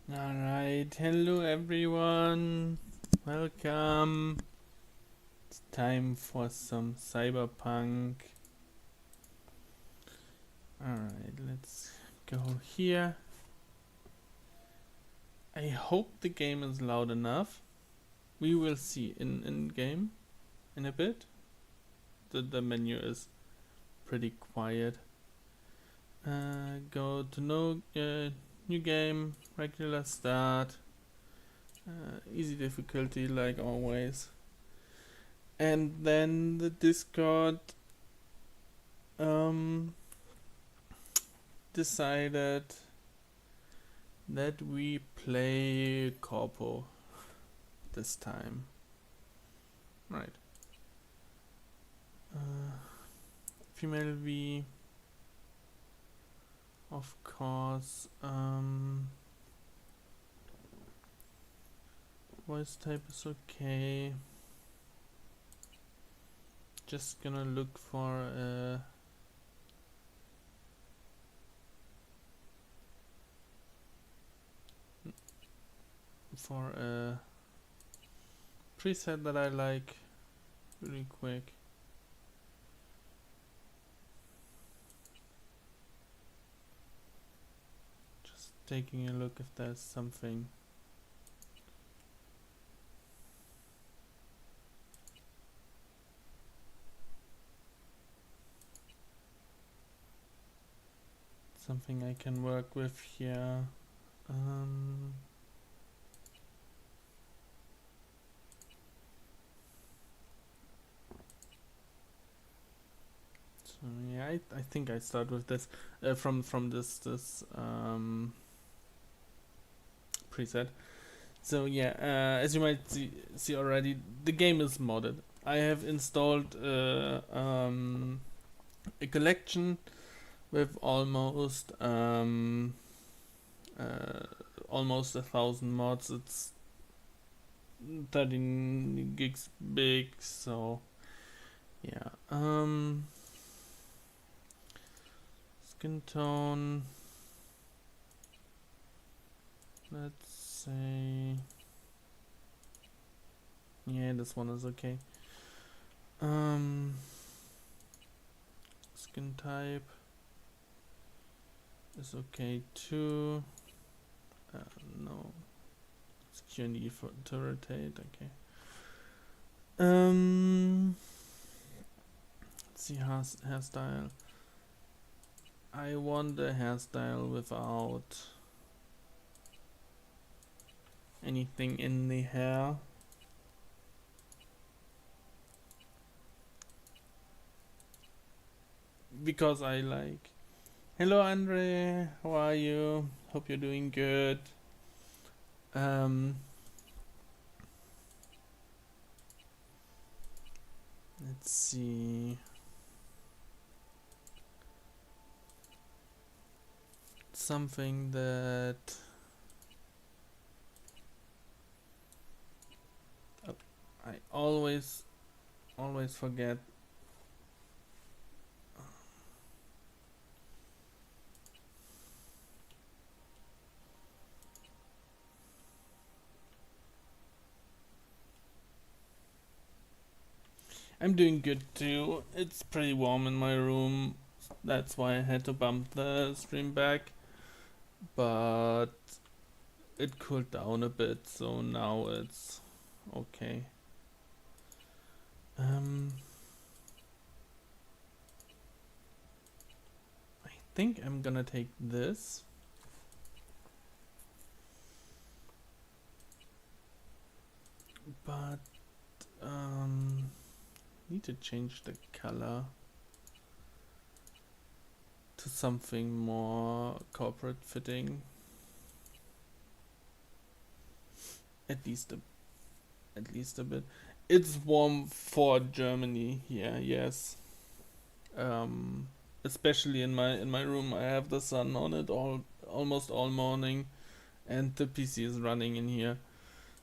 Alright, hello everyone, welcome. It's time for some Cyberpunk. Alright, let's go here. I hope the game is loud enough. We will see in game in a bit. The menu is pretty quiet. Go to new game, regular start, easy difficulty like always. And then the Discord decided that we play Corpo this time. Right. Female V, of course. Voice type is okay. Just gonna look for a preset that I like really quick. Just taking a look if there's something. Something I can work with here. So yeah, I think I start with this from this preset. So yeah, as you might see already, the game is modded. I have installed a collection with almost 1,000 mods. It's 13 gigs big, so yeah. Skin tone, let's say, yeah, this one is okay. Skin type is okay too. No, it's Q&E to rotate. Okay. Let's see, hairstyle. I want a hairstyle without anything in the hair. Because I like. Hello Andre, how are you? Hope you're doing good. Let's see. Something that I always forget. I'm doing good too. It's pretty warm in my room. That's why I had to bump the stream back. But it cooled down a bit, so now it's okay. I think I'm gonna take this. But need to change the color to something more corporate fitting. At least a bit. It's warm for Germany here, yes. Especially in my room, I have the sun on it almost all morning, and the PC is running in here.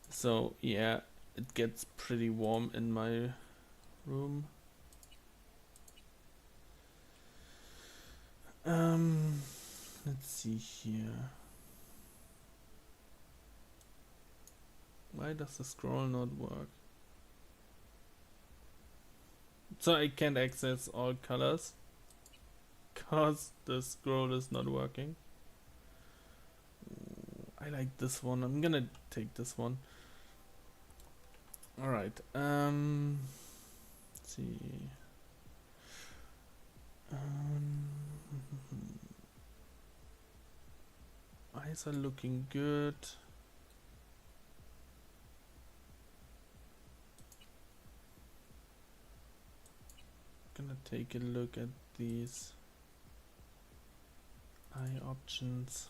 So yeah, it gets pretty warm in my room. Let's see here. Why does the scroll not work? So I can't access all colors because the scroll is not working. Ooh, I like this one. I'm gonna take this one. Alright, let's see. Eyes are looking good. Gonna take a look at these eye options.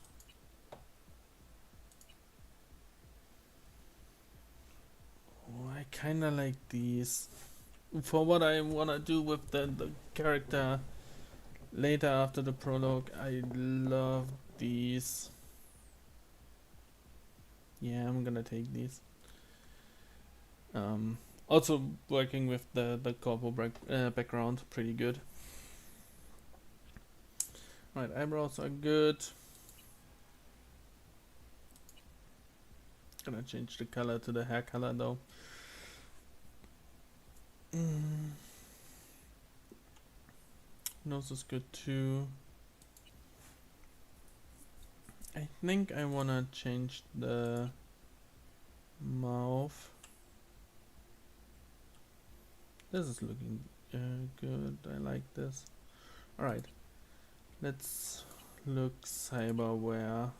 Oh, I kinda like these. For what I wanna do with the character later after the prologue, I love these. Yeah, I'm gonna take these. Also working with the corpo background, pretty good. Right, eyebrows are good. Gonna change the color to the hair color though. Nose is good too. I think I wanna change the mouth. This is looking good. I like this. Alright, let's look cyberware.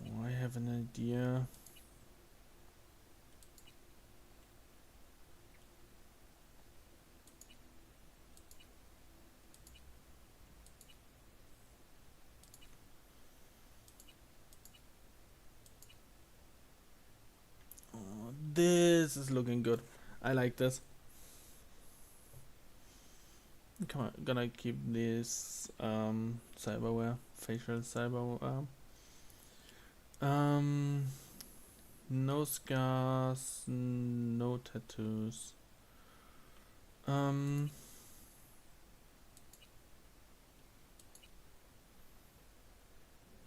Oh, I have an idea. Oh, this is looking good. I like this. Come on, gonna keep this cyberware, facial cyberware. No scars, no tattoos.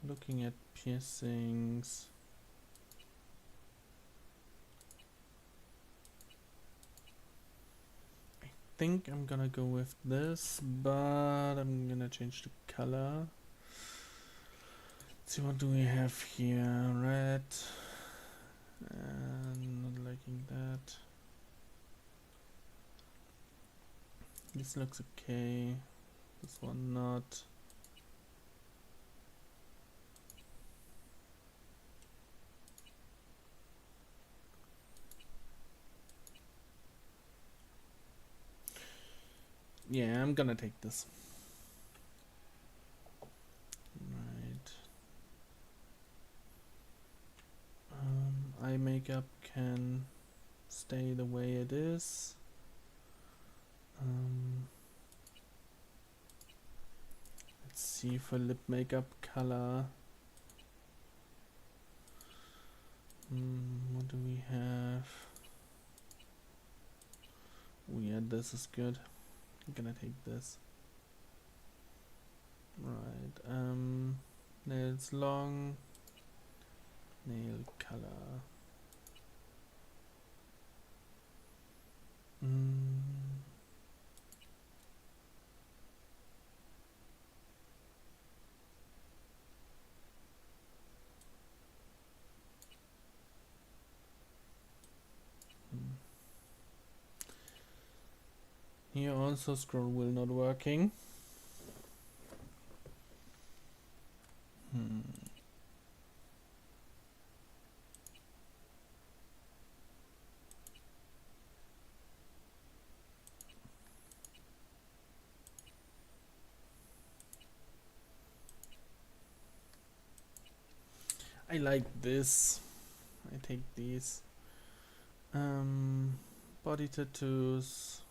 Looking at piercings. I think I'm gonna go with this, but I'm gonna change the color. Let's see, what do we have here? Red. And not liking that. This looks okay. This one not. Yeah, I'm gonna take this. Right. Eye makeup can stay the way it is. Let's see for lip makeup color. What do we have? Oh yeah, this is good. I'm gonna take this. Right, nails long, nail color. Here also scroll wheel not working. I like this. I take these. Body tattoos.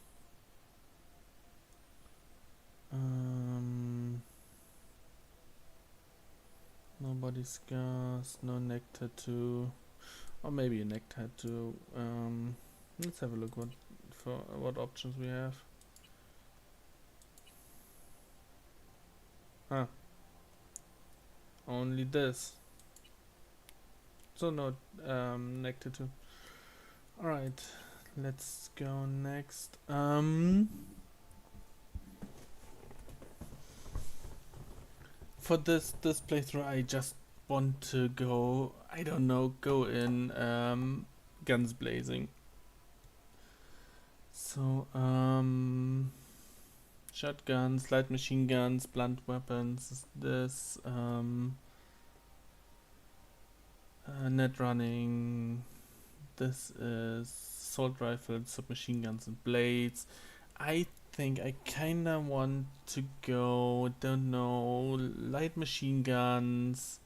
No body scars, no neck tattoo, or maybe a neck tattoo. Let's have a look what options we have. Huh. Only this. So no, nectar too. Alright, let's go next. For this playthrough, I just want to go, I don't know, go in guns blazing. So shotguns, light machine guns, blunt weapons. This net running. This is assault rifles, submachine guns, and blades. I think I kinda want to go, don't know, light machine guns,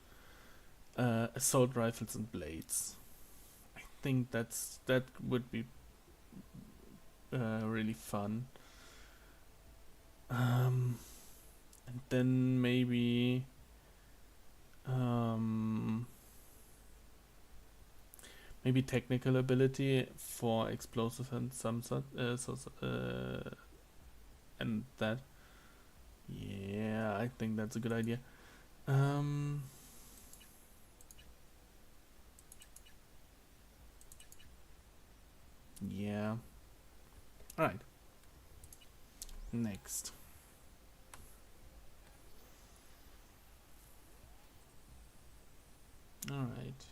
assault rifles, and blades. I think that would be really fun. And then maybe maybe technical ability for explosive and some sort, and that. Yeah, I think that's a good idea. Yeah. All right. Next. All right.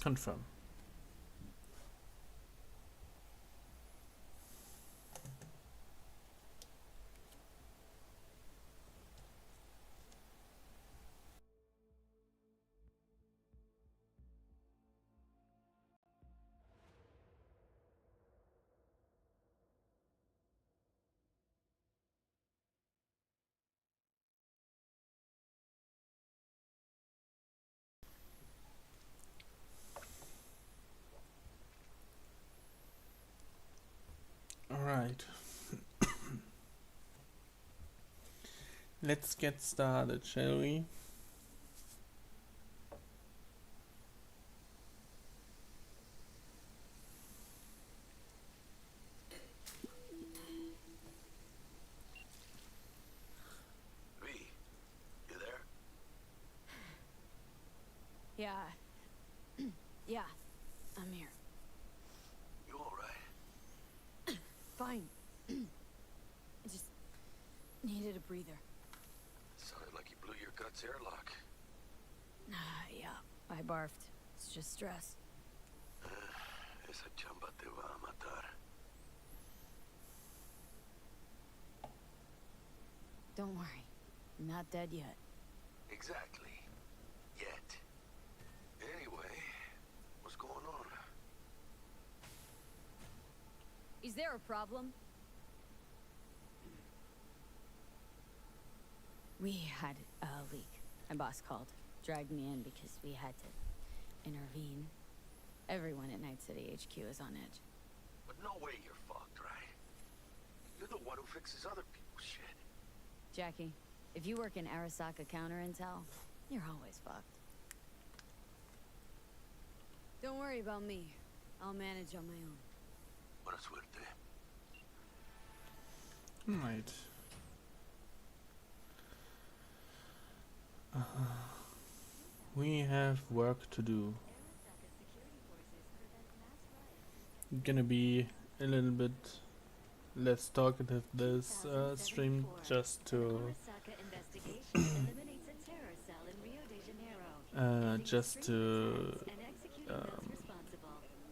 Confirm. All right. Let's get started, shall we? Yeah. Yeah, I'm here. You alright? Fine. I just needed a breather. Sounded like you blew your guts airlock. Yeah, I barfed. It's just stress. Esa chamba te va a matar. Don't worry. I'm not dead yet. Exactly. Yet. Anyway, what's going on? Is there a problem? We had a leak. My boss called. Dragged me in because we had to intervene. Everyone at Night City HQ is on edge. But no way you're fucked, right? You're the one who fixes other people's shit. Jackie, if you work in Arasaka counter intel, you're always fucked. Don't worry about me. I'll manage on my own. Buena suerte. Right. We have work to do. Gonna be a little bit less talkative this stream, just to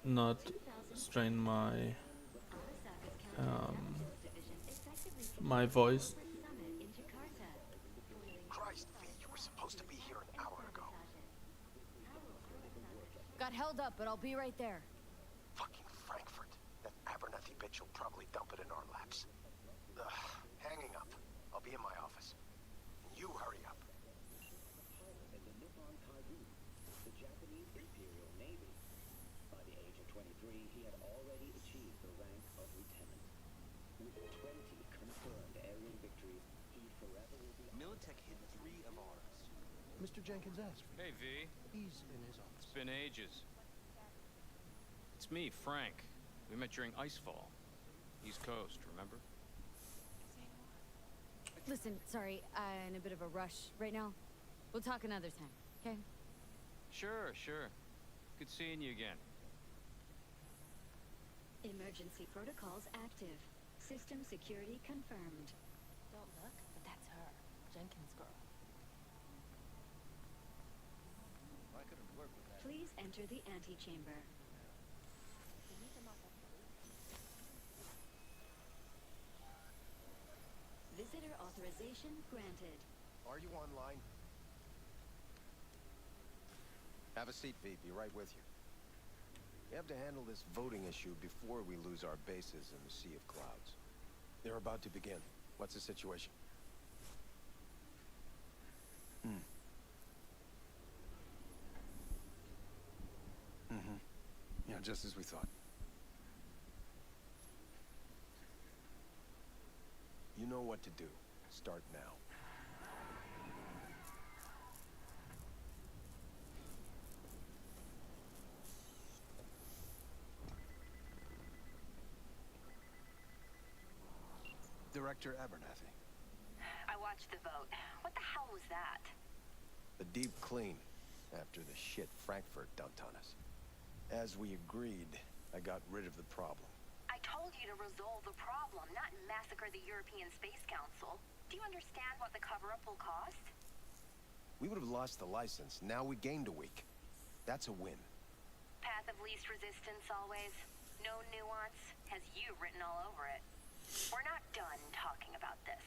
not strain my voice. Christ, V, you were supposed to be here an hour ago. Got held up, but I'll be right there. Fucking Frankfurt. That Abernathy bitch will probably dump it in our laps. Ugh, hanging up. I'll be in my office. You hurry up. In the Nippon Kaibu, the Japanese Imperial Navy. By the age of 23, he had already achieved the rank of lieutenant. With 20 confirmed aerial victories, he forever will be... Militech hit 3 of ours. Mr. Jenkins asked for Hey, you. V. He's in his office. It's been ages. It's me, Frank. We met during Icefall. East Coast, remember? Listen, sorry, I'm in a bit of a rush right now. We'll talk another time, okay? Sure, sure. Good seeing you again. Emergency protocols active. System security confirmed. Don't look, but that's her. Jenkins' girl. I couldn't work with that. Please enter the antechamber. We need to mop up the roof. Visitor authorization granted. Are you online? Have a seat, V. Be right with you. We have to handle this voting issue before we lose our bases in the sea of clouds. They're about to begin. What's the situation? Yeah, just as we thought. You know what to do. Start now. Director Abernathy. I watched the vote. What the hell was that? A deep clean after the shit Frankfurt dumped on us. As we agreed, I got rid of the problem. I told you to resolve the problem, not massacre the European Space Council. Do you understand what the cover-up will cost? We would have lost the license. Now we gained a week. That's a win. Path of least resistance always. No nuance. Has you written all over it. We're not done talking about this.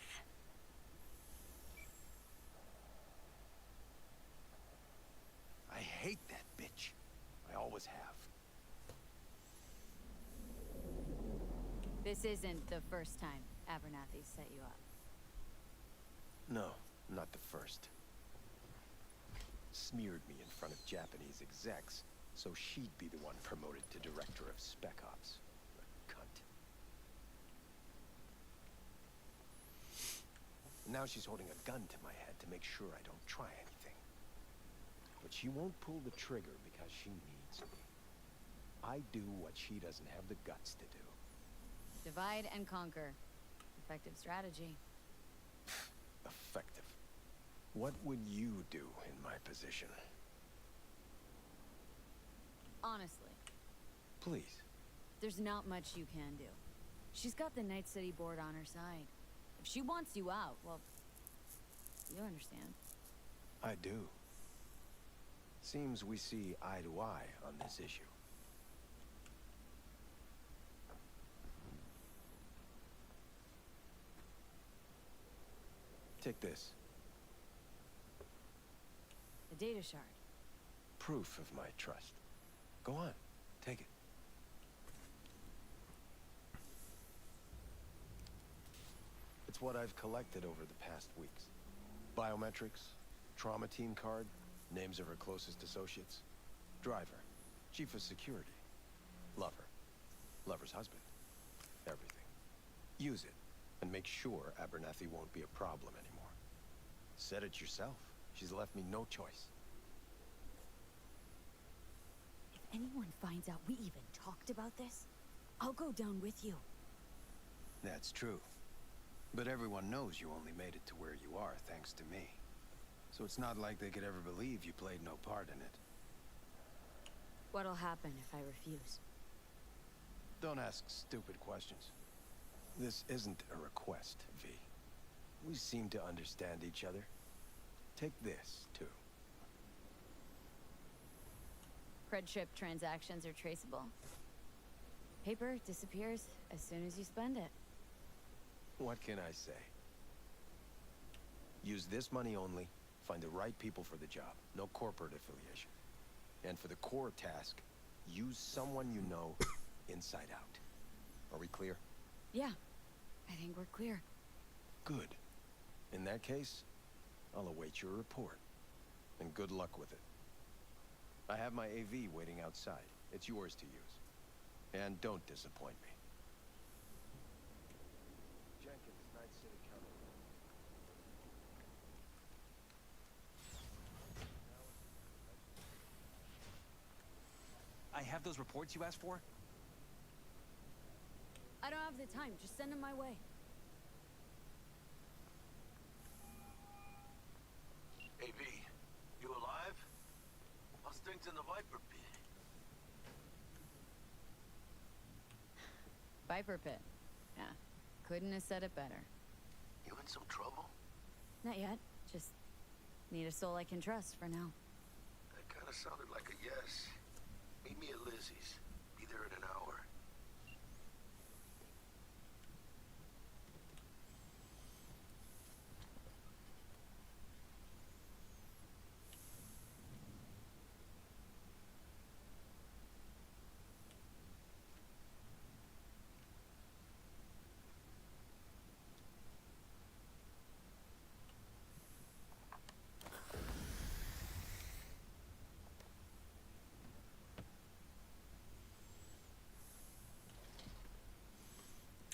I hate that bitch. I always have. This isn't the first time Abernathy set you up. No, not the first. Smeared me in front of Japanese execs, so she'd be the one promoted to Director of Spec Ops. A cunt. Now she's holding a gun to my head to make sure I don't try anything. But she won't pull the trigger because she needs me. I do what she doesn't have the guts to do. Divide and conquer. Effective strategy. Effective. What would you do in my position? Honestly, Please. there's not much you can do. She's got the Night City board on her side. If she wants you out, well, you understand. I do. Seems we see eye to eye on this issue. Take this. The data shard. Proof of my trust. Go on. Take it. It's what I've collected over the past weeks. Biometrics, trauma team card, names of her closest associates, driver, chief of security, lover, lover's husband, everything. Use it, and make sure Abernathy won't be a problem anymore. Said it yourself. She's left me no choice. If anyone finds out we even talked about this, I'll go down with you. That's true. But everyone knows you only made it to where you are thanks to me. So it's not like they could ever believe you played no part in it. What'll happen if I refuse? Don't ask stupid questions. This isn't a request, V. We seem to understand each other. Take this, too. Credship transactions are traceable. Paper disappears as soon as you spend it. What can I say? Use this money only, find the right people for the job, no corporate affiliation. And for the core task, use someone you know inside out. Are we clear? Yeah, I think we're clear. Good. In that case, I'll await your report. And good luck with it. I have my AV waiting outside. It's yours to use. And don't disappoint me. Jenkins, Night City County. I have those reports you asked for? I don't have the time. Just send them my way. Viper pit. Yeah, couldn't have said it better. You in some trouble? Not yet. Just need a soul I can trust for now. That kind of sounded like a yes. Meet me at Lizzie's. Be there in an hour.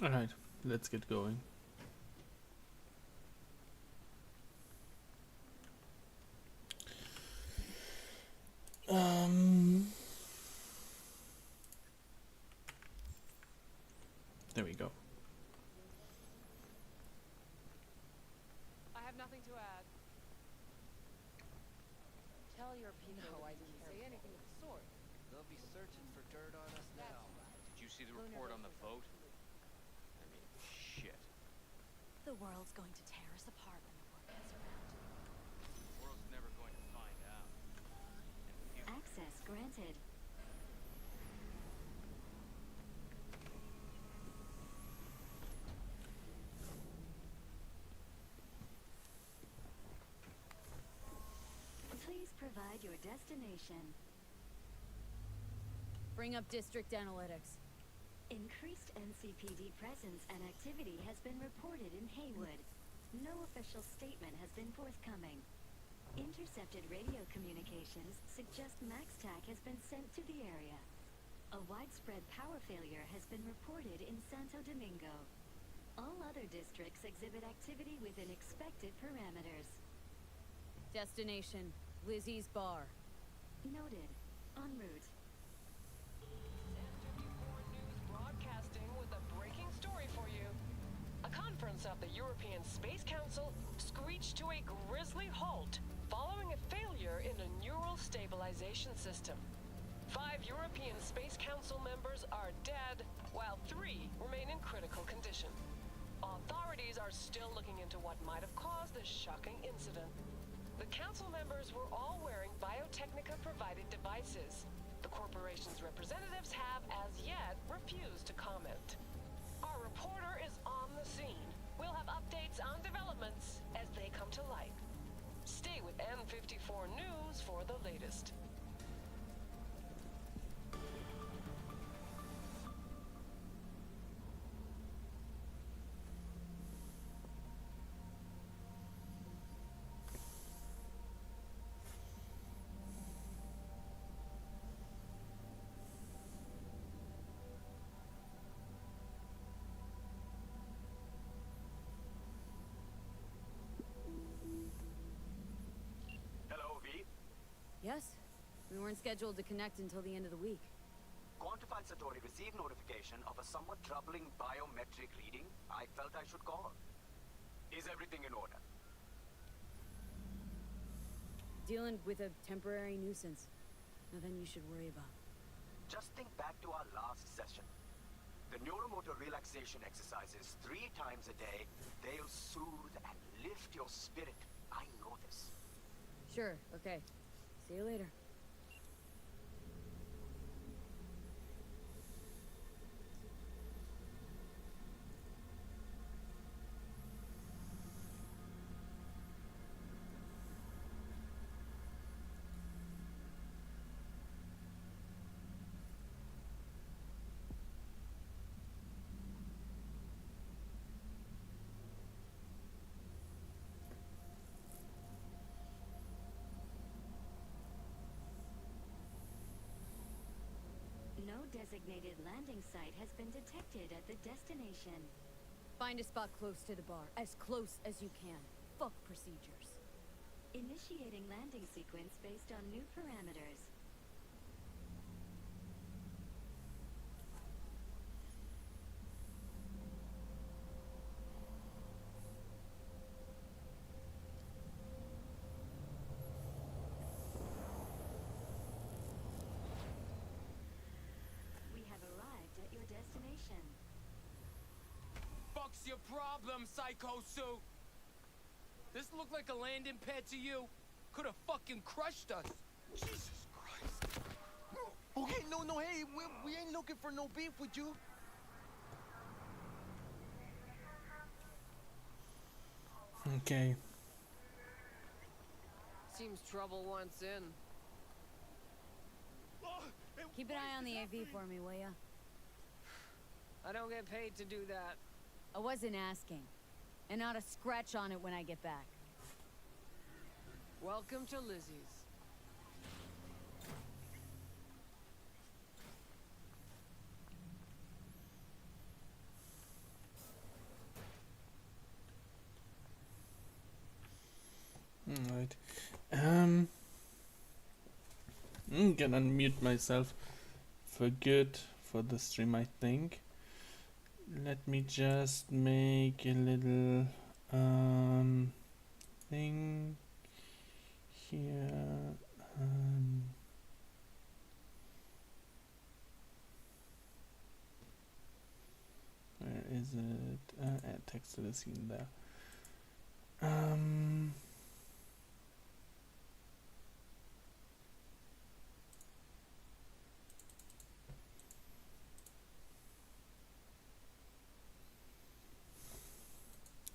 Alright, let's get going. There we go. I have nothing to add. Tell your people I didn't say anything of the sort. They'll be searching for dirt on us now. Did you see the report on the vote? I mean, shit. The world's going to tear us apart when the word gets around. The world's never going to find out. And if you Access granted. Please provide your destination. Bring up district analytics. Increased NCPD presence and activity has been reported in Haywood. No official statement has been forthcoming. Intercepted radio communications suggest MaxTac has been sent to the area. A widespread power failure has been reported in Santo Domingo. All other districts exhibit activity within expected parameters. Destination, Lizzie's Bar. Noted. En route. News broadcasting with a breaking story for you. A conference of the European Space Council screeched to a grisly halt following a failure in a neural stabilization system. 5 European Space Council members are dead, while 3 remain in critical condition. Authorities are still looking into what might have caused this shocking incident. The council members were all wearing Biotechnica-provided devices. The corporation's representatives have, as yet, refused to comment. Our reporter is on the scene. We'll have updates on developments as they come to light. Stay with N54 News for the latest. Yes? We weren't scheduled to connect until the end of the week. Quantified Satori received notification of a somewhat troubling biometric reading. I felt I should call. Is everything in order? Dealing with a temporary nuisance. Nothing you should worry about. Just think back to our last session. The neuromotor relaxation exercises 3 times a day. They'll soothe and lift your spirit. I know this. Sure, okay. See you later. No designated landing site has been detected at the destination. Find a spot close to the bar. As close as you can. Fuck procedures. Initiating landing sequence based on new parameters. We have arrived at your destination. your problem, Psycho Suit? This look like a landing pad to you? Could have fucking crushed us. Jesus Christ. Okay, no, hey, we ain't looking for no beef with you. Okay. Seems trouble wants in. Keep an eye on the AV for me, will ya? I don't get paid to do that. I wasn't asking. And not a scratch on it when I get back. Welcome to Lizzie's. Alright. I'm gonna unmute myself for good for the stream, I think. Let me just make a little thing here. Where is it? Add text to the scene there.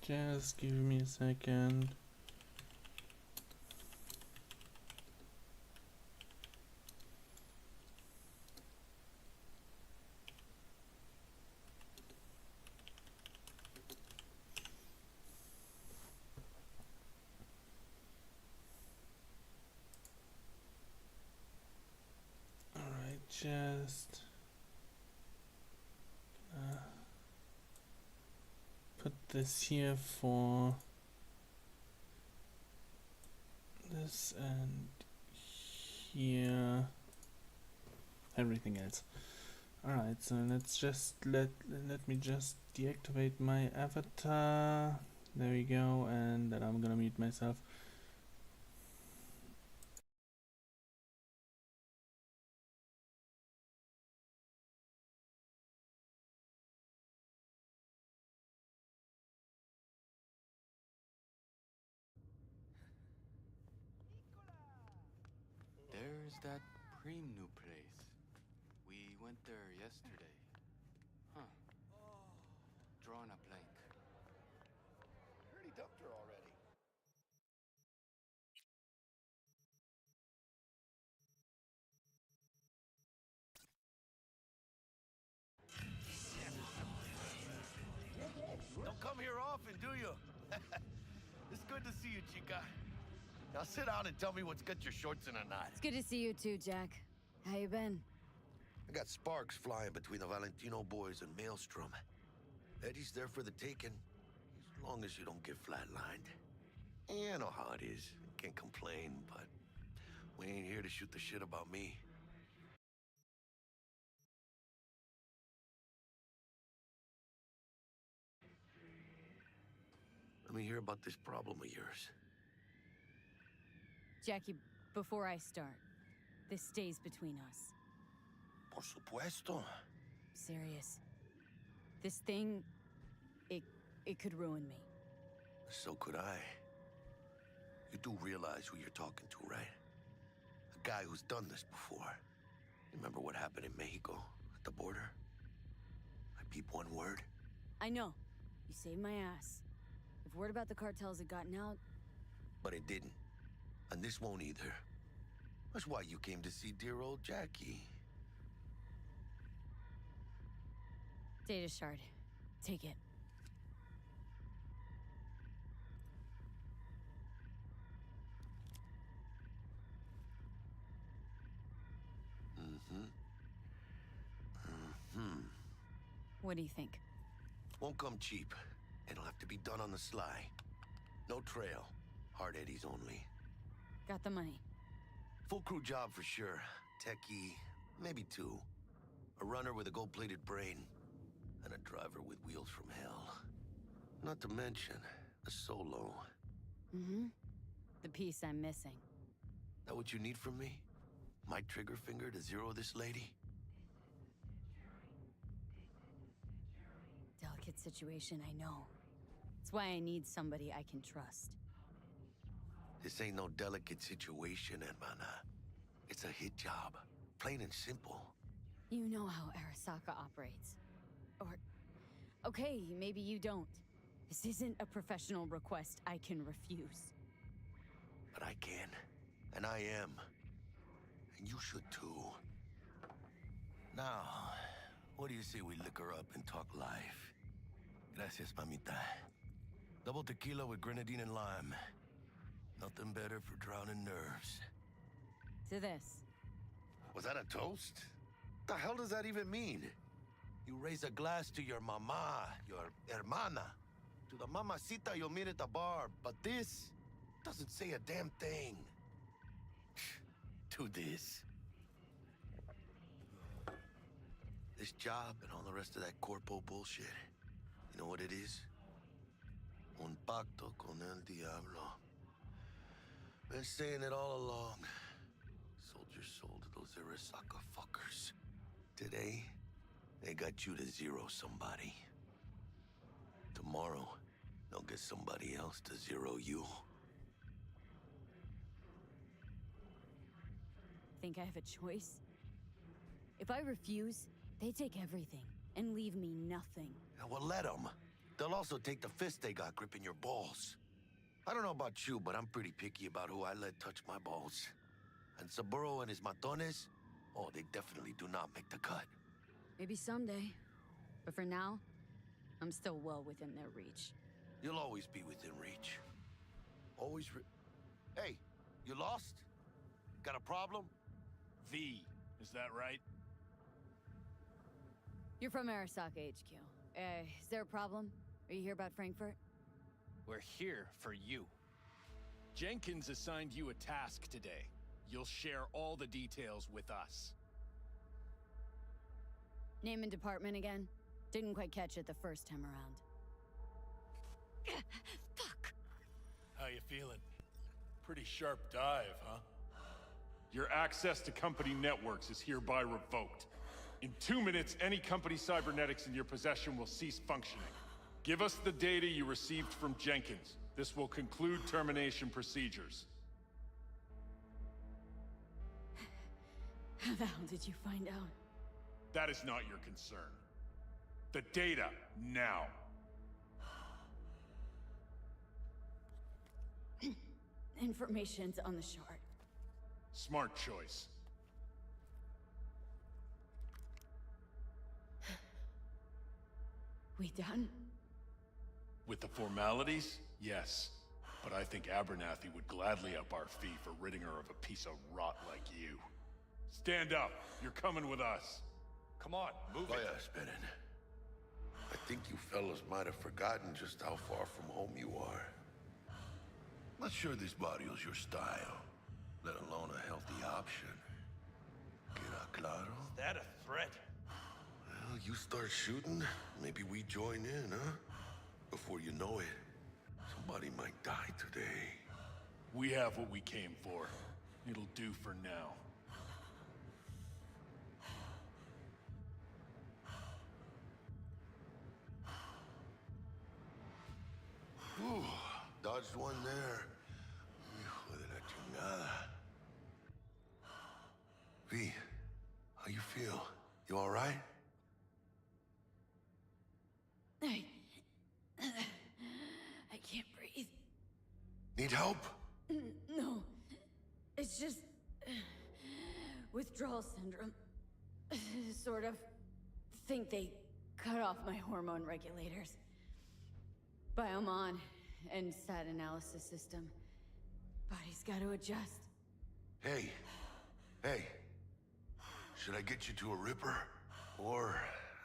Just give me a second. Alright, just put this here for this and here everything else. Alright, so let's just let me just deactivate my avatar. There we go, and then I'm gonna mute myself. There's that Preem new place. We went there yesterday. Huh. Drawing a blank. Heard he dumped her already. Don't come here often, do you? It's good to see you, chica. Now sit down and tell me what's got your shorts in a knot. It's good to see you too, Jack. How you been? I got sparks flying between the Valentino boys and Maelstrom. Eddie's there for the taking, as long as you don't get flatlined. Yeah, I know how it is. Can't complain, but we ain't here to shoot the shit about me. Let me hear about this problem of yours. Jackie, before I start, this stays between us. Por supuesto. Serious. This thing, it could ruin me. So could I. You do realize who you're talking to, right? A guy who's done this before. Remember what happened in Mexico, at the border? I peep one word. I know. You saved my ass. If word about the cartels had gotten out... But it didn't. And this won't either. That's why you came to see dear old Jackie. Data shard. Take it. What do you think? Won't come cheap. It'll have to be done on the sly. No trail. Hard eddies only. Got the money. Full crew job for sure. Techie, maybe two. A runner with a gold-plated brain. And a driver with wheels from hell. Not to mention, a solo. Mm-hmm. The piece I'm missing. That what you need from me? My trigger finger to zero this lady? delicate situation, I know. That's why I need somebody I can trust. This ain't no delicate situation, hermana. It's a hit job. Plain and simple. You know how Arasaka operates. Or... okay, maybe you don't. This isn't a professional request I can refuse. But I can. And I am. And you should too. Now, what do you say we liquor up and talk life? Gracias, mamita. Double tequila with grenadine and lime. Nothing better for drowning nerves. To this. Was that a toast? The hell does that even mean? You raise a glass to your mama, your hermana. To the mamacita you'll meet at the bar, but this doesn't say a damn thing. To this. This job and all the rest of that corpo bullshit. You know what it is? Un pacto con el diablo. Been saying it all along. Sold your soul to those Arasaka fuckers. Today, they got you to zero somebody. Tomorrow, they'll get somebody else to zero you. Think I have a choice? If I refuse, they take everything and leave me nothing. Yeah, well, let them. They'll also take the fist they got gripping your balls. I don't know about you, but I'm pretty picky about who I let touch my balls. And Saburo and his matones, oh, they definitely do not make the cut. Maybe someday. But for now, I'm still well within their reach. You'll always be within reach. Always Hey, you lost? Got a problem? V, is that right? You're from Arasaka HQ. Is there a problem? Are you here about Frankfurt? We're here for you. Jenkins assigned you a task today. You'll share all the details with us. Name and department again? Didn't quite catch it the first time around. Fuck! How you feeling? Pretty sharp dive, huh? Your access to company networks is hereby revoked. In 2 minutes, any company cybernetics in your possession will cease functioning. Give us the data you received from Jenkins. This will conclude termination procedures. How the hell did you find out? That is not your concern. The data, now. Information's on the shard. Smart choice. We done? With the formalities, yes. But I think Abernathy would gladly up our fee for ridding her of a piece of rot like you. Stand up. You're coming with us. Come on, move it. Vaya, esperen. I think you fellas might have forgotten just how far from home you are. Not sure this barrio's your style, let alone a healthy option. Queda claro? Is that a threat? Well, you start shooting, maybe we join in, huh? Before you know it, somebody might die today. We have what we came for. It'll do for now. Ooh, dodged one there. Hijo de la chingada. V, how you feel? You all right? I can't breathe. Need help? No. It's just... withdrawal syndrome. Sort of. Think they cut off my hormone regulators. Biome on, and stat analysis system. Body's gotta adjust. Hey. Should I get you to a Ripper? Or,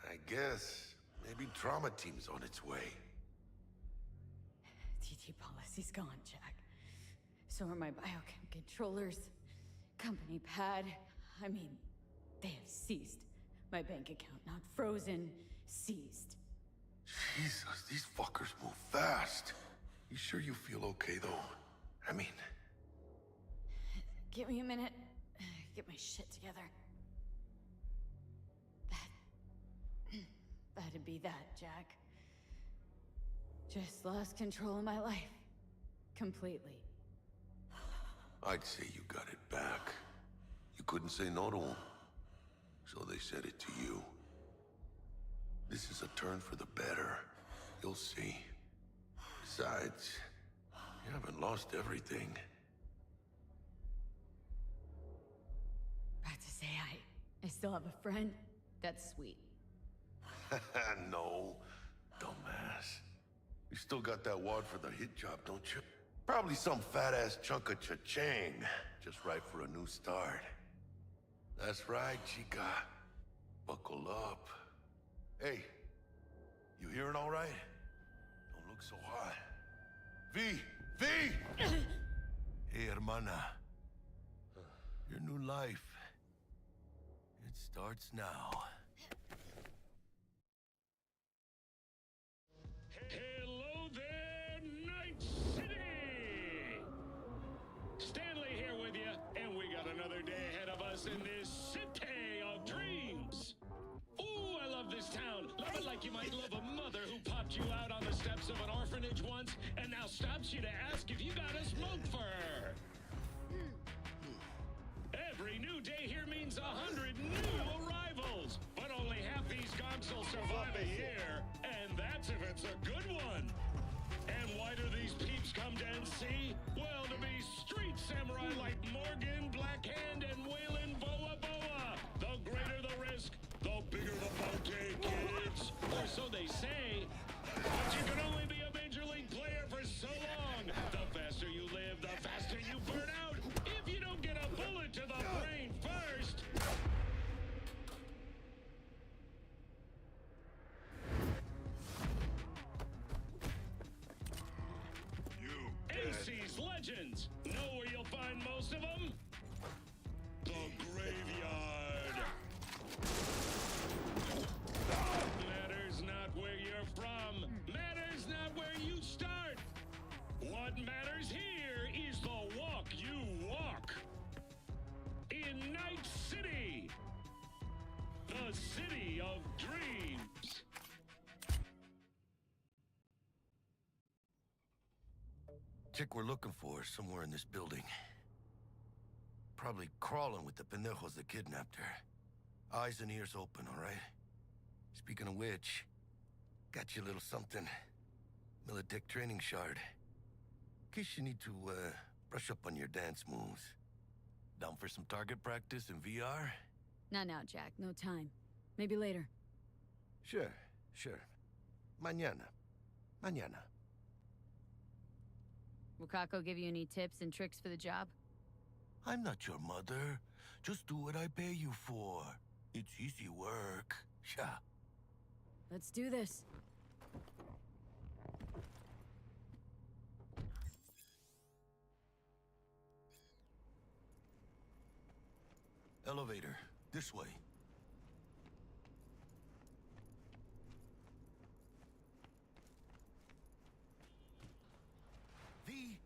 I guess, maybe trauma team's on its way. TT policy's gone, Jack. So are my biochem controllers, company pad. I mean, they have seized. My bank account not frozen, seized. Jesus, these fuckers move fast. You sure you feel okay, though? I mean... Give me a minute. Get my shit together. That'd be that, Jack. Just lost control of my life. Completely. I'd say you got it back. You couldn't say no to him. So they said it to you. This is a turn for the better. You'll see. Besides, you haven't lost everything. About to say I still have a friend? That's sweet. No, dumbass. You still got that wad for the hit job, don't you? Probably some fat-ass chunk of cha-ching. Just right for a new start. That's right, chica. Buckle up. Hey, you hearing all right? Don't look so hot. V! V! Hey, hermana. Your new life. It starts now. Hello there, Night City! Stanley here with you, and we got another day ahead of us in this city of dreams. Ooh, I love this town. Love it like you might love a mother who popped you out on the steps of an orphanage once and now stops you to ask if you got a smoke for her. Every new day here means 100 new arrivals, but only half these gonks will survive a year, and that's if it's a good one. And why do these peeps come to NC? Well, to be street samurai like Morgan, Blackhand, and Waylon Boa Boa. The greater the risk, the bigger the bounty, kids. Or so they say. But you can only be a major league player for so long. The faster you live, the faster you burn out. If you don't get a bullet to the brain first. AC's Legends. Know where you'll find most of them? The graveyard. Matters not where you're from. Matters not where you start. What matters here is the walk you walk. In Night City. The city of dreams. Chick we're looking for is somewhere in this building. Probably crawling with the pendejos that kidnapped her. Eyes and ears open, all right? Speaking of which, got you a little something. Militech training shard. In case you need to, brush up on your dance moves. Down for some target practice in VR? Not now, Jack. No time. Maybe later. Sure. Mañana. Will Kako give you any tips and tricks for the job? I'm not your mother. Just do what I pay you for. It's easy work. Sha. Let's do this. Elevator. This way. V.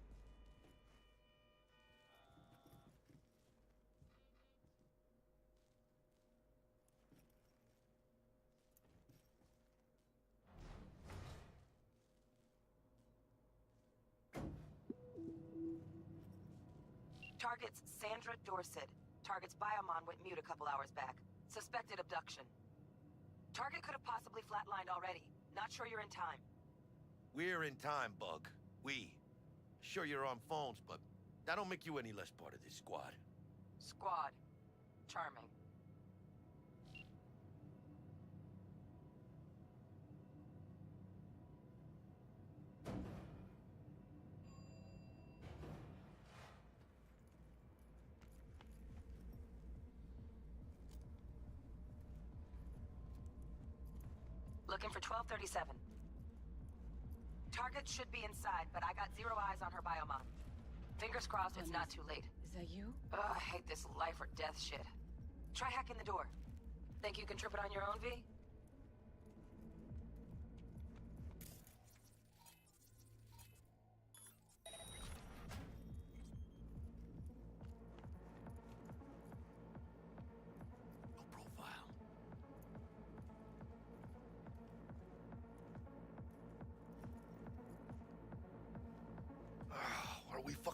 Target's Sandra Dorset. Target's biomon went mute a couple hours back. Suspected abduction. Target could have possibly flatlined already. Not sure you're in time. We're in time, Bug. We. Sure you're on phones, but that don't make you any less part of this squad. Squad. Charming. Looking for 1237. Target should be inside, but I got zero eyes on her biomon. Fingers crossed it's not too late. Is that you? Ugh, I hate this life or death shit. Try hacking the door. Think you can trip it on your own, V?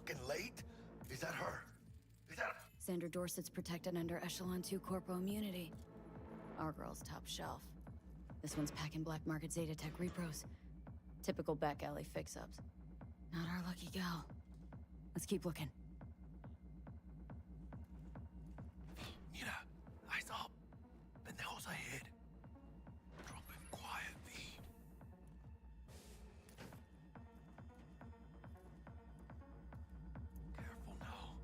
fucking late? Is that her? Is that... Sandra Dorsett's protected under Echelon 2 Corpo immunity. Our girl's top shelf. This one's packing black market Zeta Tech repros. Typical back alley fix-ups. Not our lucky gal. Let's keep looking. Mira, eyes up. Pendejos ahead. Drop in quiet, V. Careful now.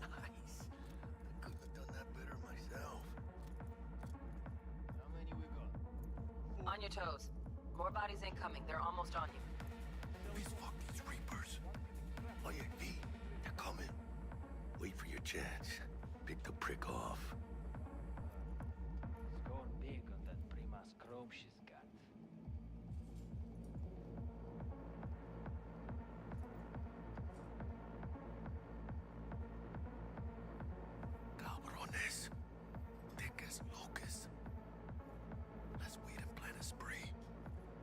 Nice. I couldn't have done that better myself. How many we got? On your toes. More bodies incoming. They're almost on you. Please fuck these Reapers. Oh yeah, V, they're coming. Wait for your chance. Pick the prick off. Scoring big on that Primas chrome she's got. Cabrones. Thick as locusts. Let's wait and plan a spree.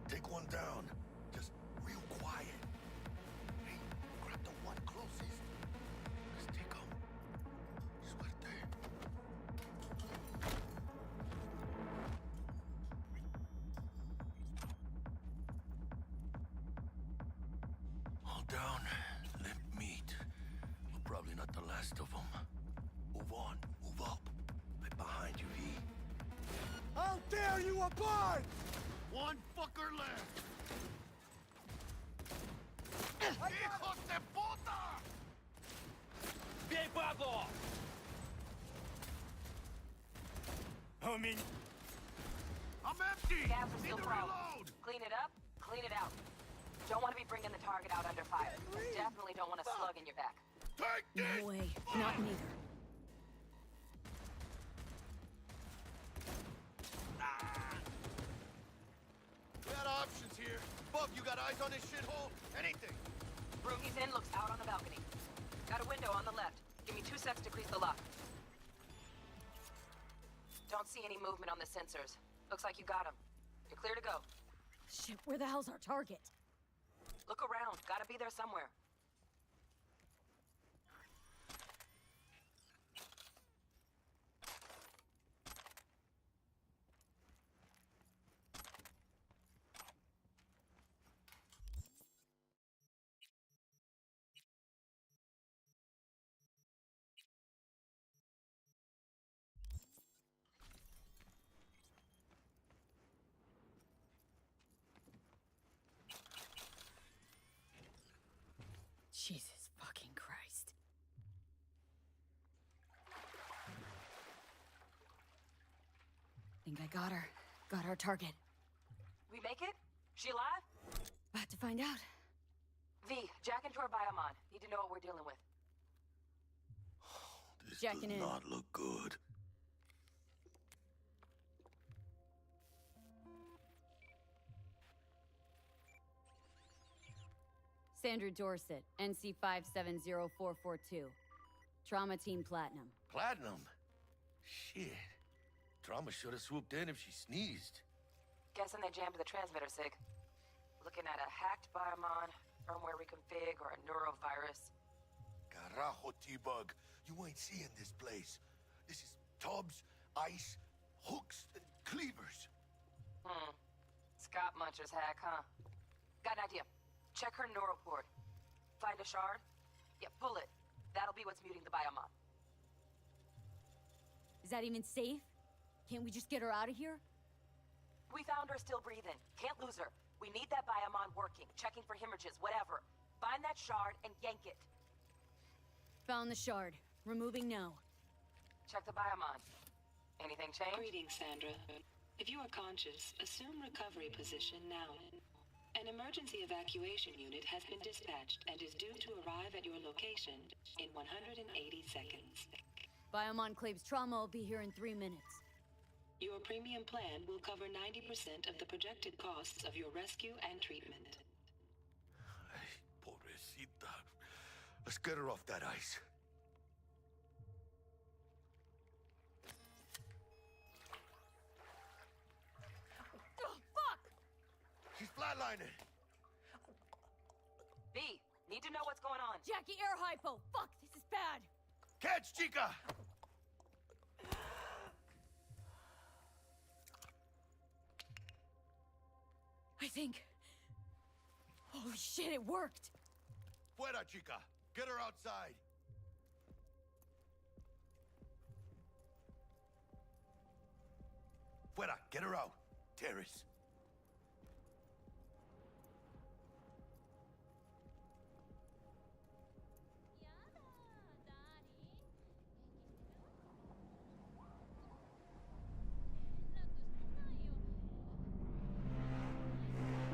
Take one down. Just real quiet. Hey, grab the one closest. Let's take him. Suerte. All down. Limp meat. But probably not the last of them. Move on. Move up. Right behind you, V. How dare you abide! One fucker left! ¡Hijos de puta! Bien, Pablo! Homie. I'm empty! Gas are still Need to problem. reload! Clean it up, clean it out. Don't want to be bringing the target out under fire. Definitely don't want a slug in your back. Take this! No way. Not neither. We got options here. Bub, you got eyes on this shithole? Anything. Room he's in looks out on the balcony. Got a window on the left. Give me 2 secs to grease the lock. Don't see any movement on the sensors. Looks like you got him. You're clear to go. Shit, where the hell's our target? Look around. Gotta be there somewhere. Jesus fucking Christ. Think I got her. Got our target. We make it? She alive? About to find out. V, jack into her biomon. Need to know what we're dealing with. This Jacking does in. not look good. Sandra Dorset, NC 570442. Trauma Team Platinum. Platinum? Shit. Trauma should have swooped in if she sneezed. Guessing they jammed the transmitter, Sig. Looking at a hacked biomon, firmware reconfig, or a neurovirus. Carajo, T-Bug. You ain't seeing this place. This is tubs, ice, hooks, and cleavers. Scott Muncher's hack, huh? Got an idea. Check her neural port. Find a shard? Yeah, pull it. That'll be what's muting the biomon. Is that even safe? Can't we just get her out of here? We found her still breathing. Can't lose her. We need that biomon working, checking for hemorrhages, whatever. Find that shard and yank it. Found the shard. Removing now. Check the biomon. Anything change? Greetings, Sandra. If you are conscious, assume recovery position now. An emergency evacuation unit has been dispatched and is due to arrive at your location in 180 seconds. Biomon claims trauma will be here in 3 minutes. Your premium plan will cover 90% of the projected costs of your rescue and treatment. Ay, pobrecita. Let's get her off that ice. She's flatlining. V, need to know what's going on. Jackie, air hypo! Fuck, this is bad! Catch, chica! I think... Holy shit, it worked! Fuera, chica. Get her outside. Fuera, get her out. Terrace.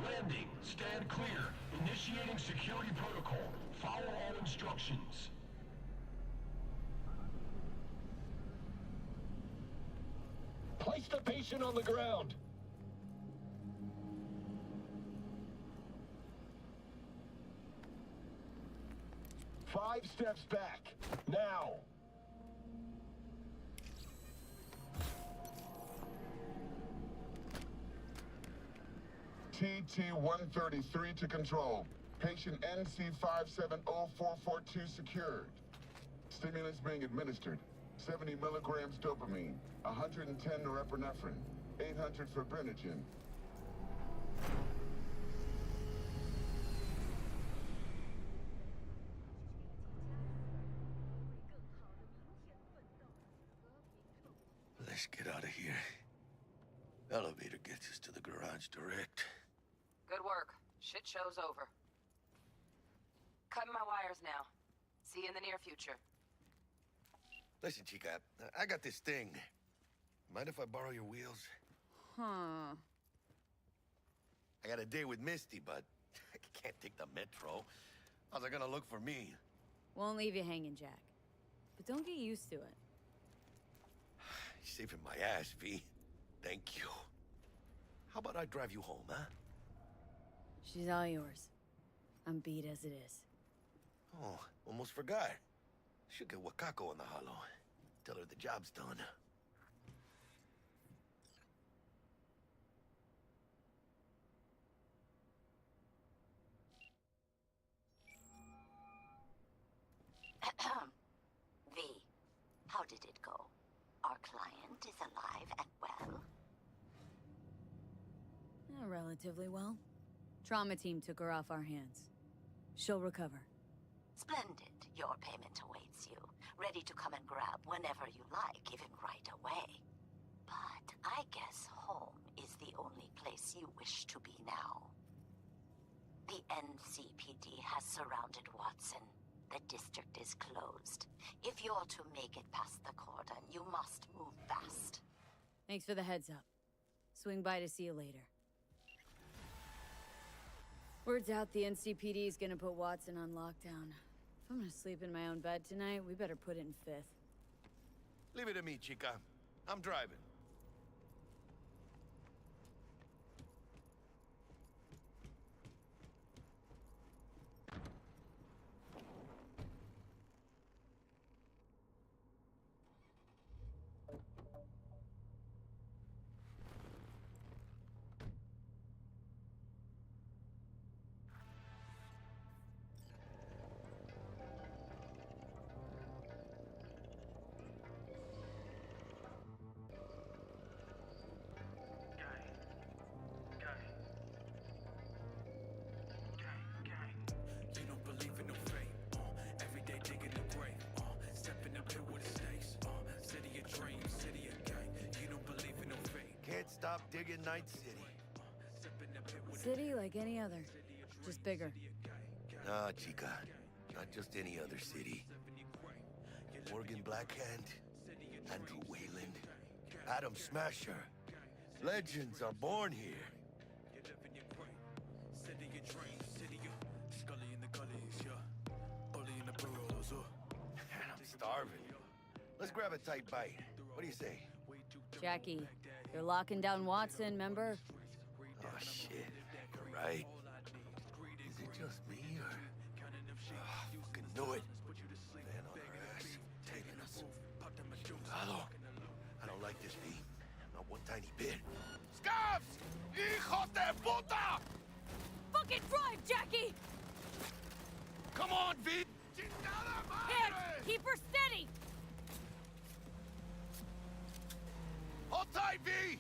Landing. Stand clear. Initiating security protocol. Follow all instructions. Place the patient on the ground. Five steps back. Now. TT-133 to control. Patient NC570442 secured. Stimulants being administered. 70 milligrams dopamine, 110 norepinephrine, 800 fibrinogen. Let's get out of here. Elevator gets us to the garage direct. Good work. Shit show's over. Cutting my wires now. See you in the near future. Listen, chica, I got this thing. Mind if I borrow your wheels? Huh. I got a date with Misty, but I can't take the metro. How's they gonna look for me? Won't leave you hanging, Jack. But don't get used to it. You're saving my ass, V. Thank you. How about I drive you home, huh? She's all yours. I'm beat as it is. Oh, almost forgot. Should get Wakako on the holo. Tell her the job's done. V, how did it go? Our client is alive and well? Relatively well. Trauma team took her off our hands. She'll recover. Splendid. Your payment awaits you. Ready to come and grab whenever you like, even right away. But I guess home is the only place you wish to be now. The NCPD has surrounded Watson. The district is closed. If you're to make it past the cordon, you must move fast. Thanks for the heads up. Swing by to see you later. Word's out the NCPD is gonna put Watson on lockdown. If I'm gonna sleep in my own bed tonight, we better put it in 5th. Leave it to me, chica. I'm driving. You don't believe in no fate. Every day digging the grave. Step in the pit with the snakes. City of dreams, city of gang. You don't believe in no fate. Can't stop digging Night City. City like any other, just bigger. Nah, chica. Not just any other city. Morgan Blackhand, Andrew Wayland, Adam Smasher. Legends are born here. City of dreams, city of Scully in the gullies, yeah. Bully in the burrows, Man, I'm starving. Let's grab a tight bite. What do you say? Jackie, you're locking down Watson, remember? Oh, shit. You're right. Is it just me, or... Oh, I fucking knew it. Man on our ass, taking us. Hello. I don't like this, V. Not one tiny bit. Scabs! Hijos de puta! Fucking drive, Jackie! Come on, V! Here, keep her steady! Hold tight, V!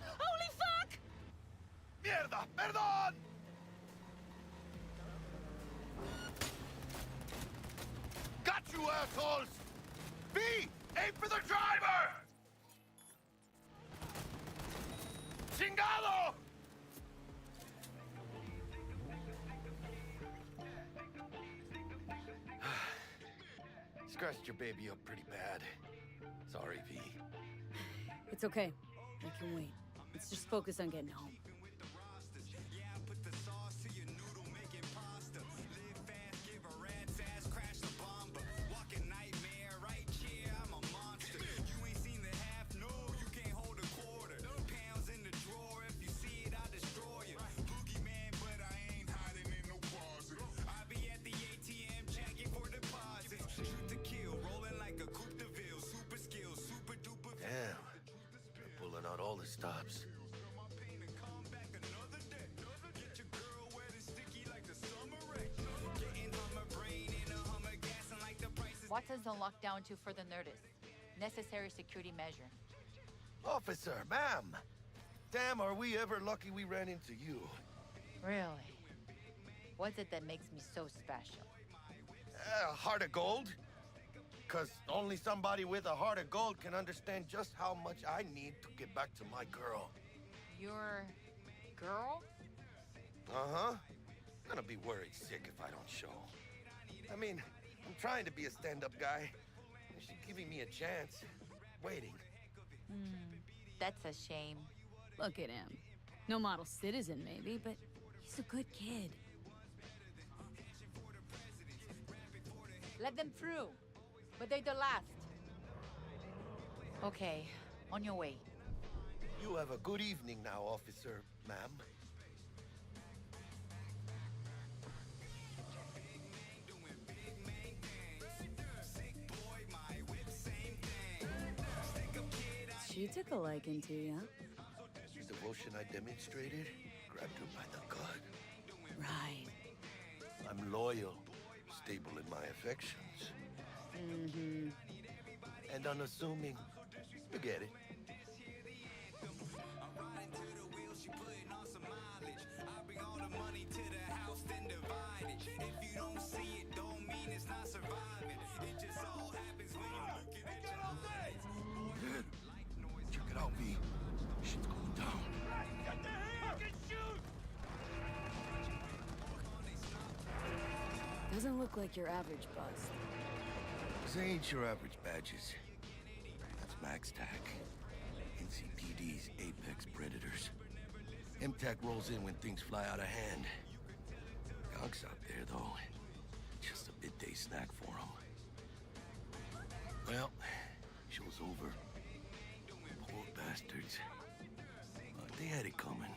Holy fuck! Mierda! Perdón! Got you, assholes! V! Aim for the driver! Chingado! Scratched your baby up pretty bad. Sorry, V. It's okay. I can wait. Let's just focus on getting home. Damn. They're pulling out all the stops. What does the lockdown to further notice? Necessary security measure. Officer, ma'am! Damn, are we ever lucky we ran into you. Really? What's it that makes me so special? Heart of gold? Because only somebody with a heart of gold can understand just how much I need to get back to my girl. Your girl? Uh-huh. Gonna be worried sick if I don't show. I mean, I'm trying to be a stand-up guy. She's giving me a chance. Waiting. That's a shame. Look at him. No model citizen, maybe, but he's a good kid. Let them through. But they're the last. Okay, on your way. You have a good evening now, officer, ma'am. She took a liking to you. Devotion I demonstrated grabbed her by the gut. Right. I'm loyal, stable in my affections. Mm-hmm. And unassuming. You get it. Check it out, V. Shit's going down. Doesn't look like your average bust. This ain't your average badges. That's Max TAC. NCPD's apex predators. MTAC rolls in when things fly out of hand. Gonks out there, though. Just a midday snack for them. Well, show's over. Poor bastards. They had it coming.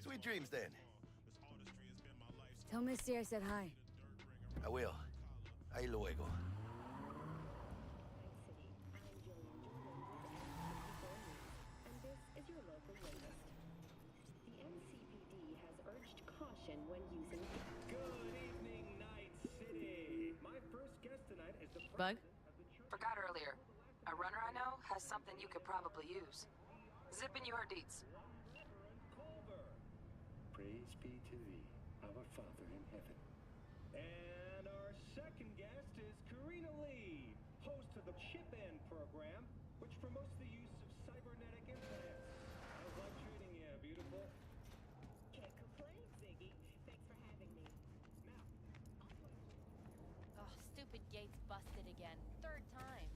Sweet dreams, then. Tell Misty I said hi. I will. Ahí luego. And this is your local latest. The NCPD has urged caution when using... Good evening, Night City. My first guest tonight is the Bug? Forgot earlier. A runner I know has something you could probably use. Zipping you her deets. Praise be to thee, our Father in heaven. And our second guest is Karina Lee, host of the Chip-In program, which promotes the use of cybernetic implants. How's life treating you, beautiful? Can't complain, Ziggy. Thanks for having me. Oh, stupid gate's busted again. Third time.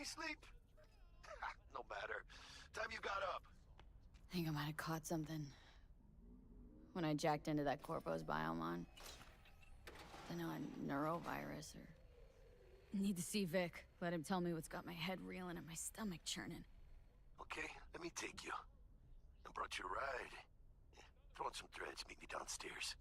Pre-sleep? No matter. Time you got up. I think I might have caught something when I jacked into that Corpo's biomon. I know, a neurovirus or... Need to see Vic. Let him tell me what's got my head reeling and my stomach churning. Okay, let me take you. I brought you a ride. Yeah, throw on some threads, meet me downstairs.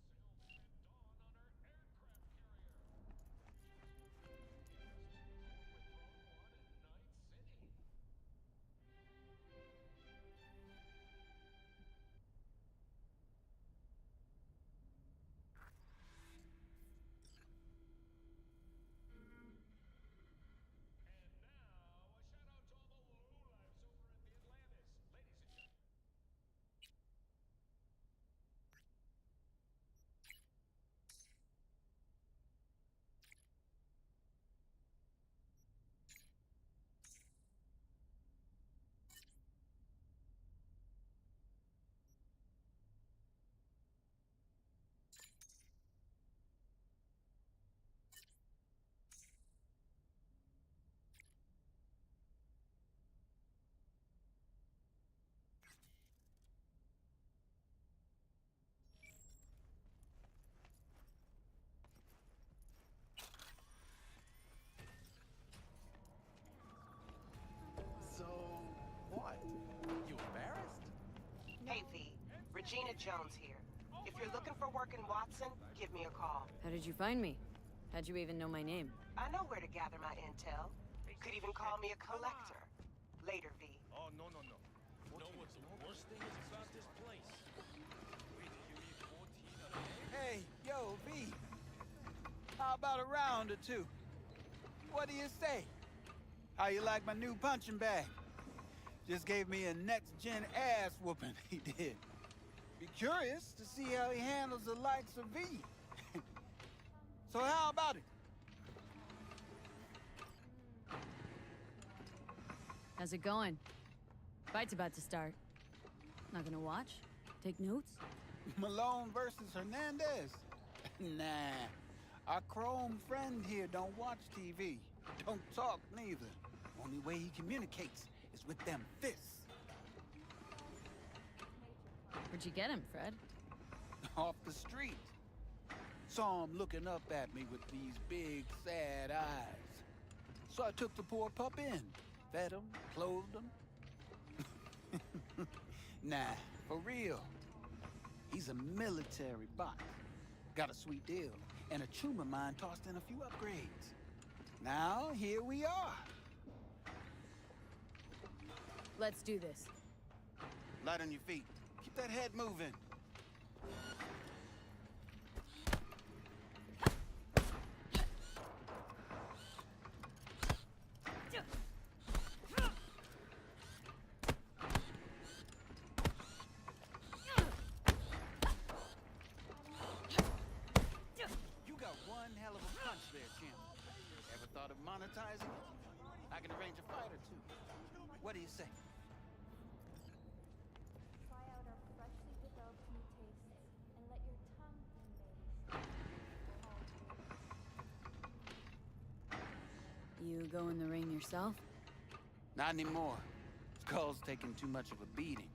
So, what? You embarrassed? Hey, V. Regina Jones here. If you're looking for work in Watson, give me a call. How did you find me? How'd you even know my name? I know where to gather my intel. Could even call me a collector. Later, V. Oh, no. You know what the worst thing is about this place? Hey, yo, V. How about a round or two? What do you say? How you like my new punching bag? Just gave me a next-gen ass whooping, he did. Be curious to see how he handles the likes of V. So how about it? How's it going? Fight's about to start. Not gonna watch? Take notes? Malone versus Hernandez? Nah. Our chrome friend here don't watch TV. Don't talk neither. Only way he communicates is with them fists. Where'd you get him, Fred? Off the street. Saw him looking up at me with these big, sad eyes. So I took the poor pup in. Fed him, clothed him. Nah, for real. He's a military bot. Got a sweet deal, and a tumor mine tossed in a few upgrades. Now, here we are. Let's do this. Light on your feet. Keep that head moving. You got one hell of a punch there, champ. Ever thought of monetizing it? I can arrange a fight or two. What do you say? Try out our freshly developed new tastes and let your tongue be made. You go in the ring yourself? Not anymore. Skull's taking too much of a beating.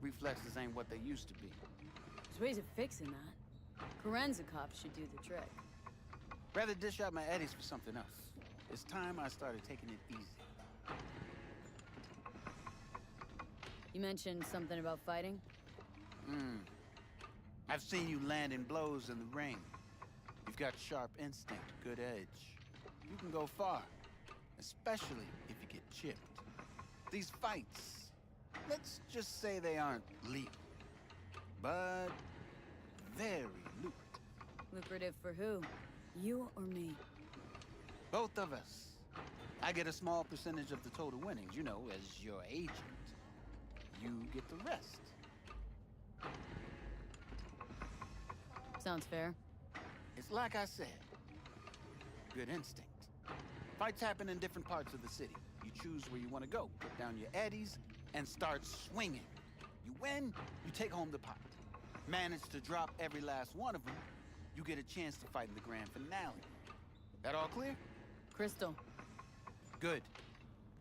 Reflexes ain't what they used to be. There's ways of fixing that. Forensic cops should do the trick. Rather dish out my eddies for something else. It's time I started taking it easy. You mentioned something about fighting? I've seen you landing blows in the ring. You've got sharp instinct, good edge. You can go far, especially if you get chipped. These fights, let's just say they aren't lethal, but very lucrative. Lucrative for who? You or me? Both of us. I get a small percentage of the total winnings, you know, as your agent. You get the rest. Sounds fair. It's like I said. Good instinct. Fights happen in different parts of the city. You choose where you want to go, put down your eddies, and start swinging. You win, you take home the pot. Manage to drop every last one of them, you get a chance to fight in the grand finale. That all clear? Crystal. Good.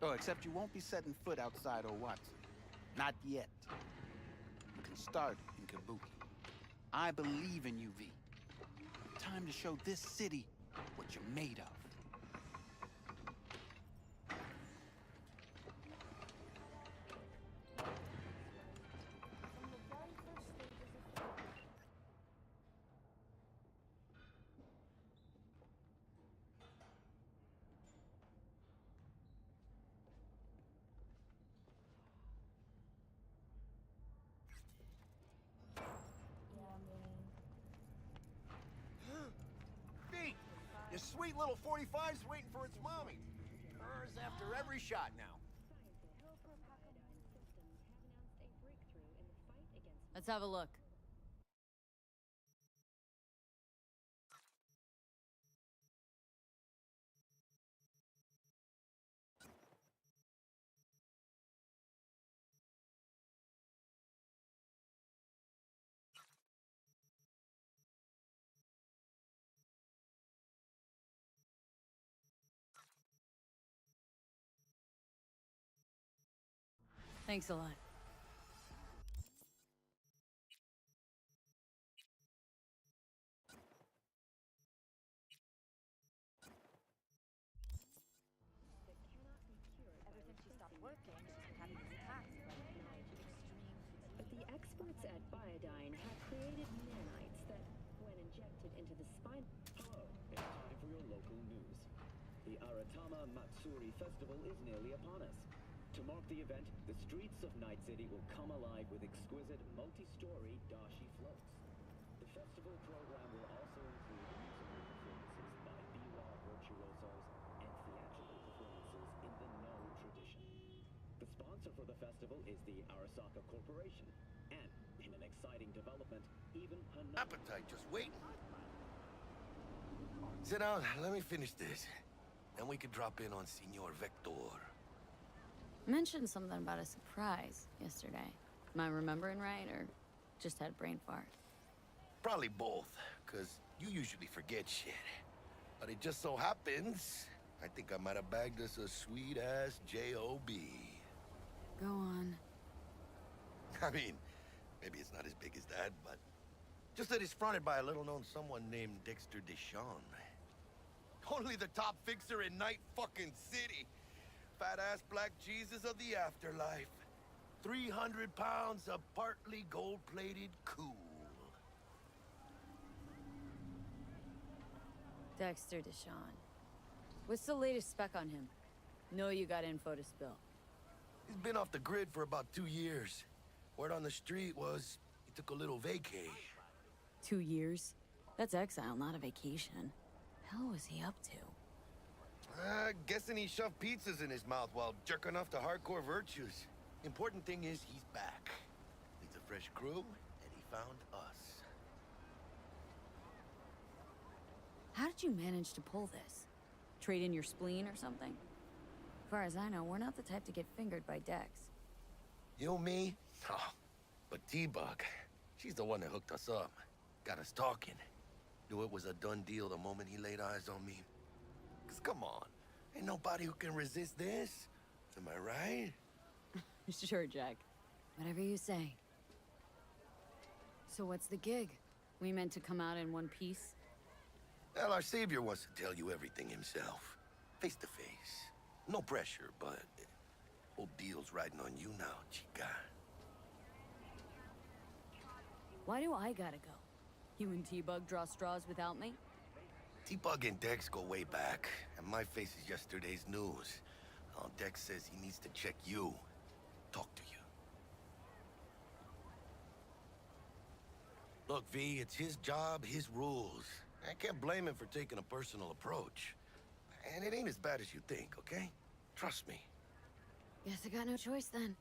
Oh, except you won't be setting foot outside Owatsu. Not yet. You can start in Kabuki. I believe in you, V. Time to show this city what you're made of. From the very first stages of film. Yeah, V, your sweet little 45's waiting for its mommy. Hers after every shot now. Let's have a look. Thanks a lot. Ever since she stopped working, she's been having these attacks from extreme fatigue. The experts at Biodyne have created nanites that, when injected into the spine... Hello, it's time for your local news. The Aratama Matsuri Festival is nearly upon us. To mark the event, the streets of Night City will come alive with exquisite multi-story dashi floats. The festival program will also include musical performances by biwa virtuosos and theatrical performances in the No tradition. The sponsor for the festival is the Arasaka Corporation, and in an exciting development, even another... Appetite just waiting. Sit down, let me finish this. Then we can drop in on Senor Vector. Mentioned something about a surprise yesterday. Am I remembering right, or just had a brain fart? Probably both, because you usually forget shit. But it just so happens, I think I might have bagged us a sweet-ass J.O.B. Go on. I mean, maybe it's not as big as that, but... just that it's fronted by a little-known someone named Dexter Deshawn. Only the top fixer in Night fucking City. Fat-ass black Jesus of the afterlife. 300 pounds of partly gold-plated cool. Dexter Deshawn. What's the latest spec on him? Know you got info to spill. He's been off the grid for about 2 years. Word on the street was he took a little vacay. 2 years? That's exile, not a vacation. Hell was he up to? Guessing he shoved pizzas in his mouth while jerking off to hardcore virtues. Important thing is he's back. Needs a fresh crew, and he found us. How did you manage to pull this? Trade in your spleen or something? As far as I know, we're not the type to get fingered by Dex. You, me? Oh, but T-Bug, she's the one that hooked us up. Got us talking. Knew it was a done deal the moment he laid eyes on me. 'Cause come on, ain't nobody who can resist this. Am I right? Sure, Jack. Whatever you say. So what's the gig? We meant to come out in one piece? Well, our savior wants to tell you everything himself. Face to face. No pressure, but whole deal's riding on you now, chica. Why do I gotta go? You and T-Bug draw straws without me? T-Bug and Dex go way back, and my face is yesterday's news. Oh, Dex says he needs to check you. Talk to you. Look, V, it's his job, his rules. I can't blame him for taking a personal approach. And it ain't as bad as you think, okay? Trust me. Guess I got no choice then.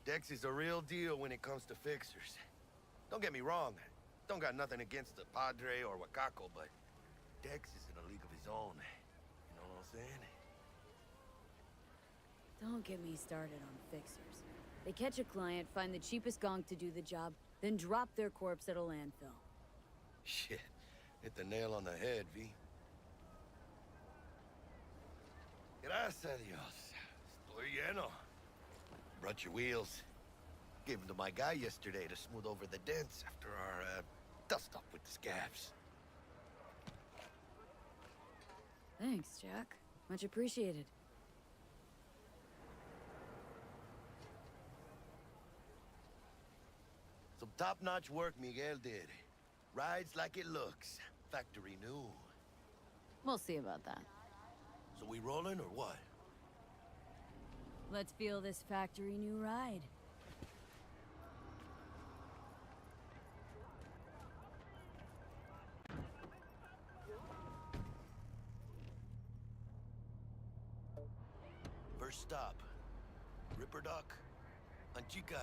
Dex is a real deal when it comes to fixers. Don't get me wrong. Don't got nothing against the Padre or Wakako, but Dex is in a league of his own. You know what I'm saying? Don't get me started on fixers. They catch a client, find the cheapest gong to do the job, then drop their corpse at a landfill. Shit. Hit the nail on the head, V. Gracias a Dios. Estoy lleno. Brought your wheels. Gave them to my guy yesterday to smooth over the dents after our, dust-up with the scabs. Thanks, Jack. Much appreciated. Some top-notch work Miguel did. Rides like it looks. Factory new. We'll see about that. So we rolling or what? Let's feel this factory new ride. First stop. Ripper Dock. Anchica,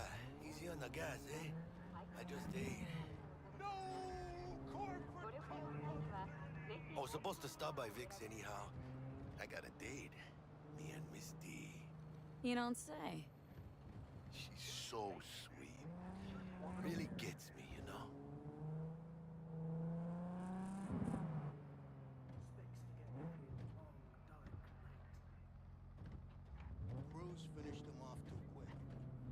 easy on the gas, eh? I just ate. No! Corporate! I was supposed to stop by Vic's anyhow. I got a date. Me and Miss D. You don't say. She's so sweet. Really gets me, you know? Bruce finished him off too quick.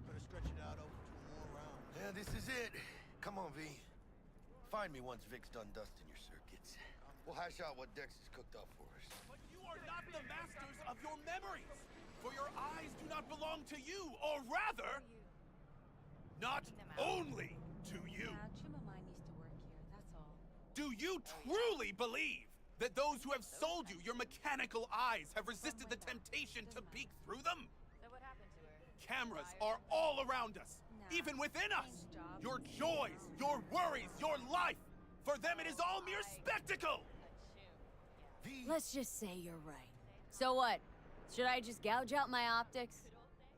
Better stretch it out over 2 more rounds. Yeah, this is it. Come on, V. Find me once Vic's done dusting your circuits. We'll hash out what Dex has cooked up for us. But you are not the masters of your memories. For your eyes do not belong to you, or rather, not only to you. Yeah, Jim of mine used to work here, that's all. Do you truly believe that those who have sold you your mechanical eyes have resisted the temptation to peek through them? So what happened to her? Cameras are all around us, even within us. Your joys, your worries, your life. For them, it is all mere spectacle. Let's just say you're right. So what? Should I just gouge out my optics?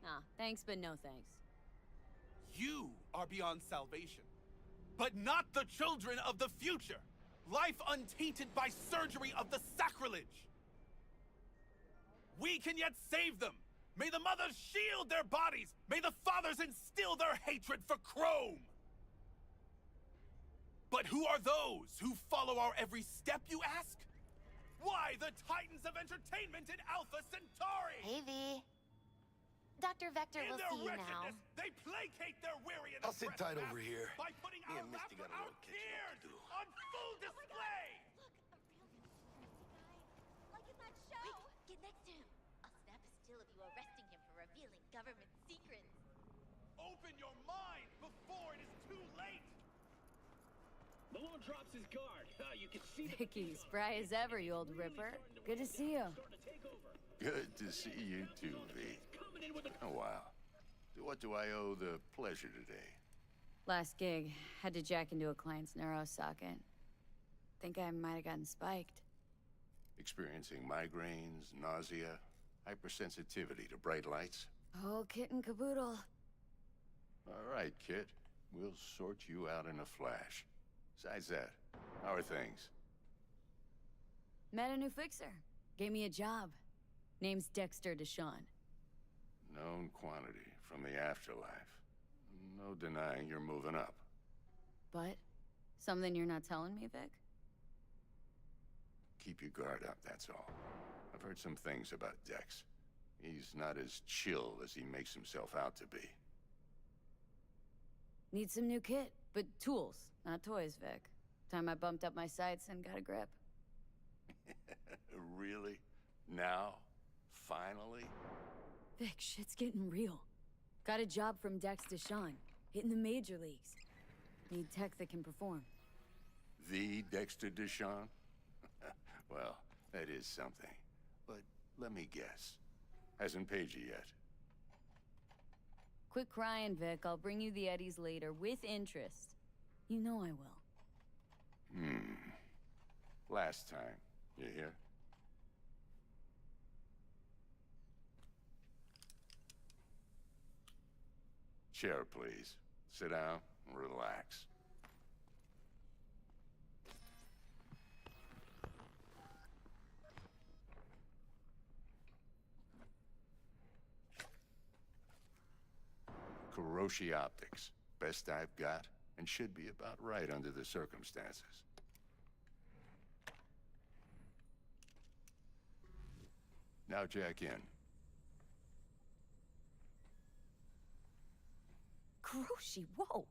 Nah, thanks, but no thanks. You are beyond salvation, but not the children of the future. Life untainted by surgery of the sacrilege. We can yet save them. May the mothers shield their bodies. May the fathers instill their hatred for Chrome. But who are those who follow our every step, you ask? Why, the titans of entertainment in Alpha Centauri! Hey, V. Dr. Vector In will their see you now. wretchedness, they placate their weary and I'll sit oppressed tight over masses here. by putting Me our and Misty laughter, got a our little catching up tears to do. on full display! Like in that show! Get next to him. I'll snap a still of you arresting him for revealing government secrets. Open your mind before it is too late! Malone drops his guard. You can see the Vicky, spry as ever, you old ripper. Good to see you. Good to see you too, V. Oh, wow. What do I owe the pleasure today? Last gig, had to jack into a client's neuro socket. Think I might have gotten spiked. Experiencing migraines, nausea, hypersensitivity to bright lights? Oh, kit and caboodle. All right, kid. We'll sort you out in a flash. Besides that, how are things? Met a new fixer. Gave me a job. Name's Dexter Deshawn. Known quantity from the afterlife. No denying you're moving up. But? Something you're not telling me, Vic? Keep your guard up, that's all. I've heard some things about Dex. He's not as chill as he makes himself out to be. Need some new kit, but tools, not toys, Vic. Time I bumped up my sights and got a grip. Really? Now? Finally? Vic, shit's getting real. Got a job from Dex Deshawn, hitting the major leagues. Need tech that can perform. The Dexter Deshawn? Well, that is something. But let me guess. Hasn't paid you yet. Quit crying, Vic. I'll bring you the eddies later, with interest. You know I will. Last time. You hear? Chair, please. Sit down and relax. Kuroshi Optics. Best I've got, and should be about right under the circumstances. Now jack in. Kuroshi, whoa!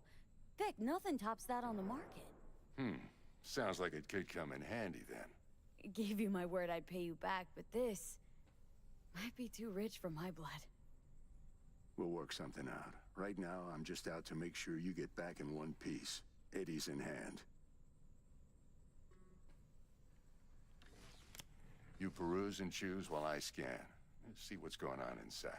Vic, nothing tops that on the market. Sounds like it could come in handy then. Gave you my word I'd pay you back, but this might be too rich for my blood. We'll work something out. Right now, I'm just out to make sure you get back in one piece. Eddie's in hand. You peruse and choose while I scan. Let's see what's going on inside.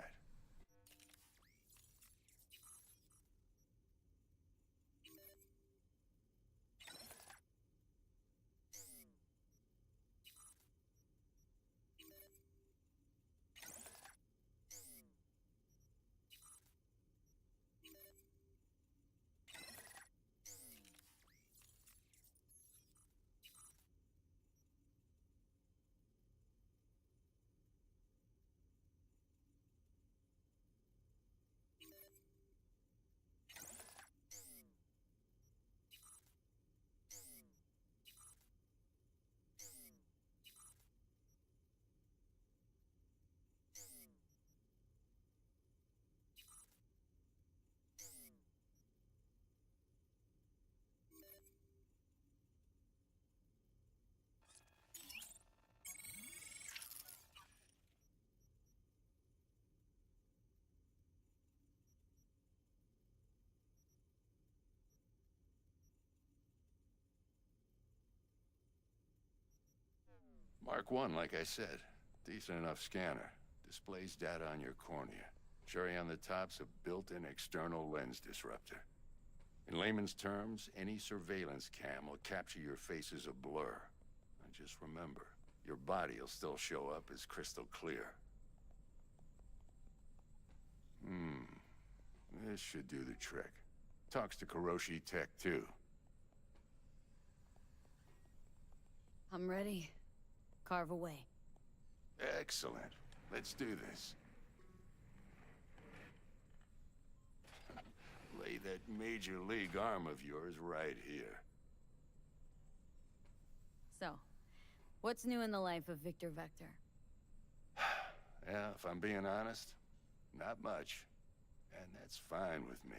Mark 1, like I said. Decent enough scanner. Displays data on your cornea. Cherry on the top's a built-in external lens disruptor. In layman's terms, any surveillance cam will capture your face as a blur. And just remember, your body will still show up as crystal clear. This should do the trick. Talks to Kuroshi Tech, too. I'm ready. Carve away. Excellent. Let's do this. Lay that major league arm of yours right here. So, what's new in the life of Victor Vector? Yeah, if I'm being honest, not much. And that's fine with me.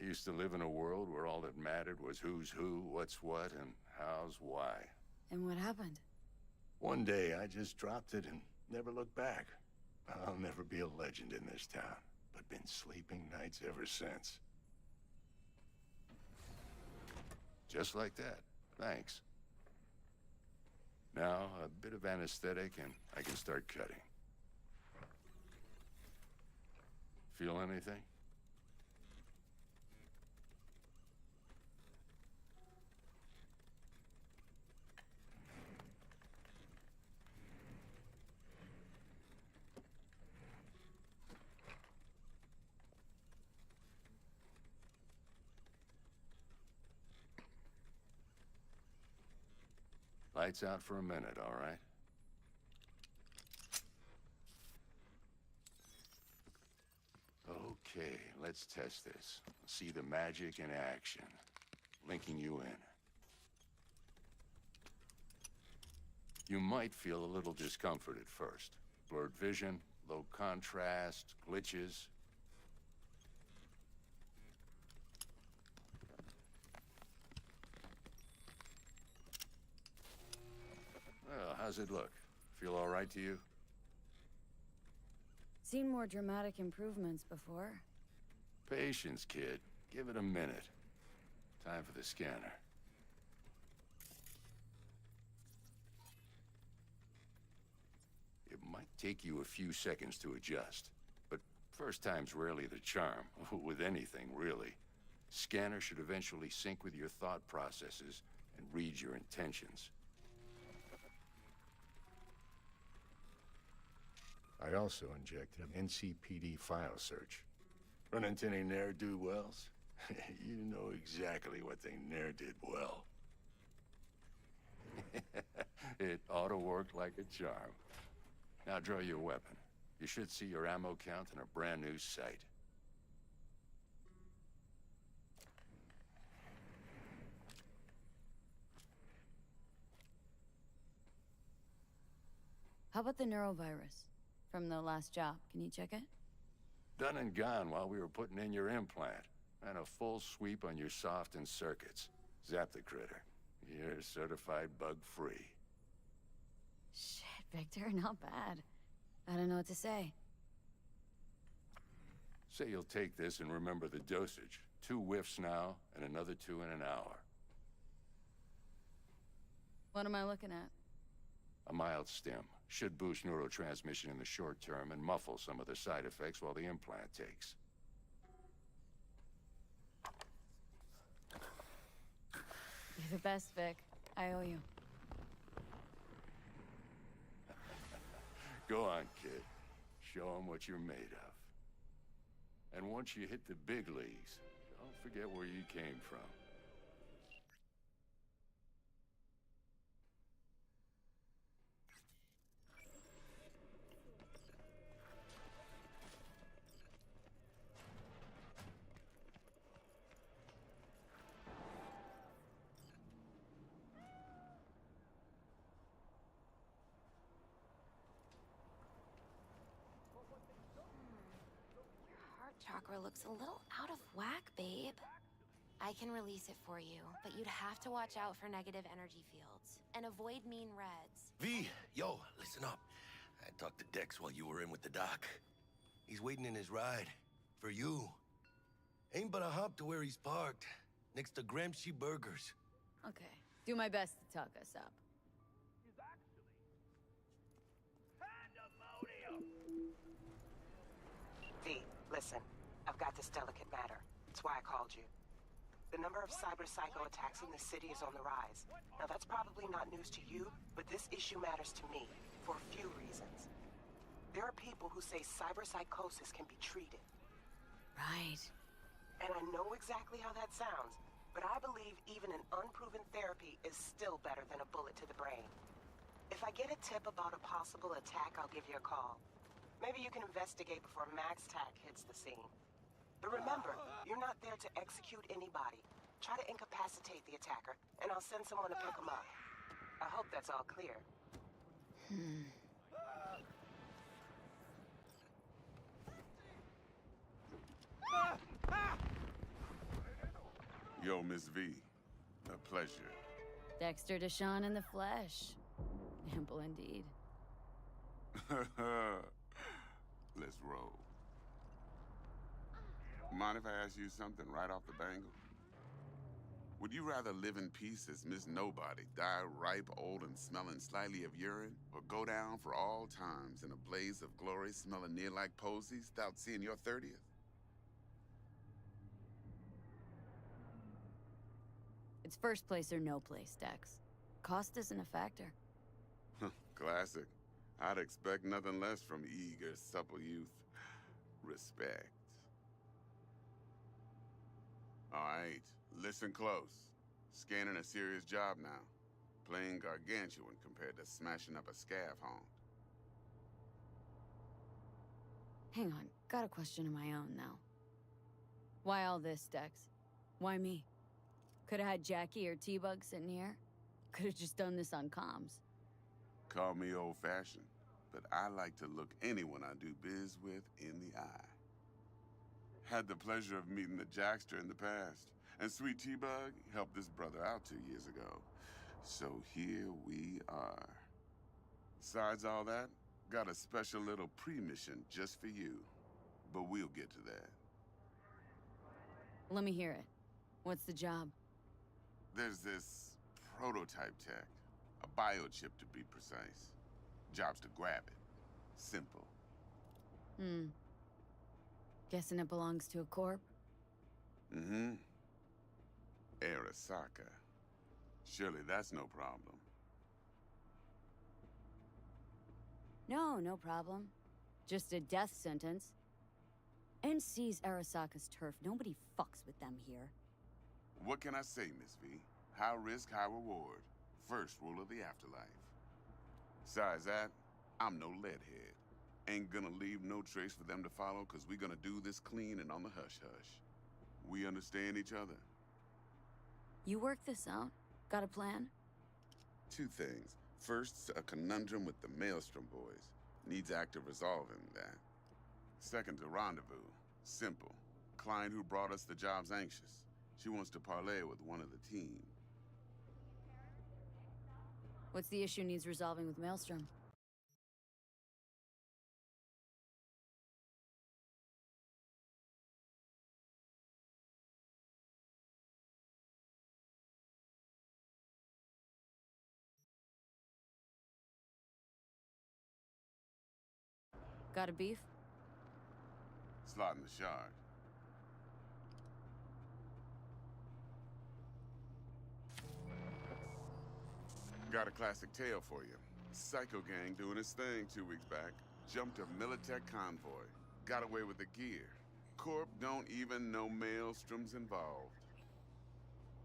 I used to live in a world where all that mattered was who's who, what's what, and how's why. And what happened? One day, I just dropped it and never looked back. I'll never be a legend in this town, but been sleeping nights ever since. Just like that. Thanks. Now, a bit of anesthetic and I can start cutting. Feel anything? Lights out for a minute, all right? Okay, let's test this. See the magic in action. Linking you in. You might feel a little discomfort at first. Blurred vision, low contrast, glitches. Well, how's it look? Feel all right to you? Seen more dramatic improvements before. Patience, kid. Give it a minute. Time for the scanner. It might take you a few seconds to adjust, but first time's rarely the charm, with anything, really. Scanner should eventually sync with your thought processes and read your intentions. I also injected an NCPD file search. Run into any ne'er-do-wells? You know exactly what they ne'er did well. It ought to work like a charm. Now draw your weapon. You should see your ammo count in a brand new sight. How about the neurovirus from the last job? Can you check it? Done and gone while we were putting in your implant. And a full sweep on your soft and circuits. Zap the critter. You're certified bug-free. Shit, Victor, not bad. I don't know what to say. Say you'll take this and remember the dosage. 2 whiffs now, and another 2 in an hour. What am I looking at? A mild stim. Should boost neurotransmission in the short term and muffle some of the side effects while the implant takes. You're the best, Vic. I owe you. Go on, kid. Show 'em what you're made of. And once you hit the big leagues, don't forget where you came from. Chakra looks a little out of whack, babe. I can release it for you, but you'd have to watch out for negative energy fields and avoid mean reds. V, yo, listen up. I talked to Dex while you were in with the doc. He's waiting in his ride. For you. Ain't but a hop to where he's parked. Next to Gramsci Burgers. Okay. Do my best to talk us up. V, listen. I've got this delicate matter. That's why I called you. The number of cyber-psycho attacks in the city is on the rise. Now, that's probably not news to you, but this issue matters to me for a few reasons. There are people who say cyberpsychosis can be treated. Right. And I know exactly how that sounds, but I believe even an unproven therapy is still better than a bullet to the brain. If I get a tip about a possible attack, I'll give you a call. Maybe you can investigate before Max Tack hits the scene. But remember, you're not there to execute anybody. Try to incapacitate the attacker, and I'll send someone to pick him up. I hope that's all clear. Yo, Miss V. A pleasure. Dexter Deshawn in the flesh. Ample indeed. Let's roll. Mind if I ask you something right off the bangle? Would you rather live in peace as Miss Nobody, die ripe, old, and smelling slightly of urine, or go down for all times in a blaze of glory smelling near like posies without seeing your 30th? It's first place or no place, Dex. Cost isn't a factor. Classic. I'd expect nothing less from eager, supple youth. Respect. All right, listen close. Scanning a serious job now. Playing gargantuan compared to smashing up a scav haunt. Hang on, got a question of my own now. Why all this, Dex? Why me? Could've had Jackie or T-Bug sitting here. Could've just done this on comms. Call me old-fashioned, but I like to look anyone I do biz with in the eye. Had the pleasure of meeting the Jackster in the past, and Sweet T-Bug helped this brother out 2 years ago. So here we are. Besides all that, got a special little pre-mission just for you. But we'll get to that. Let me hear it. What's the job? There's this prototype tech. A biochip, to be precise. Job's to grab it. Simple. Guessing it belongs to a corp? Mm-hmm. Arasaka. Surely that's no problem. No problem. Just a death sentence. NC's Arasaka's turf. Nobody fucks with them here. What can I say, Miss V? High risk, high reward. First rule of the afterlife. Besides that, I'm no leadhead. Ain't gonna leave no trace for them to follow, cause we gonna do this clean and on the hush-hush. We understand each other. You work this out? Got a plan? 2 things. First's a conundrum with the Maelstrom boys. Needs active resolving that. Second's a rendezvous. Simple. Client who brought us the job's anxious. She wants to parlay with one of the team. What's the issue needs resolving with Maelstrom? Got a beef? Slot in the shard. Got a classic tale for you. Psycho gang doing his thing 2 weeks back. Jumped a Militech convoy. Got away with the gear. Corp don't even know Maelstrom's involved.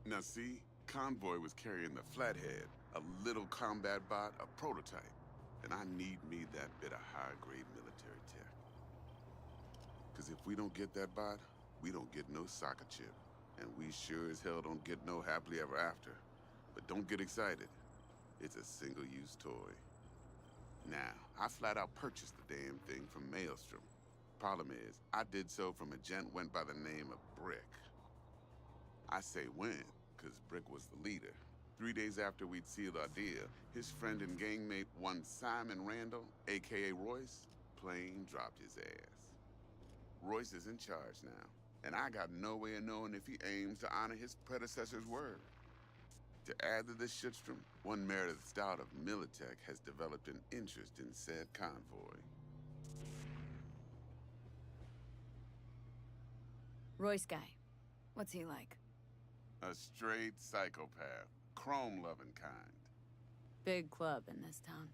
Now see, convoy was carrying the Flathead, a little combat bot, a prototype. And I need me that bit of high-grade military tech. Because if we don't get that bot, we don't get no soccer chip. And we sure as hell don't get no happily ever after. But don't get excited. It's a single-use toy. Now, I flat out purchased the damn thing from Maelstrom. Problem is, I did so from a gent went by the name of Brick. I say when, because Brick was the leader. 3 days after we'd sealed our deal, his friend and gangmate, one Simon Randall, a.k.a. Royce, plain dropped his ass. Royce is in charge now, and I got no way of knowing if he aims to honor his predecessor's word. To add to this shitstrom, one Meredith Stout of Militech has developed an interest in said convoy. Royce guy. What's he like? A straight psychopath. Chrome-loving kind. Big club in this town.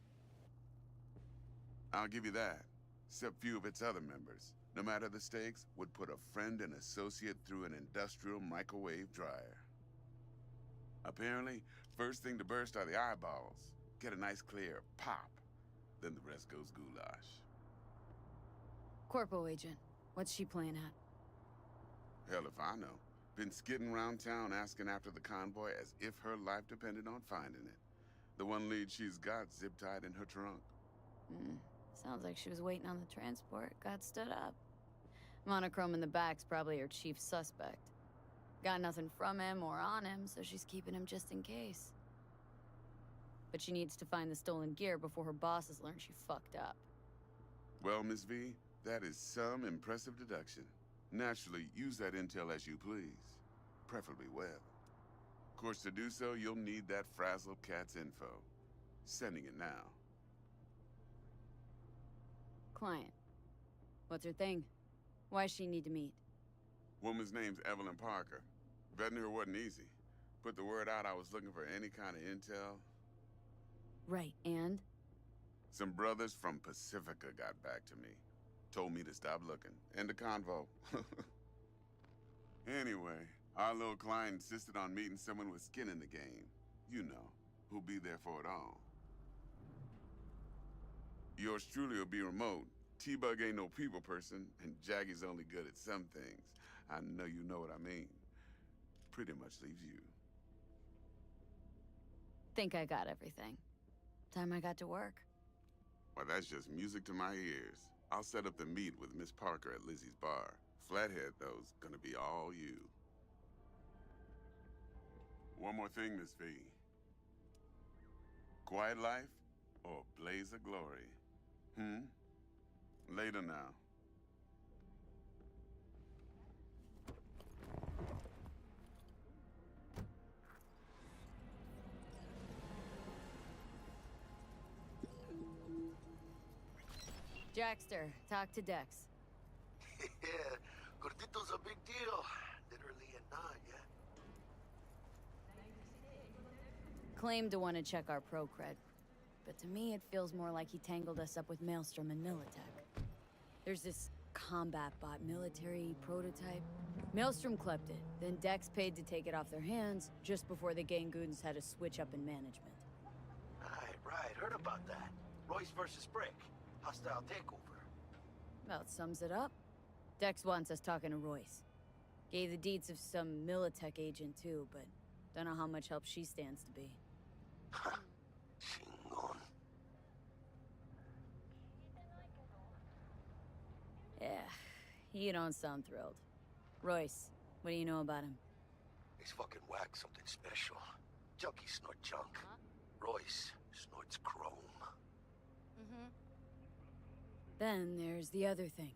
I'll give you that. Except few of its other members, no matter the stakes, would put a friend and associate through an industrial microwave dryer. Apparently, first thing to burst are the eyeballs. Get a nice clear pop. Then the rest goes goulash. Corpo agent. What's she playing at? Hell if I know. Been skidding around town asking after the convoy as if her life depended on finding it. The one lead she's got zip-tied in her trunk. Sounds like she was waiting on the transport, got stood up. Monochrome in the back's probably her chief suspect. Got nothing from him or on him, so she's keeping him just in case. But she needs to find the stolen gear before her bosses learn she fucked up. Well, Miss V, that is some impressive deduction. Naturally, use that intel as you please. Preferably well. Of course, to do so, you'll need that frazzled cat's info. Sending it now. Client. What's her thing? Why's she need to meet? Woman's name's Evelyn Parker. Vetting her wasn't easy. Put the word out I was looking for any kind of intel. Right, and? Some brothers from Pacifica got back to me. Told me to stop looking. End of convo. Anyway, our little client insisted on meeting someone with skin in the game. You know, who'll be there for it all. Yours truly will be remote. T-Bug ain't no people person, and Jaggy's only good at some things. I know you know what I mean. Pretty much leaves you. Think I got everything. Time I got to work. Well, that's just music to my ears. I'll set up the meet with Miss Parker at Lizzie's bar. Flathead, though's gonna be all you. One more thing, Miss V. Quiet life or blaze of glory? Later now. Jackster, talk to Dex. Yeah, Gordito's a big deal. Literally and not, yeah. Claimed to want to check our pro cred. But to me, it feels more like he tangled us up with Maelstrom and Militech. There's this combat bot military prototype. Maelstrom clept it, then Dex paid to take it off their hands just before the gang goons had a switch up in management. Right. Heard about that. Royce versus Brick. Hostile takeover. About sums it up. Dex wants us talking to Royce. Gave the deeds of some Militech agent too, but don't know how much help she stands to be. Chingo. You don't sound thrilled. Royce, what do you know about him? He's fucking whack, something special. Junkies snort junk. Royce snorts chrome. Then there's the other thing.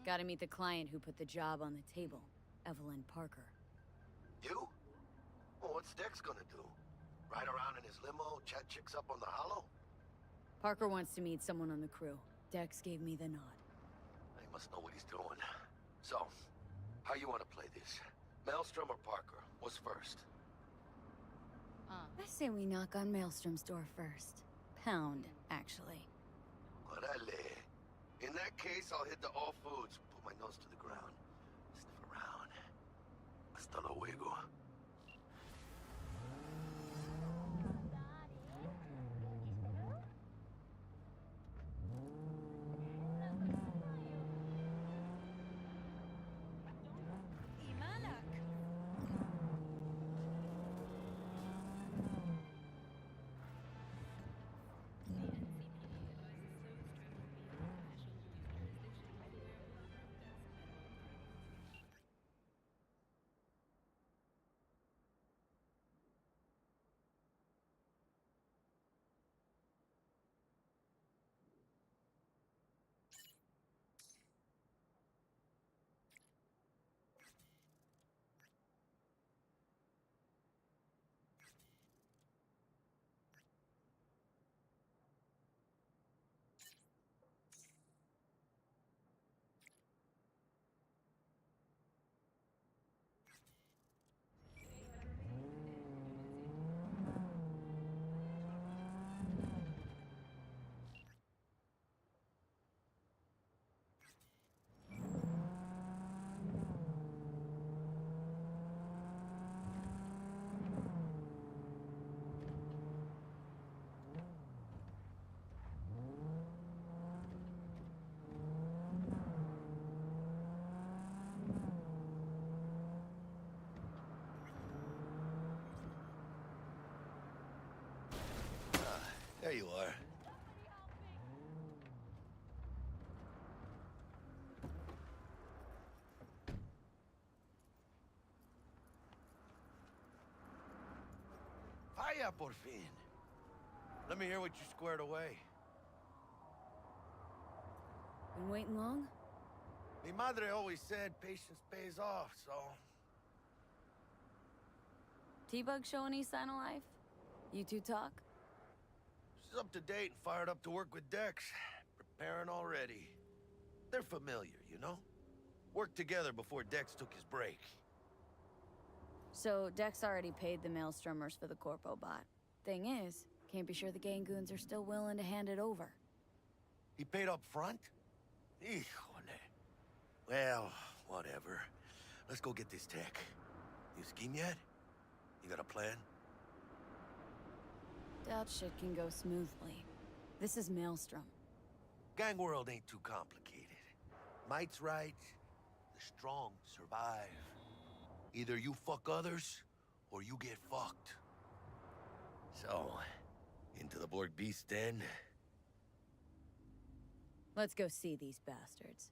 Gotta meet the client who put the job on the table, Evelyn Parker. You? Well, what's Dex gonna do? Ride around in his limo, chat chicks up on the hollow? Parker wants to meet someone on the crew. Dex gave me the nod. He must know what he's doing. So, how you want to play this? Maelstrom or Parker? What's first? I say we knock on Maelstrom's door first. Pound, actually. Orale. In that case, I'll hit the all foods, put my nose to the ground, sniff around. Hasta luego. There you are. Vaya, por fin. Let me hear what you squared away. Been waiting long? Mi madre always said patience pays off, so... T-Bug show any sign of life? You two talk? She's up to date and fired up to work with Dex. Preparing already. They're familiar, you know? Worked together before Dex took his break. So, Dex already paid the Maelstromers for the Corpo bot. Thing is, can't be sure the Gangoons are still willing to hand it over. He paid up front? Híjole. Well, whatever. Let's go get this tech. You scheme yet? You got a plan? Doubt shit can go smoothly. This is Maelstrom. Gang world ain't too complicated. Might's right. The strong survive. Either you fuck others, or you get fucked. So, into the Borg Beast Den? Let's go see these bastards.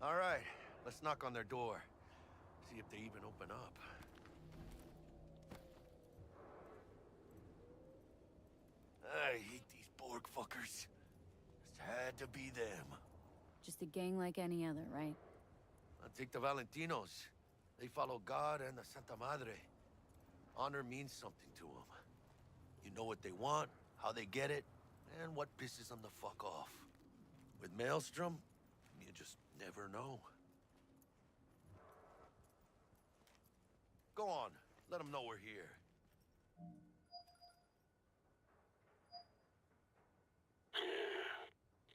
All right, let's knock on their door. See if they even open up. I hate these Borg fuckers. Just had to be them. Just a gang like any other, right? I'll take the Valentinos. They follow God and the Santa Madre. Honor means something to them. You know what they want, how they get it, and what pisses them the fuck off. With Maelstrom, you just never know. Go on, let them know we're here.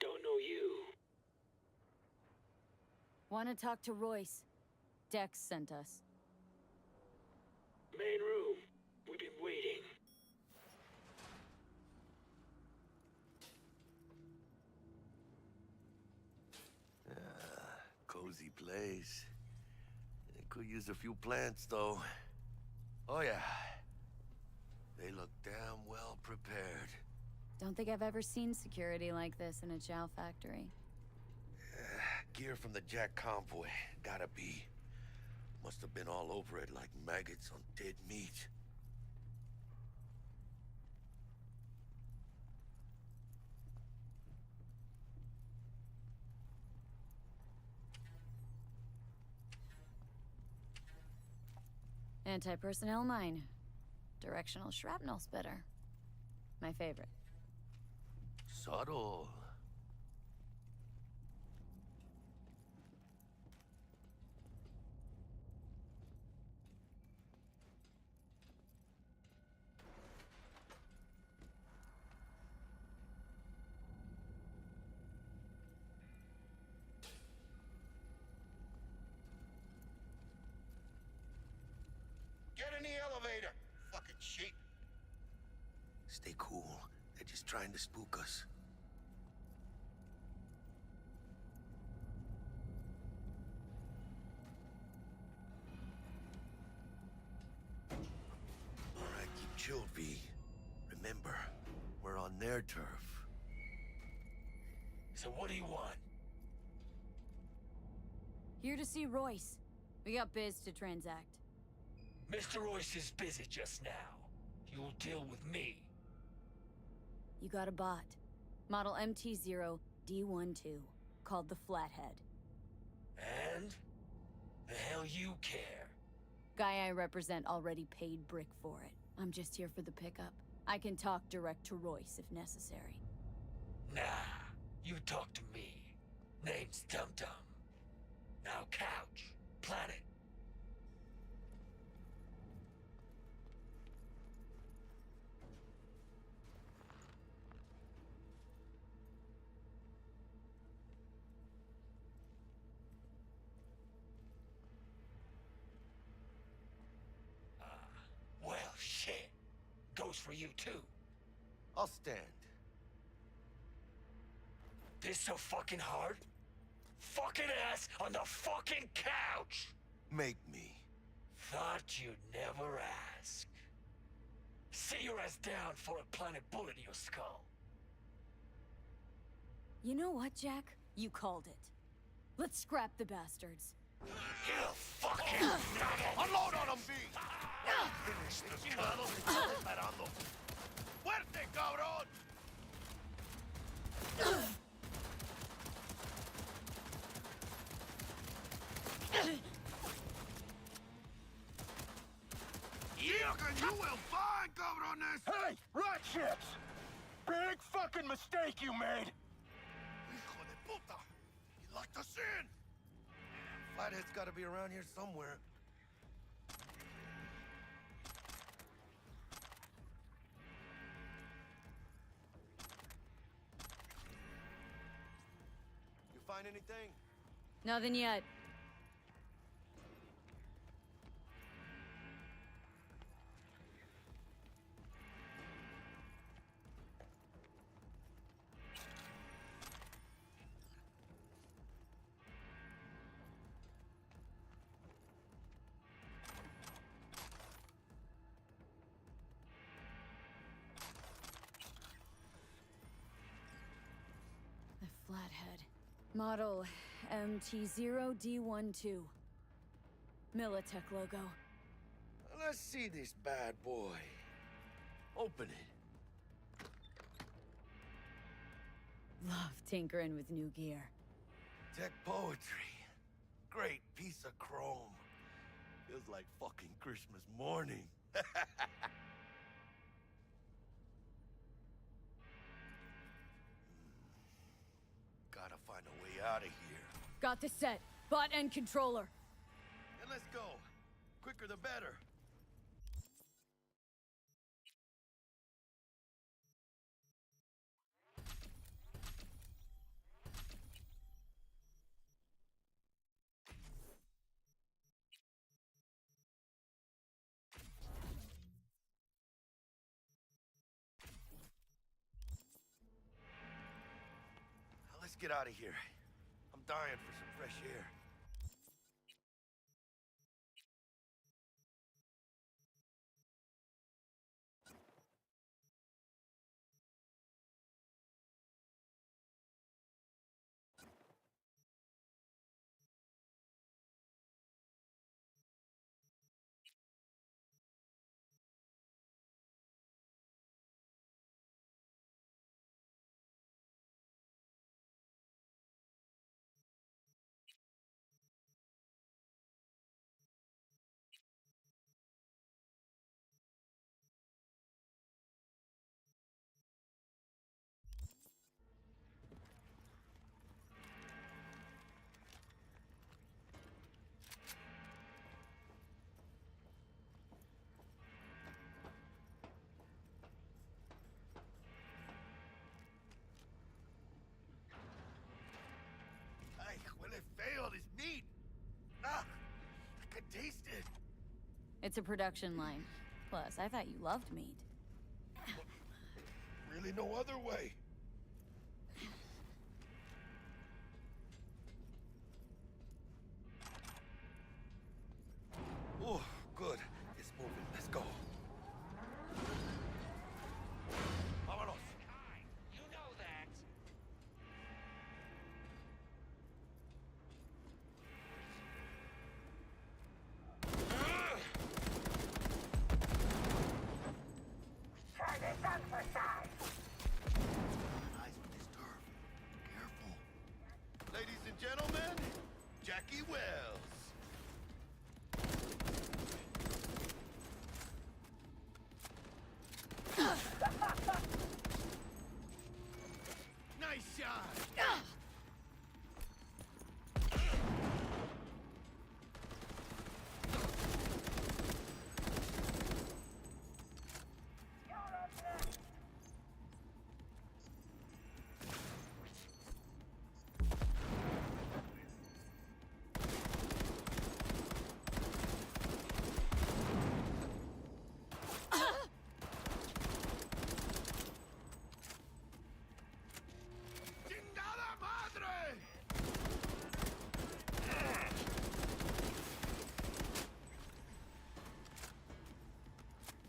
Don't know you. Want to talk to Royce? Dex sent us. Main room. We've been waiting. Cozy place. It could use a few plants, though. Oh, yeah. They look damn well prepared. Don't think I've ever seen security like this in a chow factory. gear from the Jack convoy. Gotta be. Must have been all over it like maggots on dead meat. Anti-personnel mine. Directional shrapnel spitter. My favorite. Subtle. Get in the elevator, fucking sheep. Stay cool. They're just trying to spook us. All right, keep chill, V. Remember, we're on their turf. So what do you want? Here to see Royce. We got biz to transact. Mr. Royce is busy just now. You'll deal with me. You got a bot. Model MT0D12, called the Flathead. And? The hell you care? Guy I represent already paid Brick for it. I'm just here for the pickup. I can talk direct to Royce if necessary. Nah, you talk to me. Name's Dum Dum. Now couch, planet. Well, shit. Goes for you, too. I'll stand. This so fucking hard? Fucking ass on the fucking couch! Make me. Thought you'd never ask. Sit your ass down for a planet bullet in your skull. You know what, Jack? You called it. Let's scrap the bastards. You fucking Unload on them, V! Finish this battle. Esperando. Fuerte, cabrón! You will find, cabrones! Hey, rat chips! Big fucking mistake you made! Hijo de puta! He locked us in! Flathead's gotta be around here somewhere. You find anything? Nothing yet. The Flathead. Model MT0D12. Militech logo. Let's see this bad boy. Open it. Love tinkering with new gear. Tech poetry. Great piece of chrome. Feels like fucking Christmas morning. Gotta find a way out of here. Got the set. Bot and controller. And let's go. Quicker the better. Let's get out of here. I'm dying for some fresh air. It's a production line. Plus, I thought you loved meat. Really no other way. Oh, good. It's moving. Let's go. Vámonos. You know that. Try this on for size. Eyes with this turf. Careful. Ladies and gentlemen, Jackie Wells. Nice shot. ¡Chingada madre!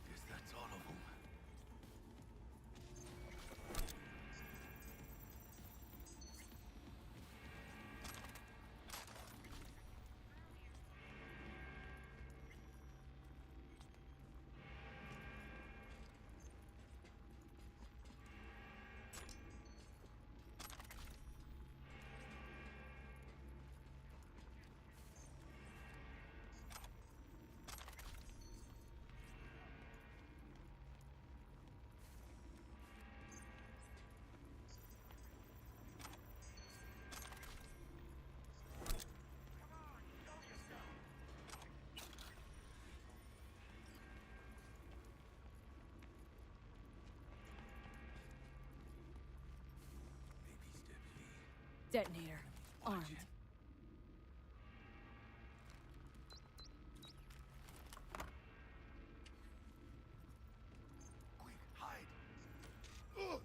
Guess that's all of them. Detonator. Armed. Quick, hide. Ugh.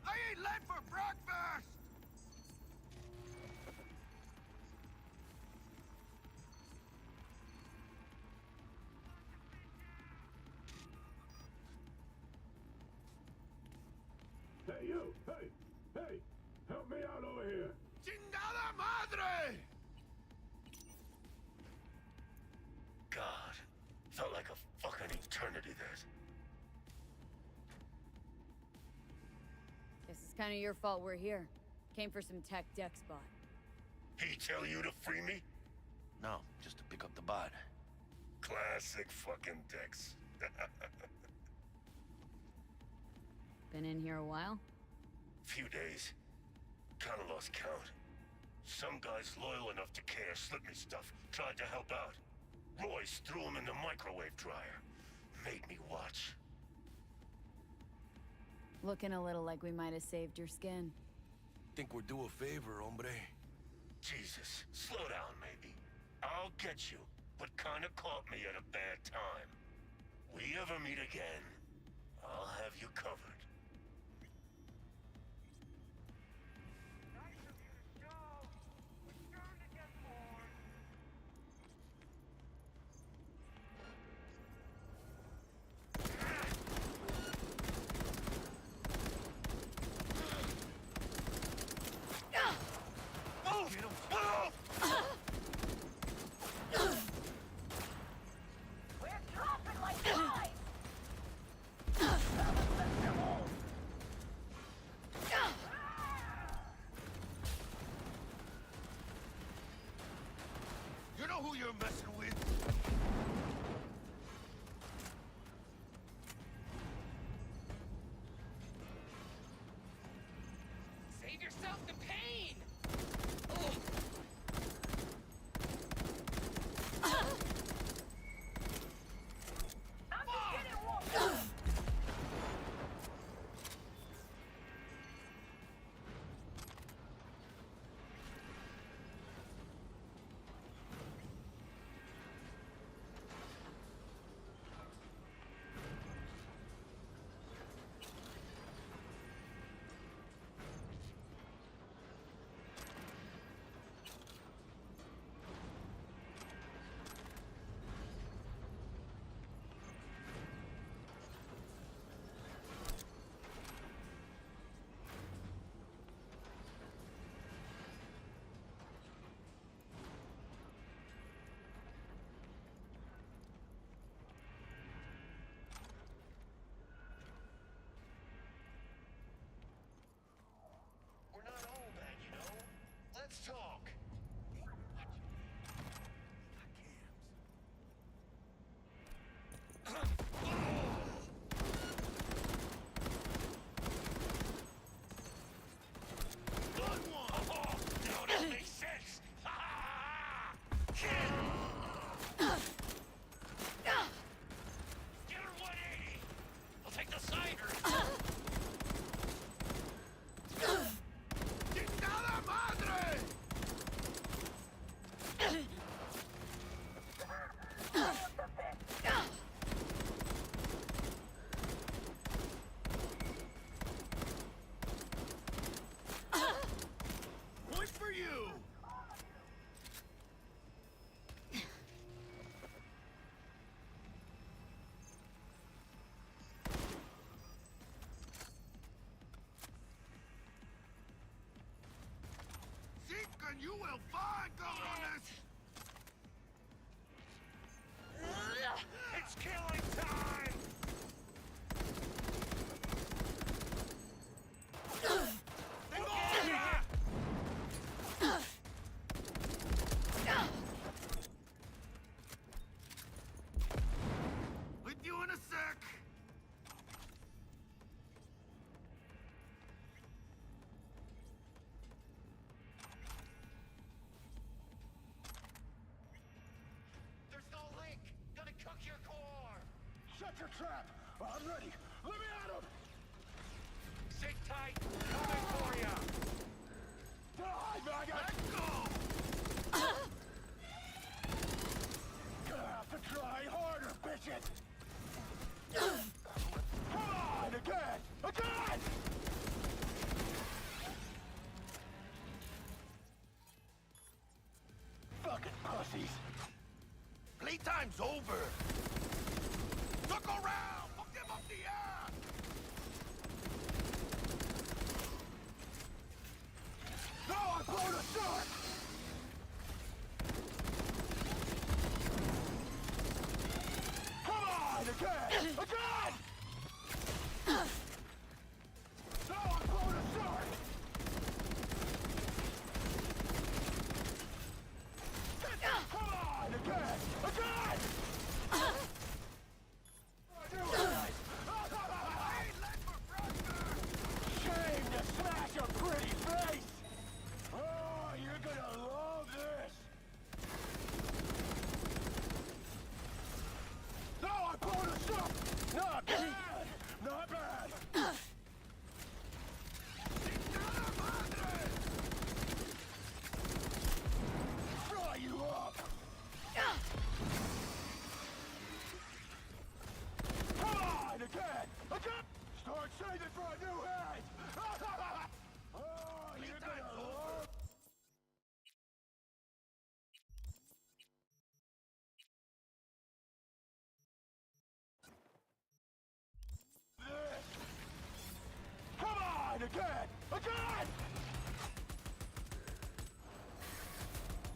I ain't late for breakfast! Hey, you! Hey! Hey! Help me out over here! ¡Chingada madre! God, felt like a fucking eternity there. Guess it's kind of your fault we're here. Came for some tech deck spot. He tell you to free me? No, just to pick up the bot. Classic fucking Dex. Been in here a while? Few days. Kinda lost count. Some guys loyal enough to care slipped me stuff, tried to help out. Royce threw him in the microwave dryer. Made me watch. Looking a little like we might have saved your skin. Think we're due a favor, hombre. Jesus, slow down, maybe. I'll get you, but kinda caught me at a bad time. We ever meet again, I'll have you covered. You know who you're messing with? Save yourself the pain! We're not all bad, you know. Let's talk. Good one! Oh, now that makes sense! Ha ha ha! Get her 180! I'll take the siders! ¡Chingada madre! Point for you! Seek and you will find, governess! It's killing time! With you in a sec! There's no link! Gonna cook your core! Shut your trap! I'm ready! Let me at him! Sit tight! Coming for ya! Die, maggot! Let go! Gonna have to try harder, bitches! Come on! Again! Again! Fucking pussies! Playtime's over! Look around! Fuck them up the ass! No, I blown a shark! Come on! Again! Again! No, I blown a shark! Come on! Again! Again! Shame to smash a pretty face! Oh, you're gonna love this! No, I pulled a shot! Not bad! Not bad! Fry you up! Come on, again! Again! Start saving for a new head! Oh, you're gonna love... this! Come on, again! Again!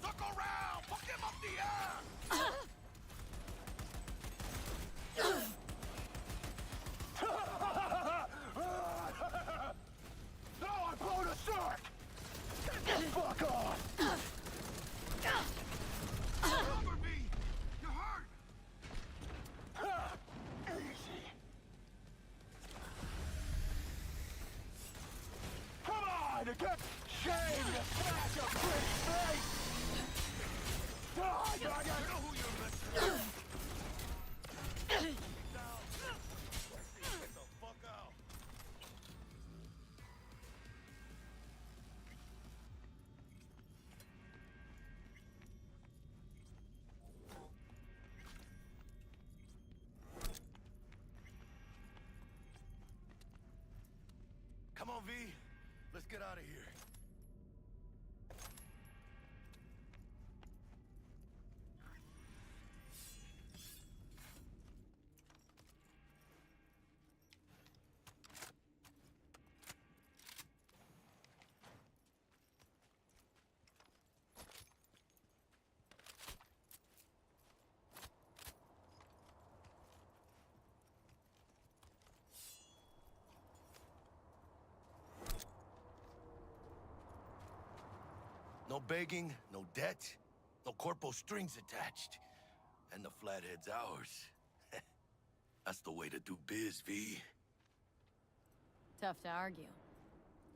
Look around! Fuck him up the ass! No, I blown a shark! Fuck off! Cover me! You're hurt! Easy! Come on, again! came to smash a pretty face! God, You know who you're messing with. Down. Get the fuck out. Come on, V. Let's get out of here. No begging, no debt, no corpo strings attached. And the flathead's ours. That's the way to do biz, V. Tough to argue.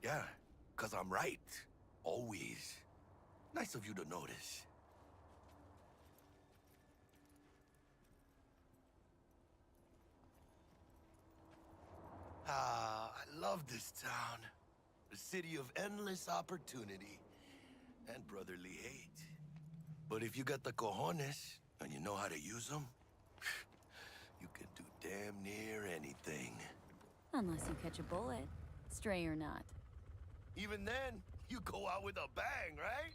Yeah, 'cause I'm right. Always. Nice of you to notice. Ah, I love this town. The city of endless opportunity and brotherly hate. But if you got the cojones and you know how to use them, you can do damn near anything. Unless you catch a bullet, stray or not. Even then, you go out with a bang, right?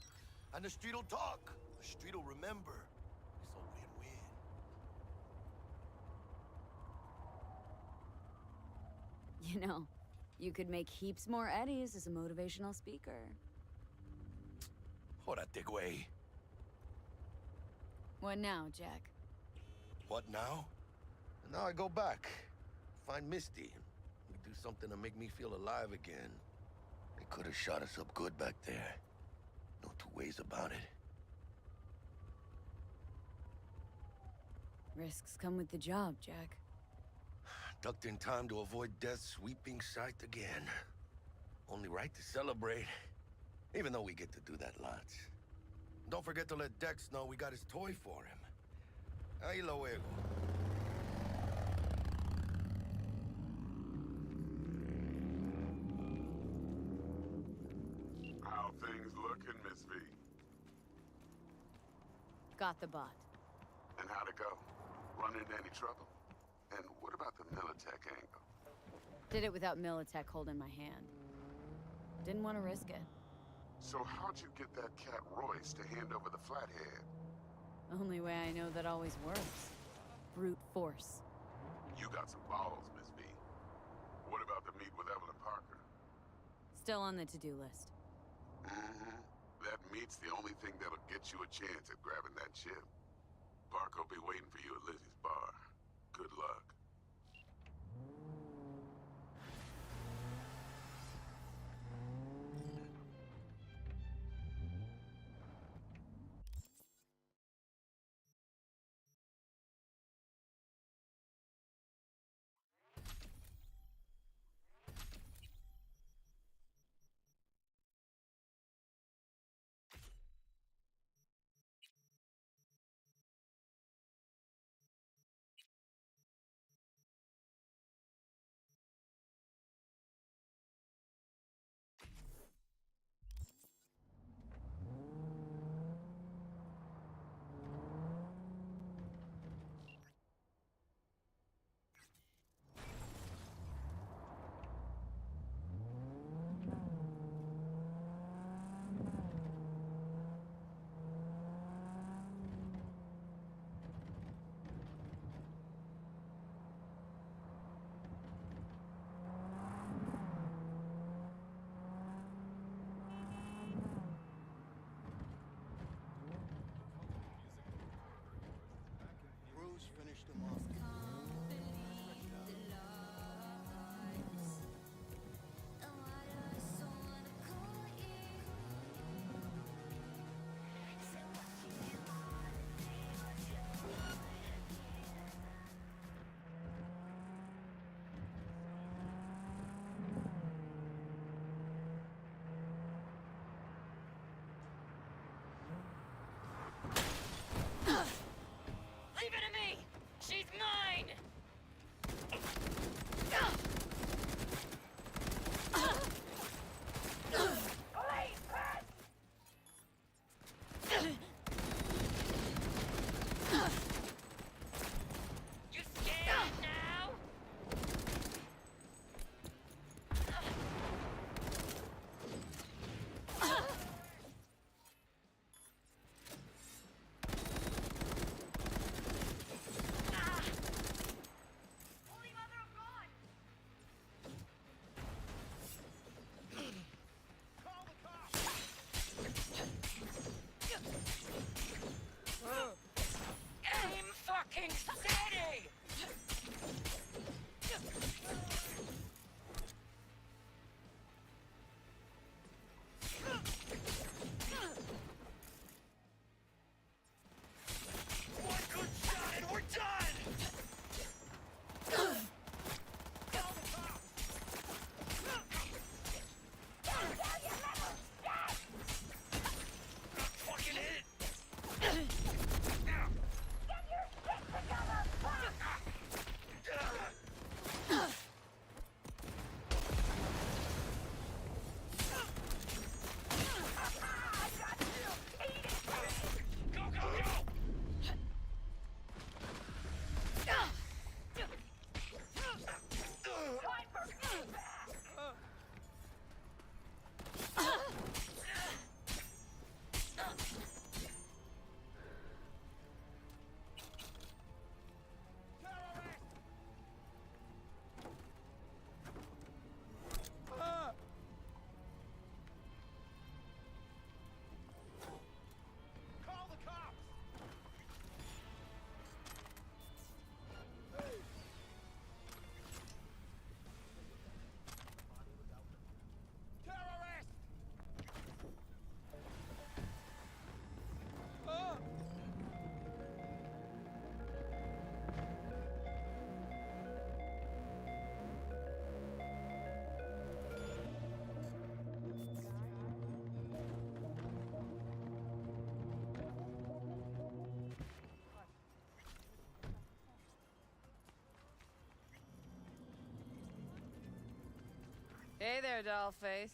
And the street'll talk. The street'll remember. It's a win-win. You know, you could make heaps more eddies as a motivational speaker. Órate, güey. What now, Jack? What now? Now I go back. Find Misty. We do something to make me feel alive again. They could have shot us up good back there. No two ways about it. Risks come with the job, Jack. Ducked in time to avoid death's sweeping sight again. Only right to celebrate. Even though we get to do that lots. Don't forget to let Dex know we got his toy for him. Ahí luego. How things looking, Miss V? Got the bot. And how'd it go? Run into any trouble? And what about the Militech angle? Did it without Militech holding my hand. Didn't want to risk it. So how'd you get that cat Royce to hand over the flathead? Only way I know that always works. Brute force. You got some balls, Miss V. What about the meet with Evelyn Parker? Still on the to-do list. Mm-hmm. That meet's the only thing that'll get you a chance at grabbing that chip. Parker'll be waiting for you at Lizzie's bar. Good luck. fucking steady! One good shot and we're done! Fucking hit! Go, go, go! Call the cops! Terrorist! Hey there, dollface.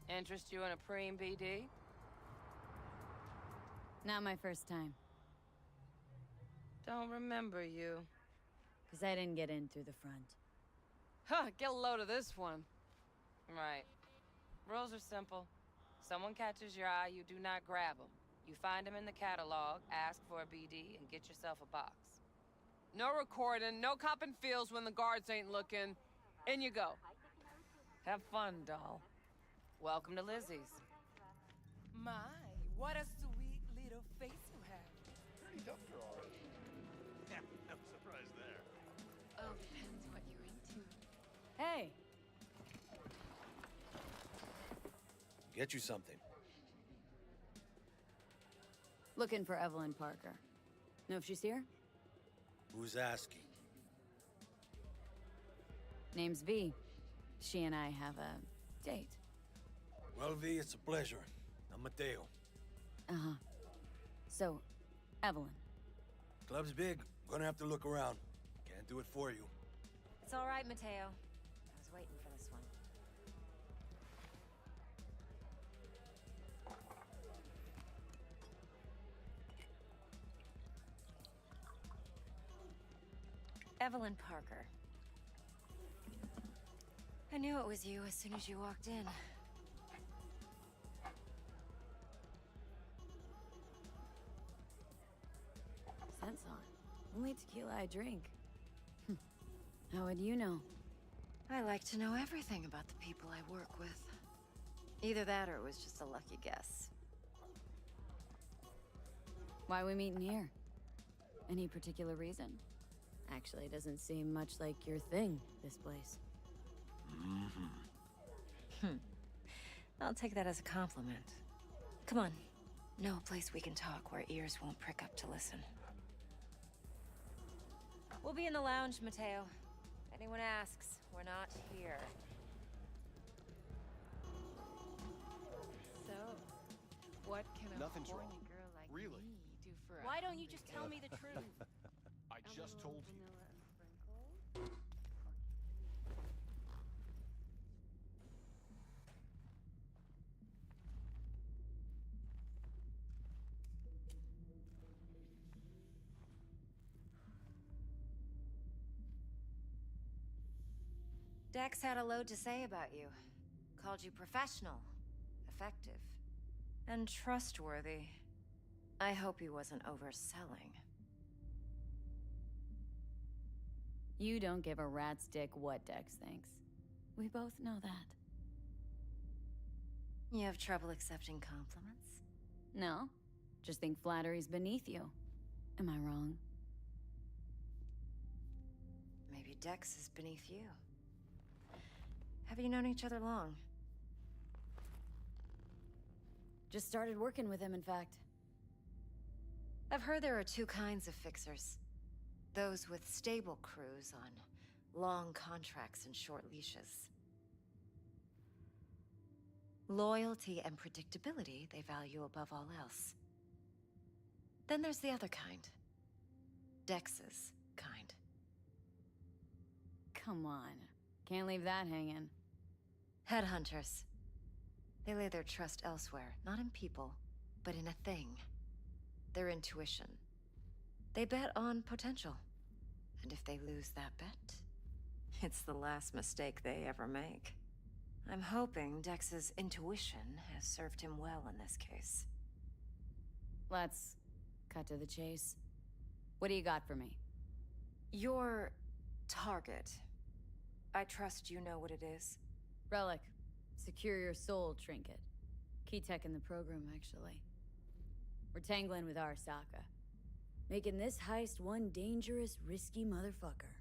Interest you in a preem BD? Not my first time. Don't remember you. Because I didn't get in through the front. Huh, get a load of this one. Right. Rules are simple. Someone catches your eye, you do not grab them. You find them in the catalog, ask for a BD, and get yourself a box. No recording, no copping feels when the guards ain't looking. In you go. Have fun, doll. Welcome to Lizzie's. My, what a sweet little face you have. Pretty tough draw. Yeah, no surprise there. Oh, depends what you're into. Hey! Get you something. Looking for Evelyn Parker. Know if she's here? Who's asking? Name's V. She and I have a date. Well, V, it's a pleasure. I'm Mateo. Uh-huh. So, Evelyn. Club's big. Gonna have to look around. Can't do it for you. It's all right, Mateo. I was waiting for this one. Evelyn Parker. I knew it was you as soon as you walked in. Scent's on. Only tequila I drink. How would you know? I like to know everything about the people I work with. Either that or it was just a lucky guess. Why we meeting here? Any particular reason? Actually, it doesn't seem much like your thing, this place. I'll take that as a compliment. Come on. Know a place we can talk where ears won't prick up to listen. We'll be in the lounge, Mateo. If anyone asks, we're not here. So, what can a Nothing's horny wrong. girl like Really? me do for a Why don't you hungry just tell me the truth? I just told you. Dex had a load to say about you. Called you professional, effective, and trustworthy. I hope he wasn't overselling. You don't give a rat's dick what Dex thinks. We both know that. You have trouble accepting compliments? No, just think flattery's beneath you. Am I wrong? Dex is beneath you. Have you known each other long? Just started working with him, in fact. I've heard there are two kinds of fixers. Those with stable crews on long contracts and short leashes. Loyalty and predictability they value above all else. Then there's the other kind. Dex's kind. Come on. Can't leave that hanging. Headhunters. They lay their trust elsewhere, not in people, but in a thing. Their intuition. They bet on potential. And if they lose that bet, it's the last mistake they ever make. I'm hoping Dex's intuition has served him well in this case. Let's cut to the chase. What do you got for me? Your target. I trust you know what it is. Relic. Secure your soul trinket. Key tech in the program, actually. We're tangling with Arasaka. Making this heist one dangerous, risky motherfucker.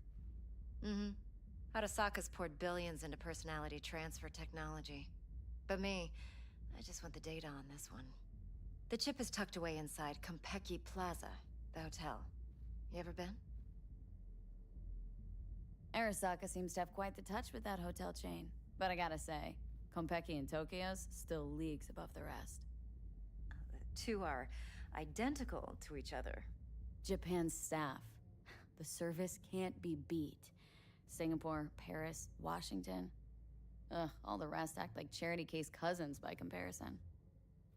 Mm-hmm. Arasaka's poured billions into personality transfer technology. But me, I just want the data on this one. The chip is tucked away inside Konpeki Plaza, the hotel. You ever been? Arasaka seems to have quite the touch with that hotel chain. But I gotta say, Konpeki in Tokyo's still leagues above the rest. The two are identical to each other. Japan's staff. The service can't be beat. Singapore, Paris, Washington. Ugh, all the rest act like charity case cousins by comparison.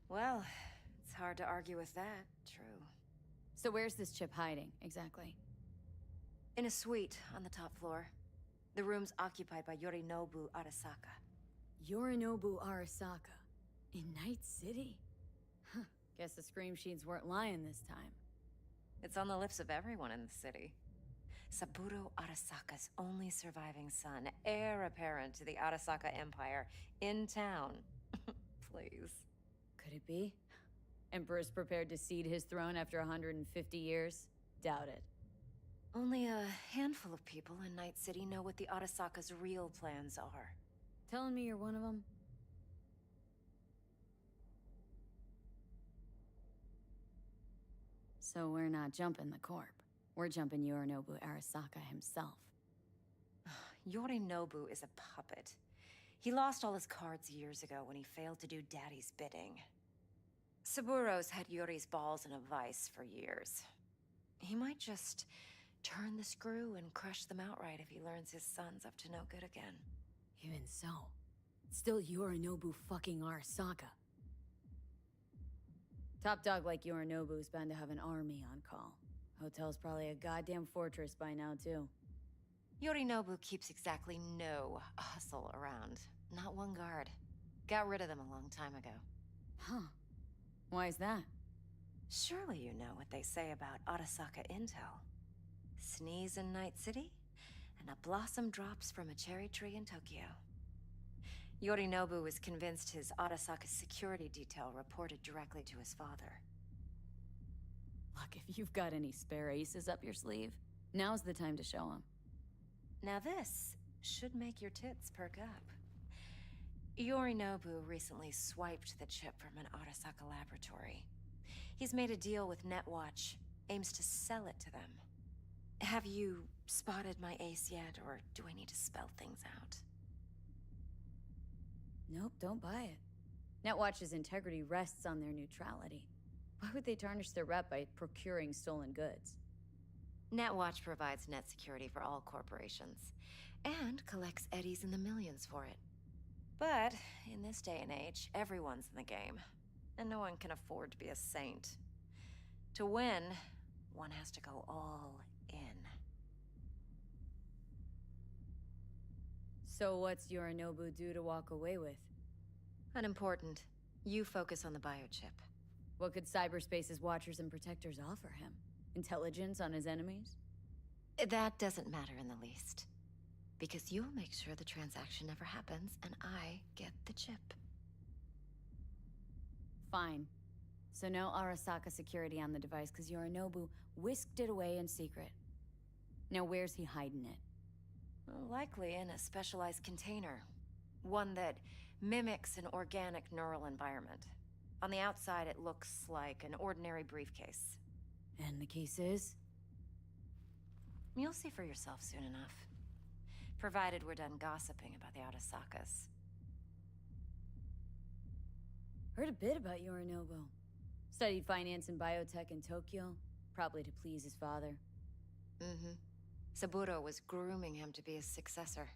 Well, it's hard to argue with that, true. So where's this chip hiding, exactly? In a suite on the top floor. The room's occupied by Yorinobu Arasaka. Yorinobu Arasaka? In Night City? Huh, guess the scream sheets weren't lying this time. It's on the lips of everyone in the city. Saburo Arasaka's only surviving son, heir apparent to the Arasaka Empire, in town. Please. Could it be? Emperor's prepared to cede his throne after 150 years? Doubt it. Only a handful of people in Night City know what the Arasaka's real plans are. Telling me you're one of them? So we're not jumping the Corp. We're jumping Yorinobu Arasaka himself. Yorinobu is a puppet. He lost all his cards years ago when he failed to do Daddy's bidding. Saburo's had Yori's balls in a vice for years. He might just turn the screw and crush them outright if he learns his son's up to no good again. Even so, it's still Yorinobu fucking Arasaka. Top dog like Yorinobu's bound to have an army on call. Hotel's probably a goddamn fortress by now, too. Yorinobu keeps exactly no hustle around. Not one guard. Got rid of them a long time ago. Huh. Why is that? Surely you know what they say about Arasaka intel. Sneeze in Night City, and a blossom drops from a cherry tree in Tokyo. Yorinobu was convinced his Arasaka security detail reported directly to his father. Look, if you've got any spare aces up your sleeve, now's the time to show them. Now this should make your tits perk up. Yorinobu recently swiped the chip from an Arasaka laboratory. He's made a deal with Netwatch, aims to sell it to them. Have you spotted my ace yet, or do I need to spell things out? Nope, don't buy it. Netwatch's integrity rests on their neutrality. Why would they tarnish their rep by procuring stolen goods? Netwatch provides net security for all corporations, and collects eddies in the millions for it. But in this day and age, everyone's in the game, and no one can afford to be a saint. To win, one has to go all in. So what's Yorinobu due to walk away with? Unimportant. You focus on the biochip. What could cyberspace's watchers and protectors offer him? Intelligence on his enemies? That doesn't matter in the least. Because you'll make sure the transaction never happens, and I get the chip. Fine. So no Arasaka security on the device, because Yorinobu whisked it away in secret. Now where's he hiding it? Well, likely in a specialized container. One that mimics an organic neural environment. On the outside, it looks like an ordinary briefcase. And the case is? You'll see for yourself soon enough. Provided we're done gossiping about the Arasakas. Heard a bit about Yorinobu. Studied finance and biotech in Tokyo, probably to please his father. Mm-hmm. Saburo was grooming him to be his successor.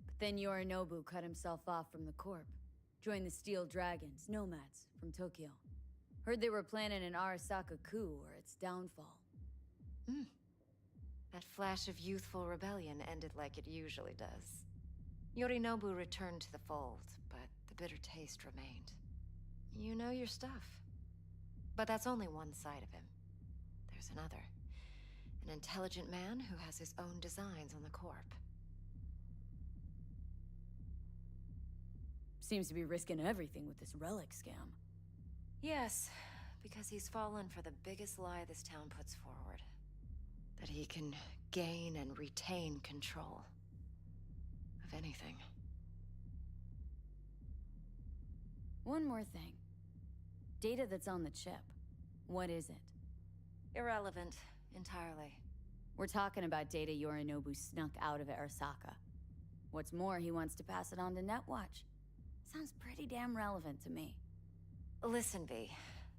But then Yorinobu cut himself off from the Corp. Joined the Steel Dragons, nomads, from Tokyo. Heard they were planning an Arasaka coup or its downfall. Hmm. That flash of youthful rebellion ended like it usually does. Yorinobu returned to the fold, but the bitter taste remained. You know your stuff. But that's only one side of him. There's another. An intelligent man who has his own designs on the Corp. Seems to be risking everything with this relic scam. Yes, because he's fallen for the biggest lie this town puts forward. That he can gain and retain control of anything. One more thing. Data that's on the chip. What is it? Irrelevant, entirely. We're talking about data Yorinobu snuck out of Arasaka. What's more, he wants to pass it on to Netwatch. Sounds pretty damn relevant to me. Listen, V.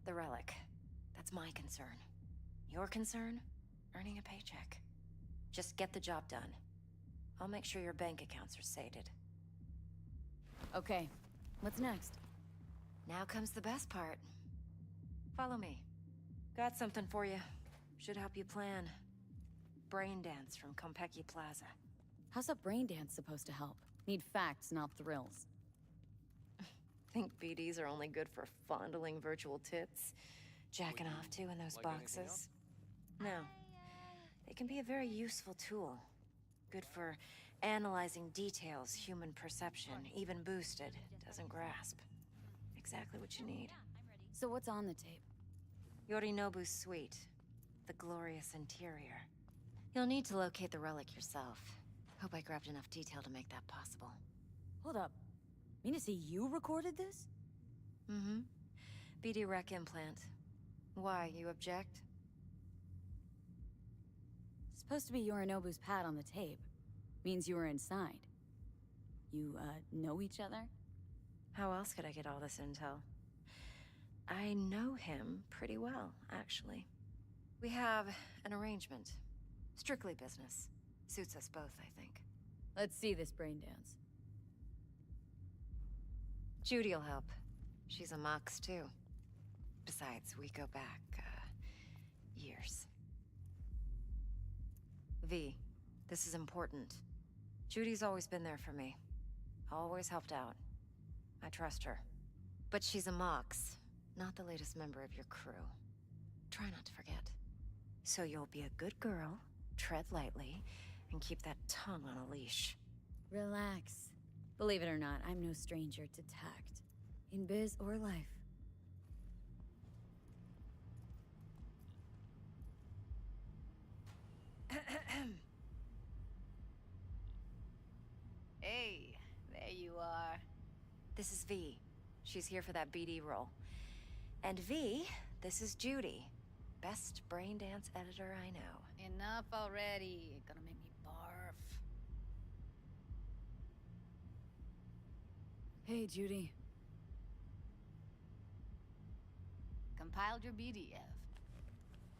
The relic. That's my concern. Your concern? Earning a paycheck. Just get the job done. I'll make sure your bank accounts are sated. Okay. What's next? Now comes the best part. Follow me. Got something for you. Should help you plan. Brain dance from Konpeki Plaza. How's a brain dance supposed to help? Need facts, not thrills. Think BDs are only good for fondling virtual tits? Jacking off to in those boxes? No. They can be a very useful tool. Good for analyzing details human perception, even boosted, doesn't grasp. Exactly what you need. So what's on the tape? Yorinobu's suite. The glorious interior. You'll need to locate the relic yourself. Hope I grabbed enough detail to make that possible. Hold up. Mean to say you recorded this? Mm-hmm. BD Rec implant. Why, you object? Supposed to be Yorinobu's pad on the tape. Means you were inside. You, know each other? How else could I get all this intel? I know him pretty well, actually. We have an arrangement. Strictly business. Suits us both, I think. Let's see this brain dance. Judy'll help. She's a Mox, too. Besides, we go back, years. V, this is important. Judy's always been there for me. Always helped out. I trust her. But she's a Mox, not the latest member of your crew. Try not to forget. So you'll be a good girl, tread lightly, and keep that tongue on a leash. Relax. Believe it or not, I'm no stranger to tact. In biz or life. Hey, there you are. This is V. She's here for that BD role. And V, this is Judy. Best brain dance editor I know. Enough already. Gonna make me barf. Hey, Judy. Compiled your BDF.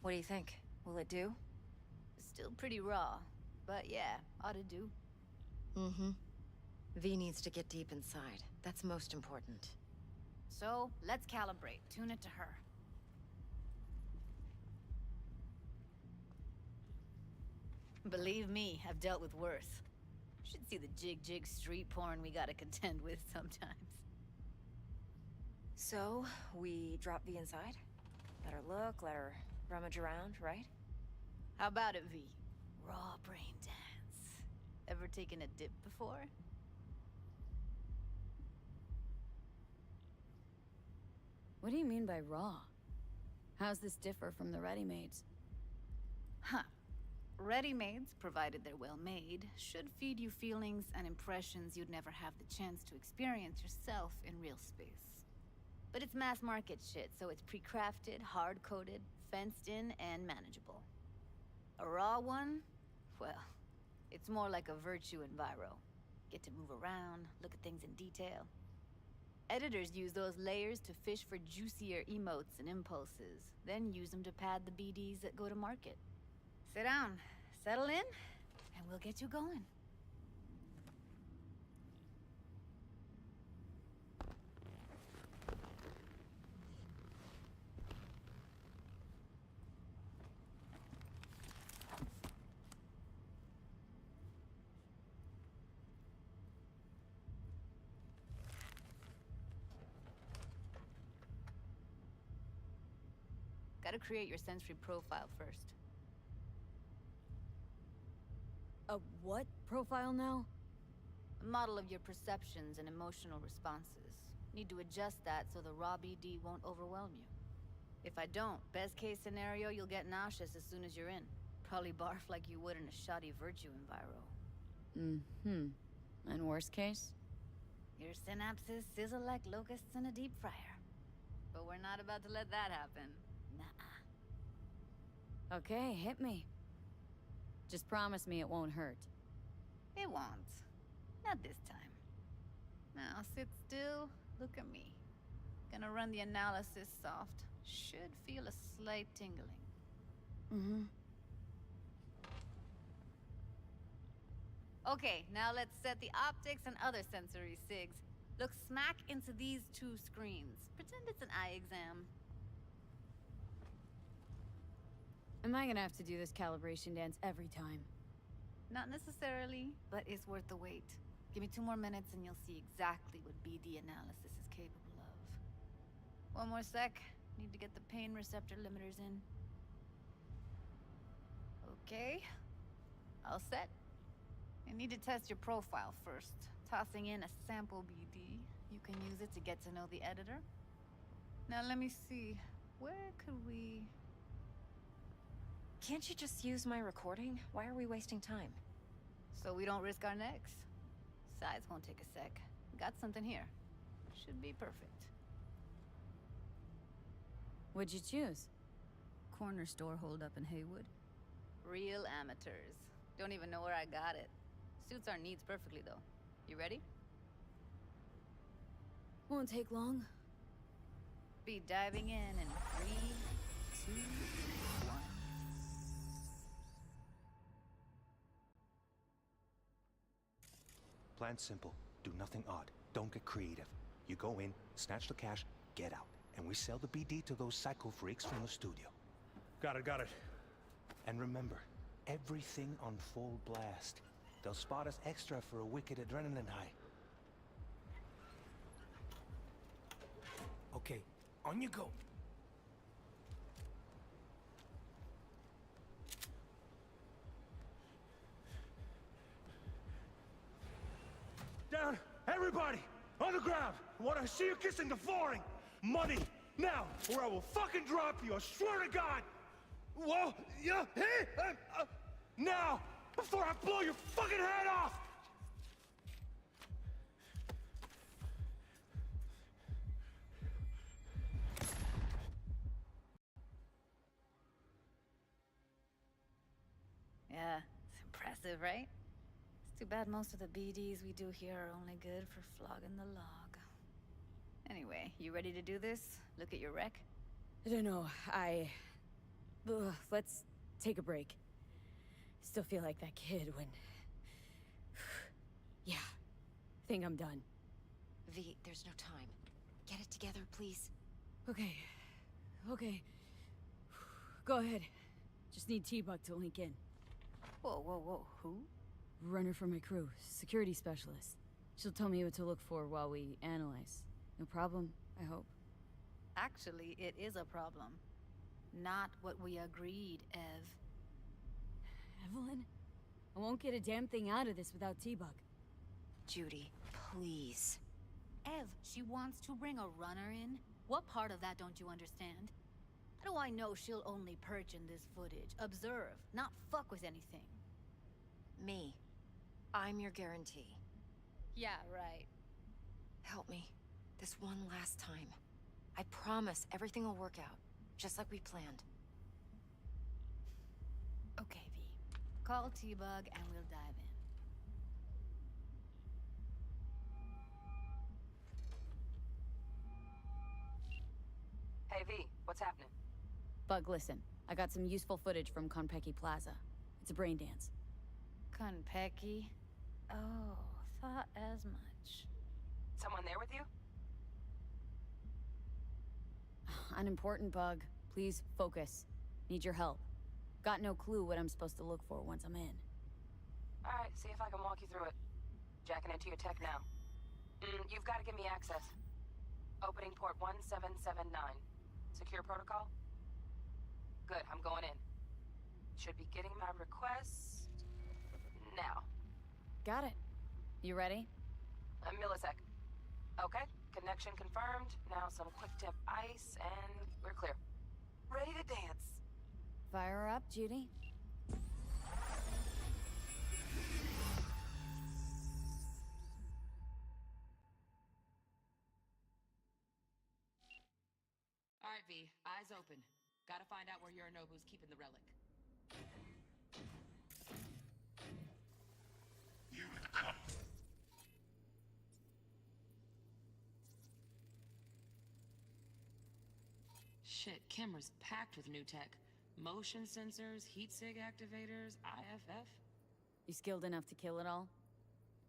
What do you think? Will it do? Still pretty raw, but yeah, ought to do. Mm-hmm. V needs to get deep inside. That's most important. So, let's calibrate. Tune it to her. Believe me, I've dealt with worse. Should see the jig-jig street porn we gotta contend with sometimes. So, we drop V inside? Let her look, let her rummage around, right? How about it, V? Raw brain dance. Ever taken a dip before? What do you mean by raw? How's this differ from the ready-mades? Huh. Ready-mades, provided they're well made, should feed you feelings and impressions you'd never have the chance to experience yourself in real space. But it's mass market shit, so it's pre-crafted, hard-coded, fenced in, and manageable. A raw one? Well, it's more like a virtue enviro. Get to move around, look at things in detail. Editors use those layers to fish for juicier emotes and impulses, then use them to pad the BDs that go to market. Sit down, settle in, and we'll get you going. Gotta create your sensory profile first. A what profile now? A model of your perceptions and emotional responses. Need to adjust that so the raw BD won't overwhelm you. If I don't, best case scenario, you'll get nauseous as soon as you're in. Probably barf like you would in a shoddy virtue enviro. Mm-hmm. And worst case? Your synapses sizzle like locusts in a deep fryer. But we're not about to let that happen. Nuh-uh. Okay, hit me. Just promise me it won't hurt. It won't. Not this time. Now sit still, look at me. Gonna run the analysis soft. Should feel a slight tingling. Mm-hmm. Okay, now let's set the optics and other sensory sigs. Look smack into these two screens. Pretend it's an eye exam. Am I gonna have to do this calibration dance every time? Not necessarily, but it's worth the wait. Give me 2 more minutes and you'll see exactly what BD analysis is capable of. 1 more sec. Need to get the pain receptor limiters in. Okay. All set. I need to test your profile first. Tossing in a sample BD. You can use it to get to know the editor. Now let me see. Where could we... Can't you just use my recording? Why are we wasting time? So we don't risk our necks. Size won't take a sec. Got something here. Should be perfect. What'd you choose? Corner store holdup in Haywood. Real amateurs. Don't even know where I got it. Suits our needs perfectly, though. You ready? Won't take long. Be diving in 3, 2, 1. Plan simple. Do nothing odd. Don't get creative. You go in, snatch the cash, get out. And we sell the BD to those psycho freaks from the studio. Got it. And remember, everything on full blast. They'll spot us extra for a wicked adrenaline high. Okay, on you go. Down! Everybody! On the ground! I want to see you kissing the flooring! Money! Now! Or I will fucking drop you! I swear to God! Whoa! Yeah! Hey! Now! Before I blow your fucking head off! Yeah, it's impressive, right? It's too bad most of the BDs we do here are only good for flogging the log. Anyway, you ready to do this? Look at your rec? I don't know, let's take a break. Still feel like that kid when... Yeah, think I'm done. V, there's no time. Get it together, please. Okay. Go ahead. Just need T-Bug to link in. Whoa, who? Runner for my crew, security specialist. She'll tell me what to look for while we analyze. No problem, I hope. Actually, it is a problem. Not what we agreed, Ev. Evelyn? I won't get a damn thing out of this without T-Bug. Judy, please. Ev, she wants to bring a runner in? What part of that don't you understand? How do I know she'll only perch in this footage? Observe, not fuck with anything. Me. I'm your guarantee. Yeah, right. Help me. This one last time. I promise everything will work out, just like we planned. Okay, V. Call T-Bug and we'll dive in. Hey, V, what's happening? Bug, listen. I got some useful footage from Konpeki Plaza. It's a brain dance. Konpeki? Oh, thought as much. Someone there with you? Unimportant, Bug. Please, focus. Need your help. Got no clue what I'm supposed to look for once I'm in. Alright, see if I can walk you through it. Jacking into your tech now. You've got to give me access. Opening port 1779. Secure protocol? Good, I'm going in. Should be getting my request now. Got it. You ready? A millisec. Okay, connection confirmed. Now some quick tip ice, and we're clear. Ready to dance. Fire her up, Judy. Alright, V, eyes open. Gotta find out where Yorinobu's keeping the relic. You would come. Shit, camera's packed with new tech. Motion sensors, heat sig activators, IFF. You skilled enough to kill it all?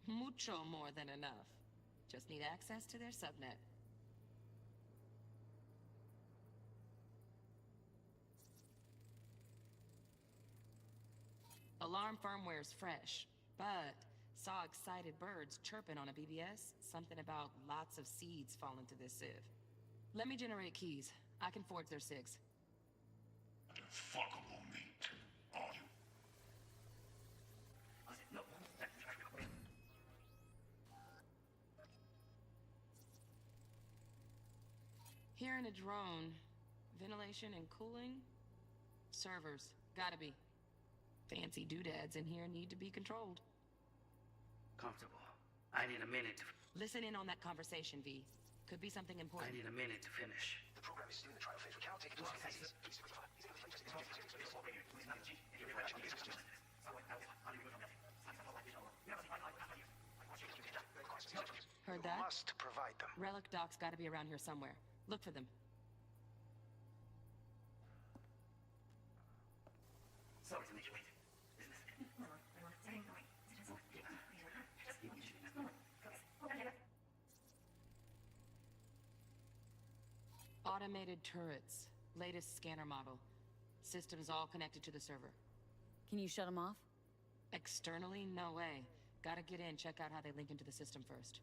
Mucho more than enough. Just need access to their subnet. Alarm firmware's fresh, but saw excited birds chirping on a BBS. Something about lots of seeds falling to this sieve. Let me generate keys. I can forge their SIGs. Fuckable meat. Are you? Here in a drone, ventilation and cooling? Servers, gotta be. Fancy doodads in here need to be controlled. Comfortable. I need a minute to... Listen in on that conversation, V. Could be something important. I need a minute to finish. The program is still in the trial phase. We cannot take it to other phases. Heard that? We must provide them. Relic docs gotta be around here somewhere. Look for them. Sorry to make you wait. Automated turrets. Latest scanner model. Systems all connected to the server. Can you shut them off? Externally, no way. Gotta get in, check out how they link into the system first.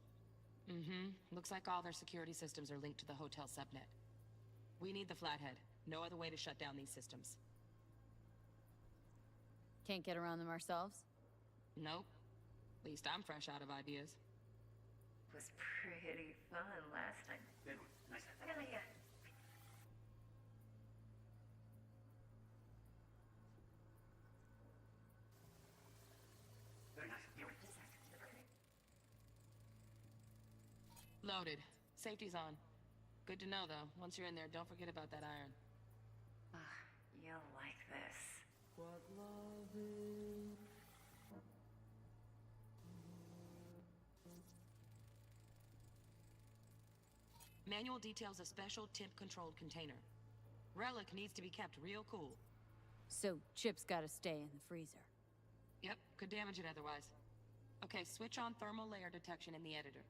Looks like all their security systems are linked to the hotel subnet. We need the Flathead. No other way to shut down these systems. Can't get around them ourselves? Nope. At least I'm fresh out of ideas. Was pretty fun last time. Good one. Nice. Yeah. Very nice. Loaded. Safety's on. Good to know, though. Once you're in there, don't forget about that iron. You'll like this. What love is... Manual details a special temp-controlled container. Relic needs to be kept real cool. So, Chip's gotta stay in the freezer. Yep, could damage it otherwise. Okay, switch on thermal layer detection in the editor.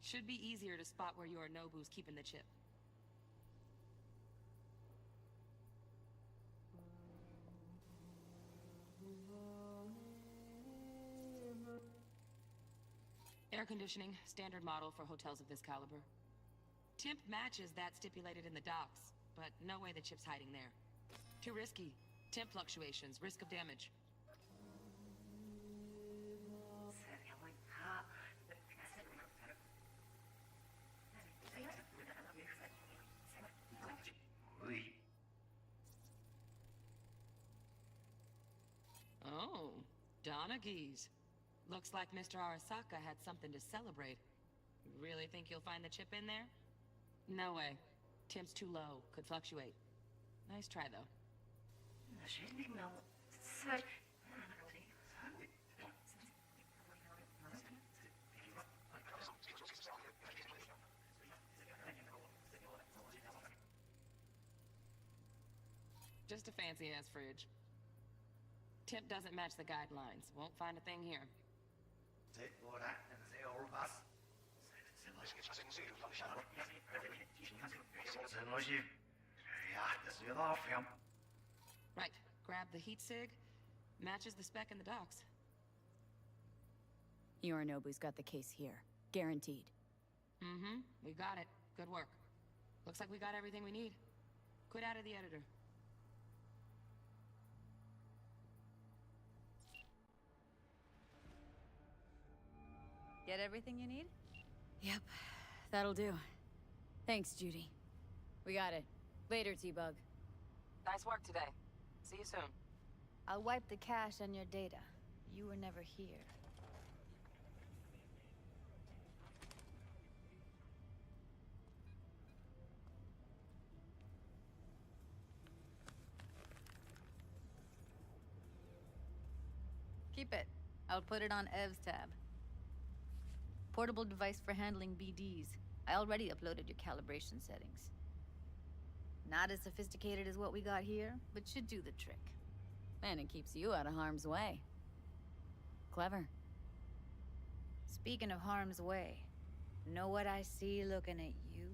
Should be easier to spot where Yorinobu's keeping the chip. Air conditioning, standard model for hotels of this caliber. Temp matches that stipulated in the docs, but no way the chip's hiding there. Too risky. Temp fluctuations, risk of damage. Oh, Donaghy's. Looks like Mr. Arasaka had something to celebrate. Really think you'll find the chip in there? No way. Temp's too low. Could fluctuate. Nice try, though. Just a fancy-ass fridge. Temp doesn't match the guidelines. Won't find a thing here. Right. Grab the heat sig. Matches the spec in the docks. Yorinobu's got the case here. Guaranteed. Mm-hmm. We got it. Good work. Looks like we got everything we need. Quit out of the editor. Get everything you need? Yep, that'll do. Thanks, Judy. We got it. Later, T-Bug. Nice work today. See you soon. I'll wipe the cache on your data. You were never here. Keep it. I'll put it on Ev's tab. Portable device for handling BDs. I already uploaded your calibration settings. Not as sophisticated as what we got here, but should do the trick. And it keeps you out of harm's way. Clever. Speaking of harm's way, know what I see looking at you?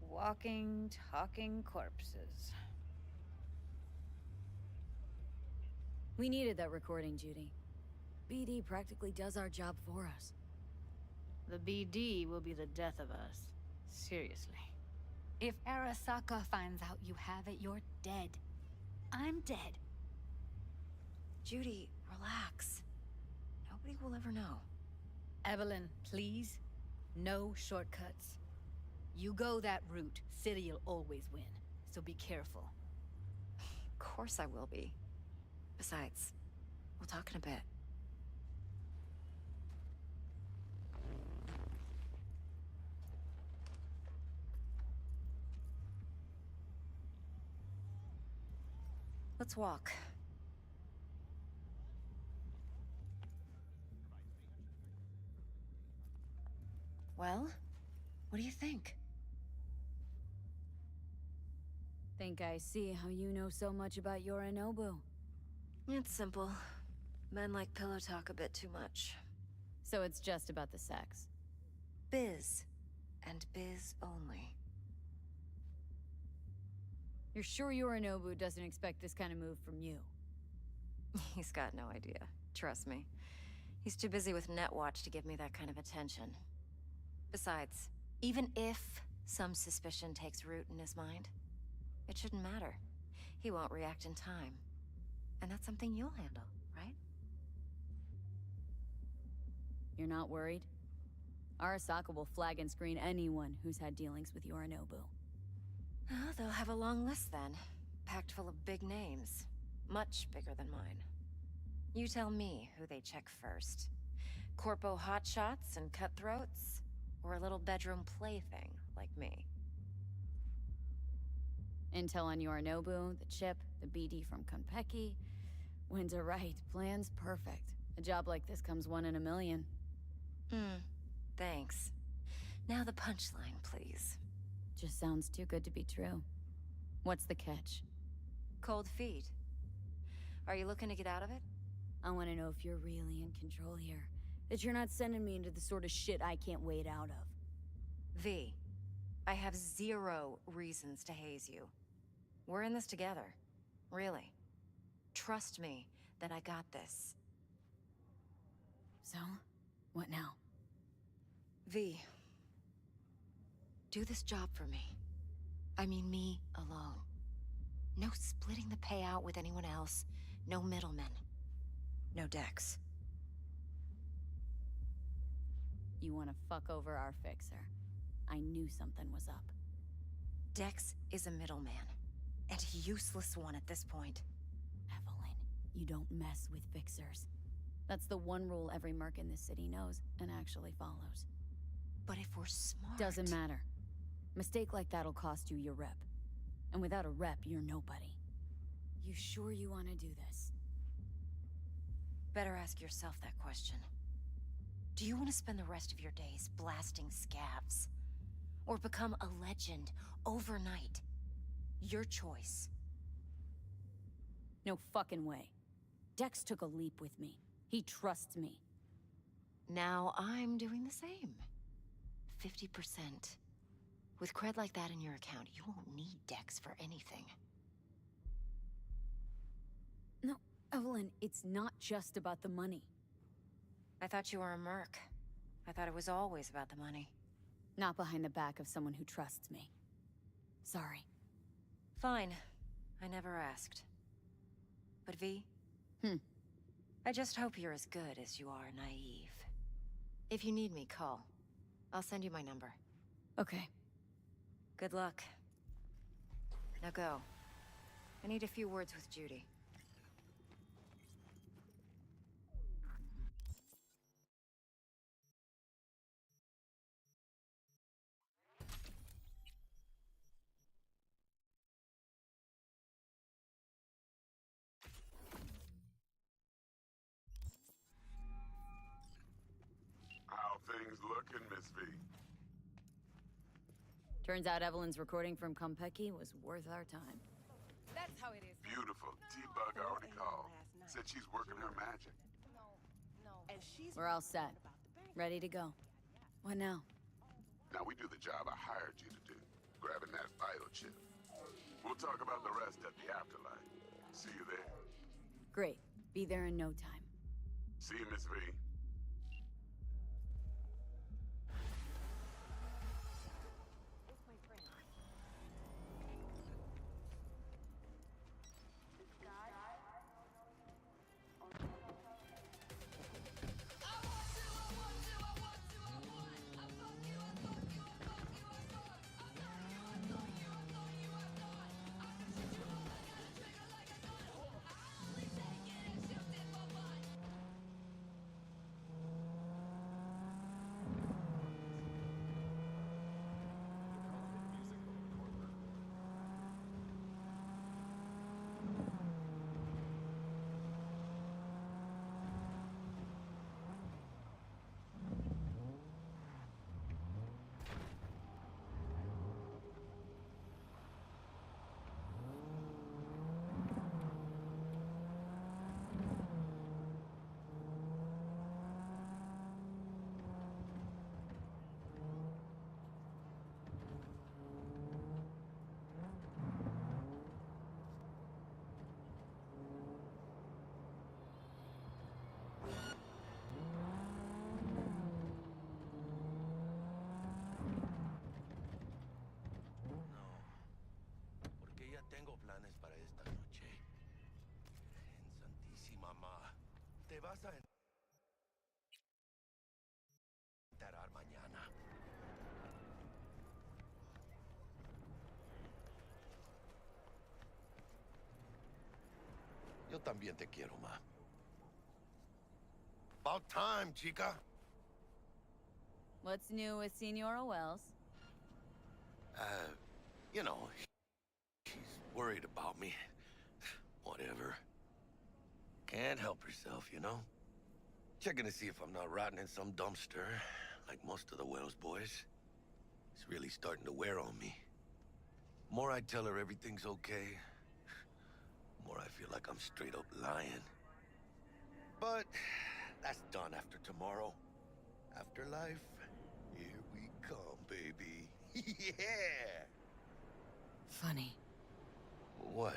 Walking, talking corpses. We needed that recording, Judy. BD practically does our job for us. The BD will be the death of us. Seriously. If Arasaka finds out you have it, you're dead. I'm dead. Judy, relax. Nobody will ever know. Evelyn, please. No shortcuts. You go that route, City'll always win. So be careful. Of course I will be. Besides, we'll talk in a bit. Let's walk. Well, what do you think? Think I see how you know so much about Yorinobu. It's simple. Men like pillow talk a bit too much. So it's just about the sex. Biz. And biz only. You're sure Yorinobu doesn't expect this kind of move from you? He's got no idea. Trust me. He's too busy with Netwatch to give me that kind of attention. Besides, even if some suspicion takes root in his mind, it shouldn't matter. He won't react in time. And that's something you'll handle, right? You're not worried? Arasaka will flag and screen anyone who's had dealings with Yorinobu. Oh, they'll have a long list then. Packed full of big names. Much bigger than mine. You tell me who they check first. Corpo hotshots and cutthroats? Or a little bedroom plaything like me? Intel on Yorinobu, the chip, the BD from Konpeki. Winter right, plan's perfect. A job like this comes 1 in a million. Thanks. Now the punchline, please. Just sounds too good to be true. What's the catch? Cold feet. Are you looking to get out of it? I want to know if you're really in control here. That you're not sending me into the sort of shit I can't wade out of. V, I have 0 reasons to haze you. We're in this together. Really. Trust me that I got this. So, what now? V, do this job for me. I mean me alone. No splitting the payout with anyone else. No middlemen. No Dex. You want to fuck over our fixer. I knew something was up. Dex is a middleman. And a useless one at this point. Evelyn. you don't mess with fixers. That's the one rule every merc in this city knows and actually follows. But if we're smart... Doesn't matter. Mistake like that'll cost you your rep. And without a rep, you're nobody. You sure you want to do this? Better ask yourself that question. Do you want to spend the rest of your days blasting scavs? Or become a legend overnight? Your choice. No fucking way. Dex took a leap with me. He trusts me. Now I'm doing the same. 50%. With cred like that in your account, you won't need Dex for anything. No, Evelyn, it's not just about the money. I thought you were a merc. I thought it was always about the money. Not behind the back of someone who trusts me. Sorry. Fine. I never asked. But V? I just hope you're as good as you are naive. If you need me, call. I'll send you my number. Okay. Good luck. Now go. I need a few words with Judy. How things looking, Miss V? Turns out Evelyn's recording from Konpeki was worth our time. That's how it is. Beautiful. T-Bug already called. Said she's working her magic. And she's We're all set. Ready to go. What now? Now we do the job I hired you to do, grabbing that vital chip. We'll talk about the rest at the afterlife. See you there. Great. Be there in no time. See you, Miss V. Tengo planes para esta noche. En Santísima Ma, te vas a enterar mañana. Yo también te quiero, Ma. About time, chica. What's new with Senora Wells? You know, she's worried about me. Whatever. Can't help herself, you know? Checking to see if I'm not rotting in some dumpster, like most of the Wells boys. It's really starting to wear on me. More I tell her everything's okay, more I feel like I'm straight up lying. But that's done after tomorrow. Afterlife, here we come, baby. Yeah! Funny. What?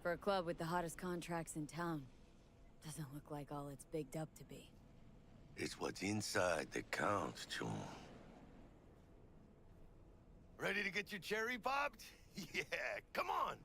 For a club with the hottest contracts in town, doesn't look like all it's bigged up to be. It's what's inside that counts, June. Ready to get your cherry popped? Yeah, come on!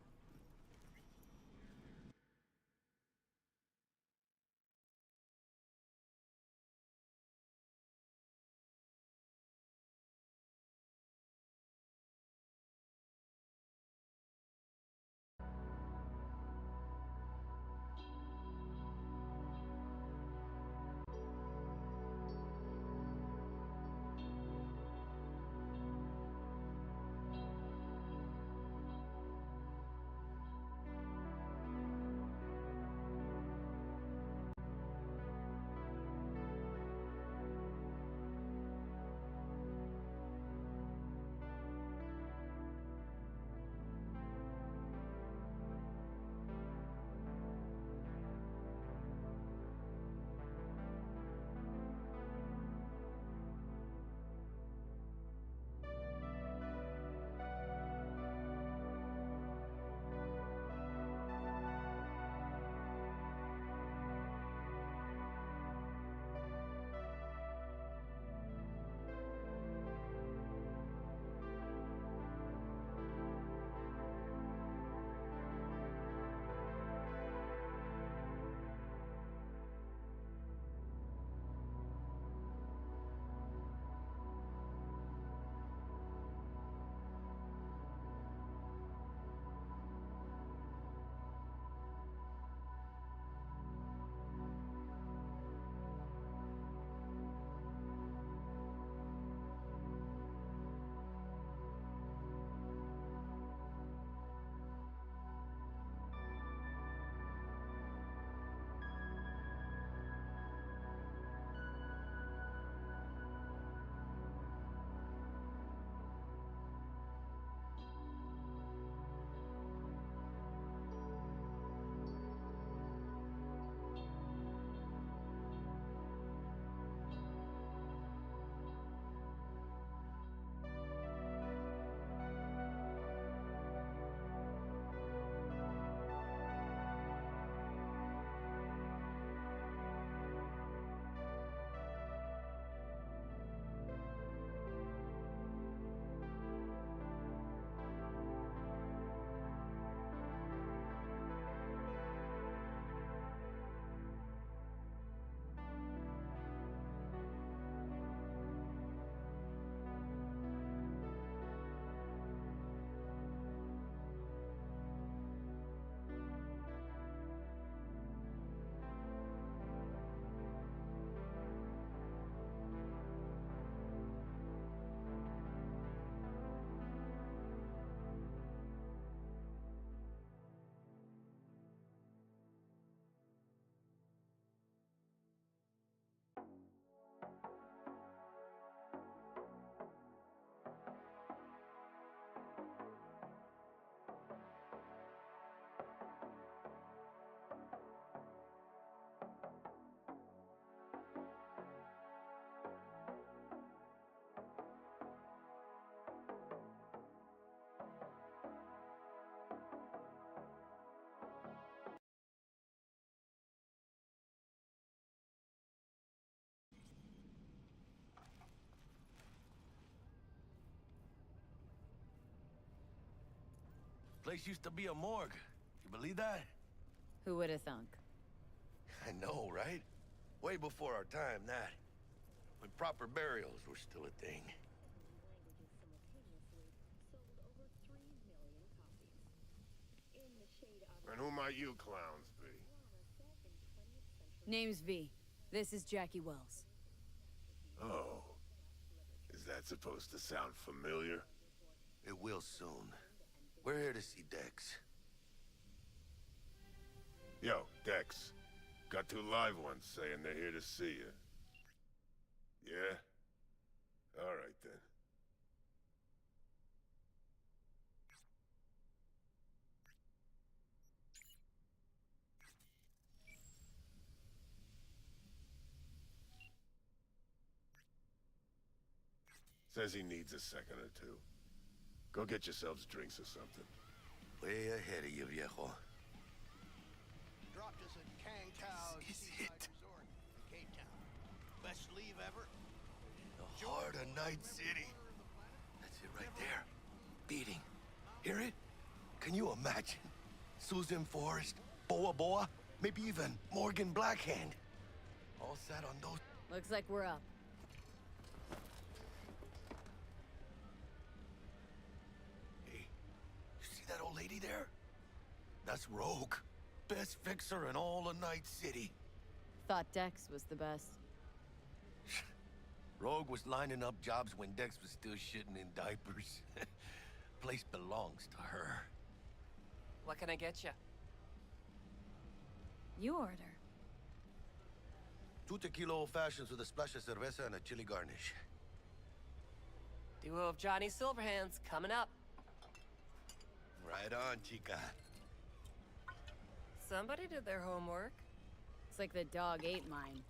Place used to be a morgue. You believe that? Who would have thunk? I know, right? Way before our time, that. When proper burials were still a thing. And who might you clowns be? Name's V. This is Jackie Wells. Oh. Is that supposed to sound familiar? It will soon. We're here to see Dex. Yo, Dex. Got 2 live ones saying they're here to see you. Yeah? All right, then. Says he needs a second or 2. Go get yourselves drinks or something. Way ahead of you, viejo. Dropped us at Kang Tao's seaside resort in Cape Town. Best leave ever. The heart of Night City. That's it right there. Beating. Hear it? Can you imagine? Susan Forrest, Boa Boa, maybe even Morgan Blackhand. All sat on those... Looks like we're up. Hey, you see that old lady there? That's Rogue. Best fixer in all of Night City. Thought Dex was the best. Rogue was lining up jobs when Dex was still shitting in diapers. Place belongs to her. What can I get you? You order. 2 tequila old fashions with a splash of cerveza and a chili garnish. Duo of Johnny Silverhands coming up. Right on, chica. Somebody did their homework. It's like the dog ate mine.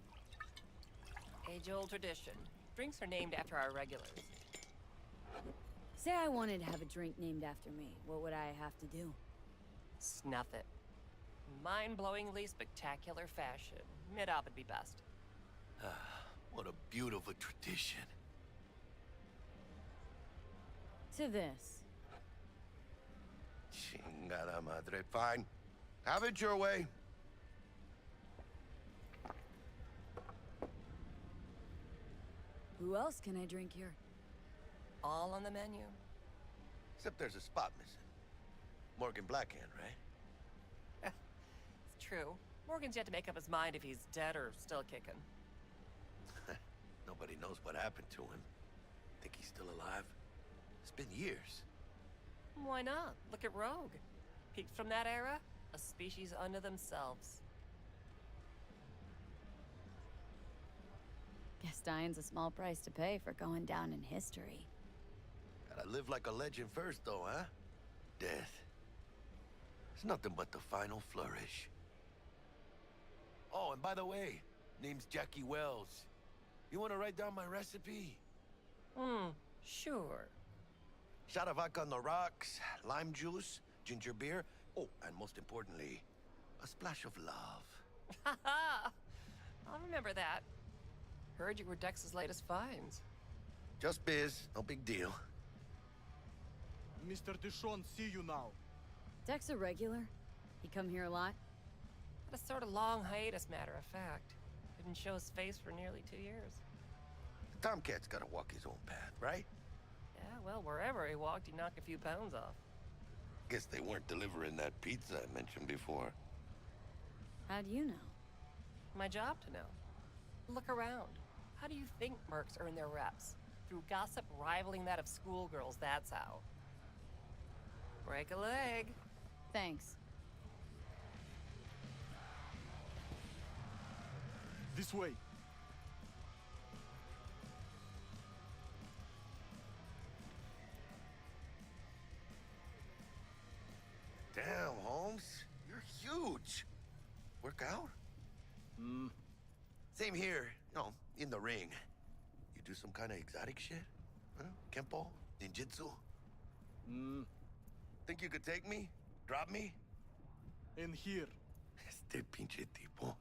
Age-old tradition. Drinks are named after our regulars. Say I wanted to have a drink named after me. What would I have to do? Snuff it. Mind-blowingly spectacular fashion. Mid-op would be best. What a beautiful tradition. To this. Chingada madre. Fine. Have it your way. Who else can I drink here? All on the menu. Except there's a spot missing. Morgan Blackhand, right? It's true. Morgan's yet to make up his mind if he's dead or still kicking. Nobody knows what happened to him. Think he's still alive? It's been years. Why not? Look at Rogue. Peaked from that era, a species unto themselves. Guess dying's a small price to pay for going down in history. Gotta live like a legend first, though, huh? Death. It's nothing but the final flourish. Oh, and by the way, name's Jackie Wells. You wanna write down my recipe? Sure. Shot of vodka on the rocks, lime juice, ginger beer. Oh, and most importantly, a splash of love. Haha! I'll remember that. Heard you were Dex's latest finds. Just biz, no big deal. Mr. Dishon, see you now. Dex a regular? He come here a lot? Had a sort of long hiatus, matter of fact. Didn't show his face for nearly 2 years. The Tomcat's gotta walk his own path, right? Yeah, well, wherever he walked, he knocked a few pounds off. Guess they weren't delivering that pizza I mentioned before. How'd you know? My job to know. Look around. How do you think mercs earn their reps? Through gossip rivaling that of schoolgirls, that's how. Break a leg. Thanks. This way. Damn, Holmes. You're huge. Work out? Same here. You know, in the ring. You do some kind of exotic shit? Huh? Kempo? Ninjutsu? Think you could take me? Drop me? In here. Este pinche tipo.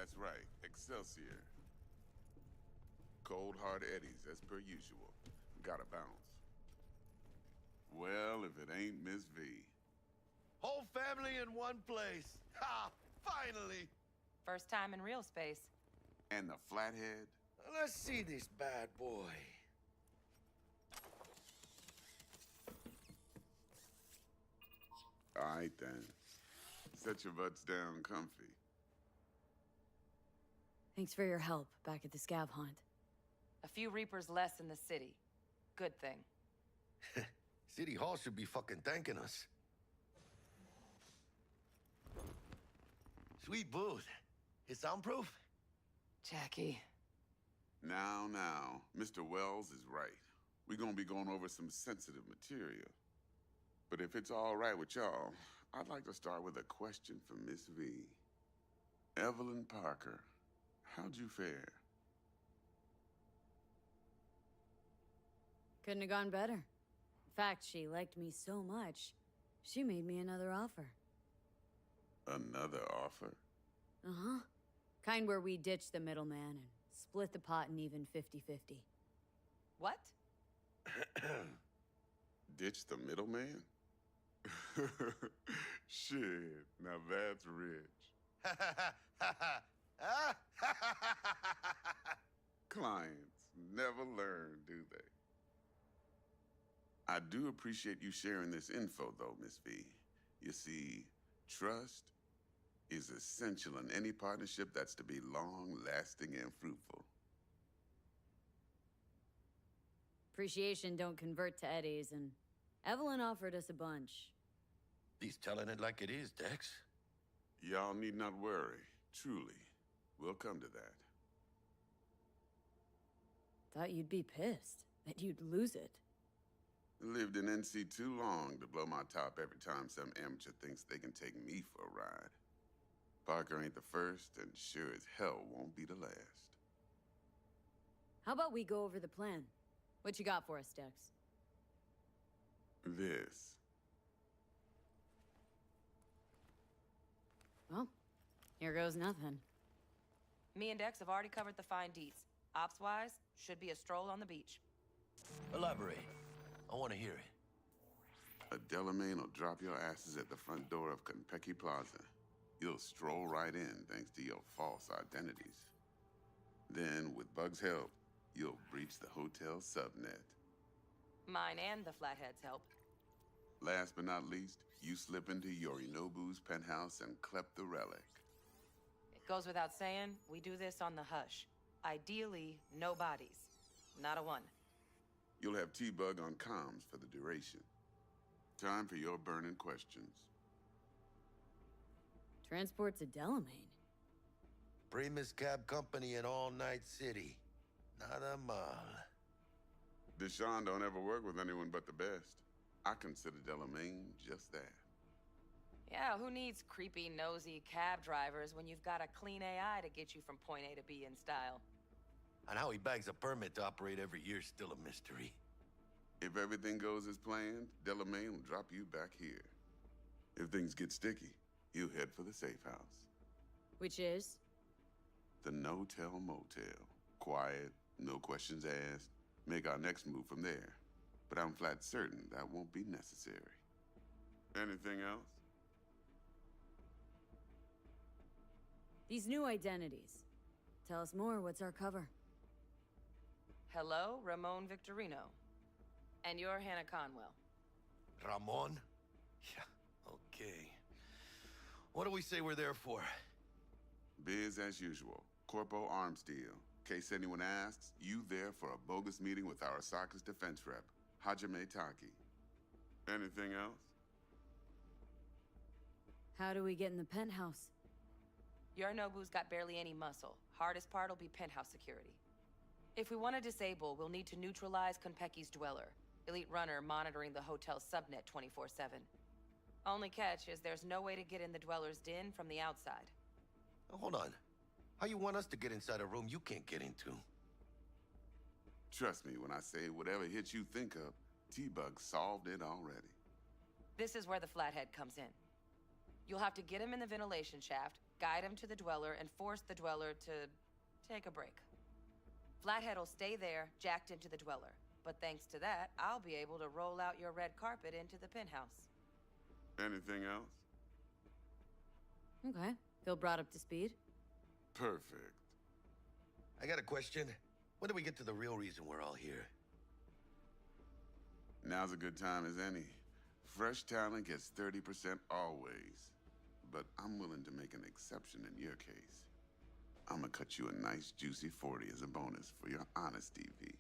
That's right, Excelsior. Cold hard eddies, as per usual. Gotta bounce. Well, if it ain't Miss V. Whole family in one place. Ha! Finally! First time in real space. And the flathead? Let's see this bad boy. All right, then. Set your butts down comfy. Thanks for your help back at the scav hunt. A few Reapers less in the city. Good thing. City Hall should be fucking thanking us. Sweet booth. It's soundproof? Jackie. Now, Mr. Wells is right. We're gonna be going over some sensitive material. But if it's all right with y'all, I'd like to start with a question for Miss V. Evelyn Parker, how'd you fare? Couldn't have gone better. In fact, she liked me so much, she made me another offer. Another offer? Uh-huh. Kind where we ditch the middleman and split the pot in even 50-50. What? Ditch the middleman? Shit, now that's rich. Clients never learn, do they? I do appreciate you sharing this info, though, Miss V. You see, trust is essential in any partnership that's to be long-lasting and fruitful. Appreciation don't convert to eddies, and Evelyn offered us a bunch. He's telling it like it is, Dex. Y'all need not worry. Truly, we'll come to that. Thought you'd be pissed, that you'd lose it. Lived in NC too long to blow my top every time some amateur thinks they can take me for a ride. Parker ain't the first, and sure as hell won't be the last. How about we go over the plan? What you got for us, Dex? This. Well, here goes nothing. Me and Dex have already covered the fine deets. Ops-wise, should be a stroll on the beach. Elaborate. I want to hear it. A Delamain will drop your asses at the front door of Konpeki Plaza. You'll stroll right in thanks to your false identities. Then, with Bug's help, you'll breach the hotel subnet. Mine and the Flathead's help. Last but not least, you slip into Yorinobu's penthouse and clep the relic. It goes without saying, we do this on the hush. Ideally, no bodies. Not a one. You'll have T-Bug on comms for the duration. Time for your burning questions. Transport's a Delamain. Primus Cab Company in All Night City. Nada mal. Deshaun don't ever work with anyone but the best. I consider Delamain just that. Yeah, who needs creepy, nosy cab drivers when you've got a clean AI to get you from point A to B in style? And how he bags a permit to operate every year's still a mystery. If everything goes as planned, Delamain will drop you back here. If things get sticky, you head for the safe house. Which is? The no-tell motel. Quiet, no questions asked. Make our next move from there. But I'm flat certain that won't be necessary. Anything else? These new identities. Tell us more, what's our cover? Hello, Ramon Victorino. And you're Hannah Conwell. Ramon? Yeah, okay. What do we say we're there for? Biz as usual. Corpo arms deal. Case anyone asks, you there for a bogus meeting with our Osaka's defense rep, Hajime Taki. Anything else? How do we get in the penthouse? Yorinobu's got barely any muscle. Hardest part will be penthouse security. If we want to disable, we'll need to neutralize Konpeki's dweller. Elite runner monitoring the hotel's subnet 24/7. Only catch is there's no way to get in the dweller's den from the outside. Hold on. How you want us to get inside a room you can't get into? Trust me when I say whatever hit you think of, T-Bug solved it already. This is where the Flathead comes in. You'll have to get him in the ventilation shaft, guide him to the Dweller and force the Dweller to take a break. Flathead'll stay there, jacked into the Dweller. But thanks to that, I'll be able to roll out your red carpet into the penthouse. Anything else? Okay. Feel brought up to speed? Perfect. I got a question. When do we get to the real reason we're all here? Now's a good time as any. Fresh talent gets 30% always. But I'm willing to make an exception in your case. I'm gonna cut you a nice juicy 40 as a bonus for your honesty, V.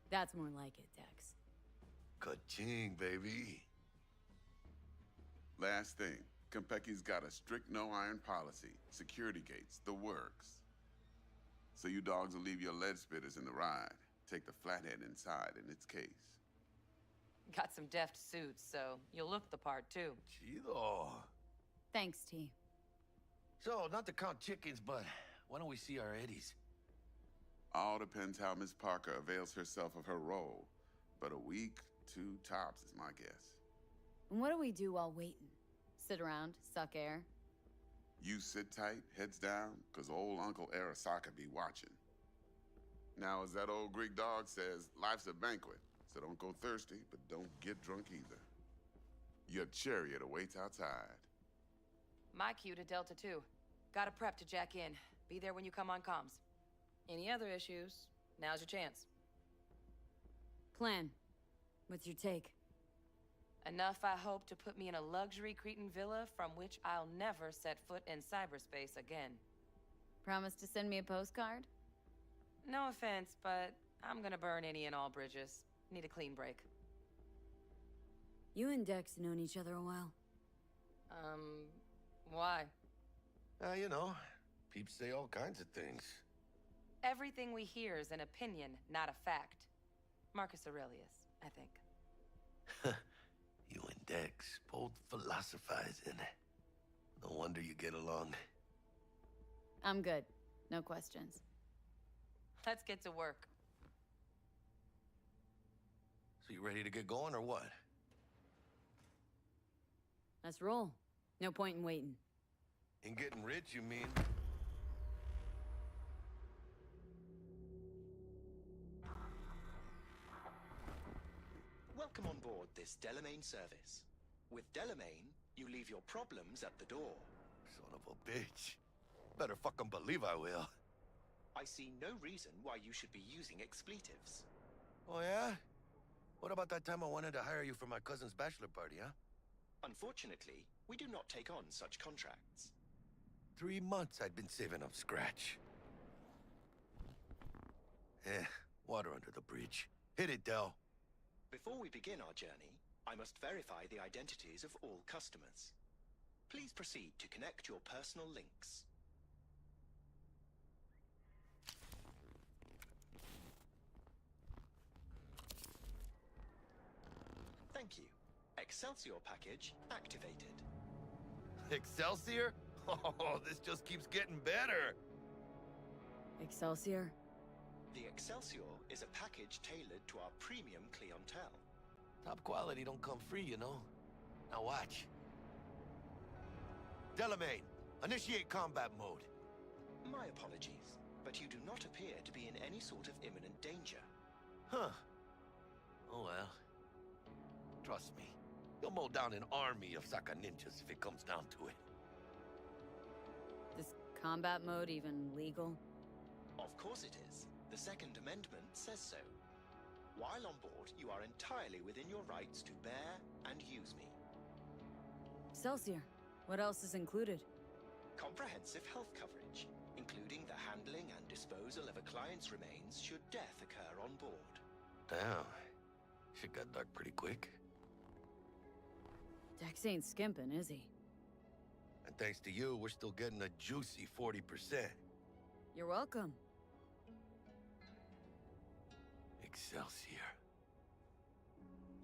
That's more like it, Dex. Ka-ching, baby. Last thing, Konpeki's got a strict no-iron policy. Security gates, the works. So you dogs will leave your lead spitters in the ride. Take the flathead inside in its case. Got some deft suits, so you'll look the part too. Chido. Thanks, T. So, not to count chickens, but why don't we see our Eddies? All depends how Miss Parker avails herself of her role. But a week, 2 tops is my guess. And what do we do while waiting? Sit around, suck air? You sit tight, heads down, cause old Uncle Arasaka be watching. Now, as that old Greek dog says, life's a banquet, so don't go thirsty, but don't get drunk either. Your chariot awaits outside. My cue to Delta 2. Gotta prep to jack in. Be there when you come on comms. Any other issues, now's your chance. Plan. What's your take? Enough, I hope, to put me in a luxury Cretan villa from which I'll never set foot in cyberspace again. Promise to send me a postcard? No offense, but I'm gonna burn any and all bridges. Need a clean break. You and Dex known each other a while. Why? You know, peeps say all kinds of things. Everything we hear is an opinion, not a fact. Marcus Aurelius, I think. You and Dex, both philosophizing. No wonder you get along. I'm good. No questions. Let's get to work. So you ready to get going, or what? Let's roll. No point in waiting. In getting rich, you mean? Welcome on board this Delamain service. With Delamain, you leave your problems at the door. Son of a bitch. Better fucking believe I will. I see no reason why you should be using expletives. Oh, yeah? What about that time I wanted to hire you for my cousin's bachelor party, huh? Unfortunately, we do not take on such contracts. 3 months I'd been saving up scratch. Water under the bridge. Hit it, Del. Before we begin our journey, I must verify the identities of all customers. Please proceed to connect your personal links. Thank you. Excelsior package activated. Excelsior? Oh, this just keeps getting better. Excelsior? The Excelsior is a package tailored to our premium clientele. Top quality don't come free, you know. Now watch. Delamain, initiate combat mode. My apologies, but you do not appear to be in any sort of imminent danger. Huh. Oh well. Trust me, you'll mow down an army of Saka ninjas if it comes down to it. This combat mode even legal? Of course it is. The Second Amendment says so. While on board, you are entirely within your rights to bear and use me. Excelsior, what else is included? Comprehensive health coverage, including the handling and disposal of a client's remains should death occur on board. Damn. Shit got dark pretty quick. Dex ain't skimping, is he? And thanks to you, we're still getting a juicy 40%. You're welcome. Excelsior.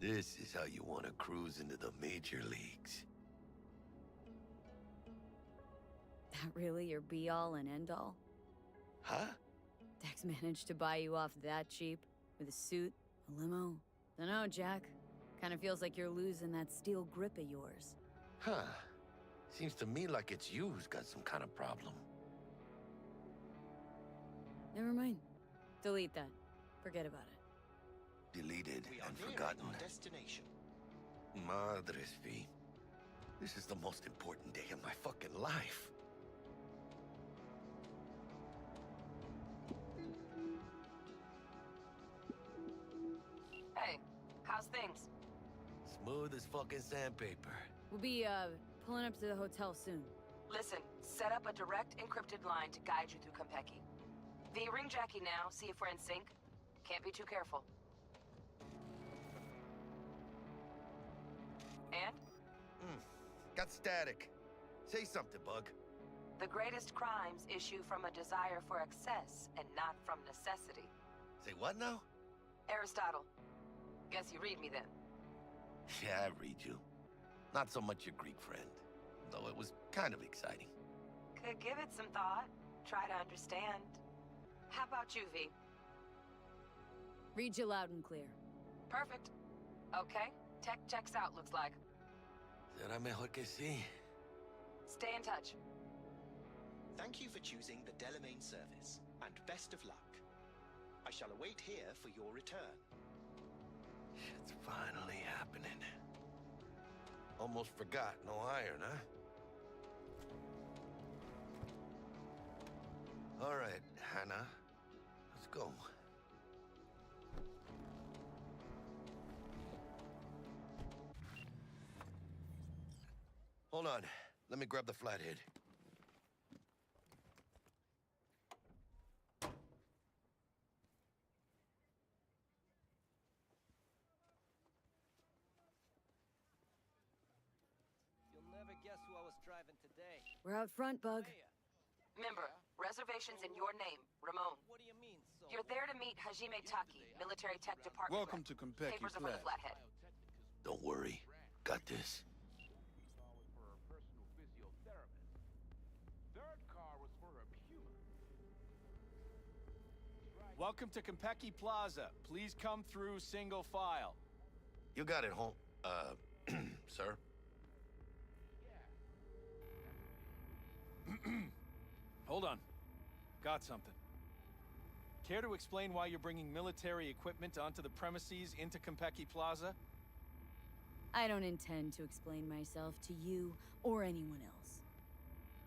This is how you want to cruise into the major leagues. That really your be-all and end-all? Huh? Dex managed to buy you off that cheap? With a suit, a limo? Dunno, Jack. Kinda feels like you're losing that steel grip of yours. Huh. Seems to me like it's you who's got some kind of problem. Never mind. Delete that. Forget about it. Deleted We are and nearing forgotten. our destination. Madres, V. This is the most important day of my fucking life. Hey, how's things? Smooth as fucking sandpaper. We'll be, pulling up to the hotel soon. Listen, set up a direct encrypted line to guide you through Konpeki. V, ring Jackie now, see if we're in sync. Can't be too careful. And? Got static. Say something, Bug. The greatest crimes issue from a desire for excess and not from necessity. Say what now? Aristotle. Guess you read me then. Yeah, I read you. Not so much your Greek friend, though it was kind of exciting. Could give it some thought. Try to understand. How about you, V? Read you loud and clear. Perfect. Okay, tech checks out, looks like. Será mejor que sí. Stay in touch. Thank you for choosing the Delamain service, and best of luck. I shall await here for your return. It's finally happening. Almost forgot, no iron, huh? All right, Hannah. Let's go. Hold on. Let me grab the flathead. You'll never guess who I was driving today. We're out front, Bug. Remember, reservations in your name, Ramon. What do you mean, so? You're there to meet Hajime Taki, Military Tech Department. Welcome to Konpeki Papers are for the Flat. flathead. Don't worry. Got this. Welcome to Konpeki Plaza. Please come through single file. You got it, home. Sir? Hold on. Got something. Care to explain why you're bringing military equipment onto the premises into Konpeki Plaza? I don't intend to explain myself to you or anyone else.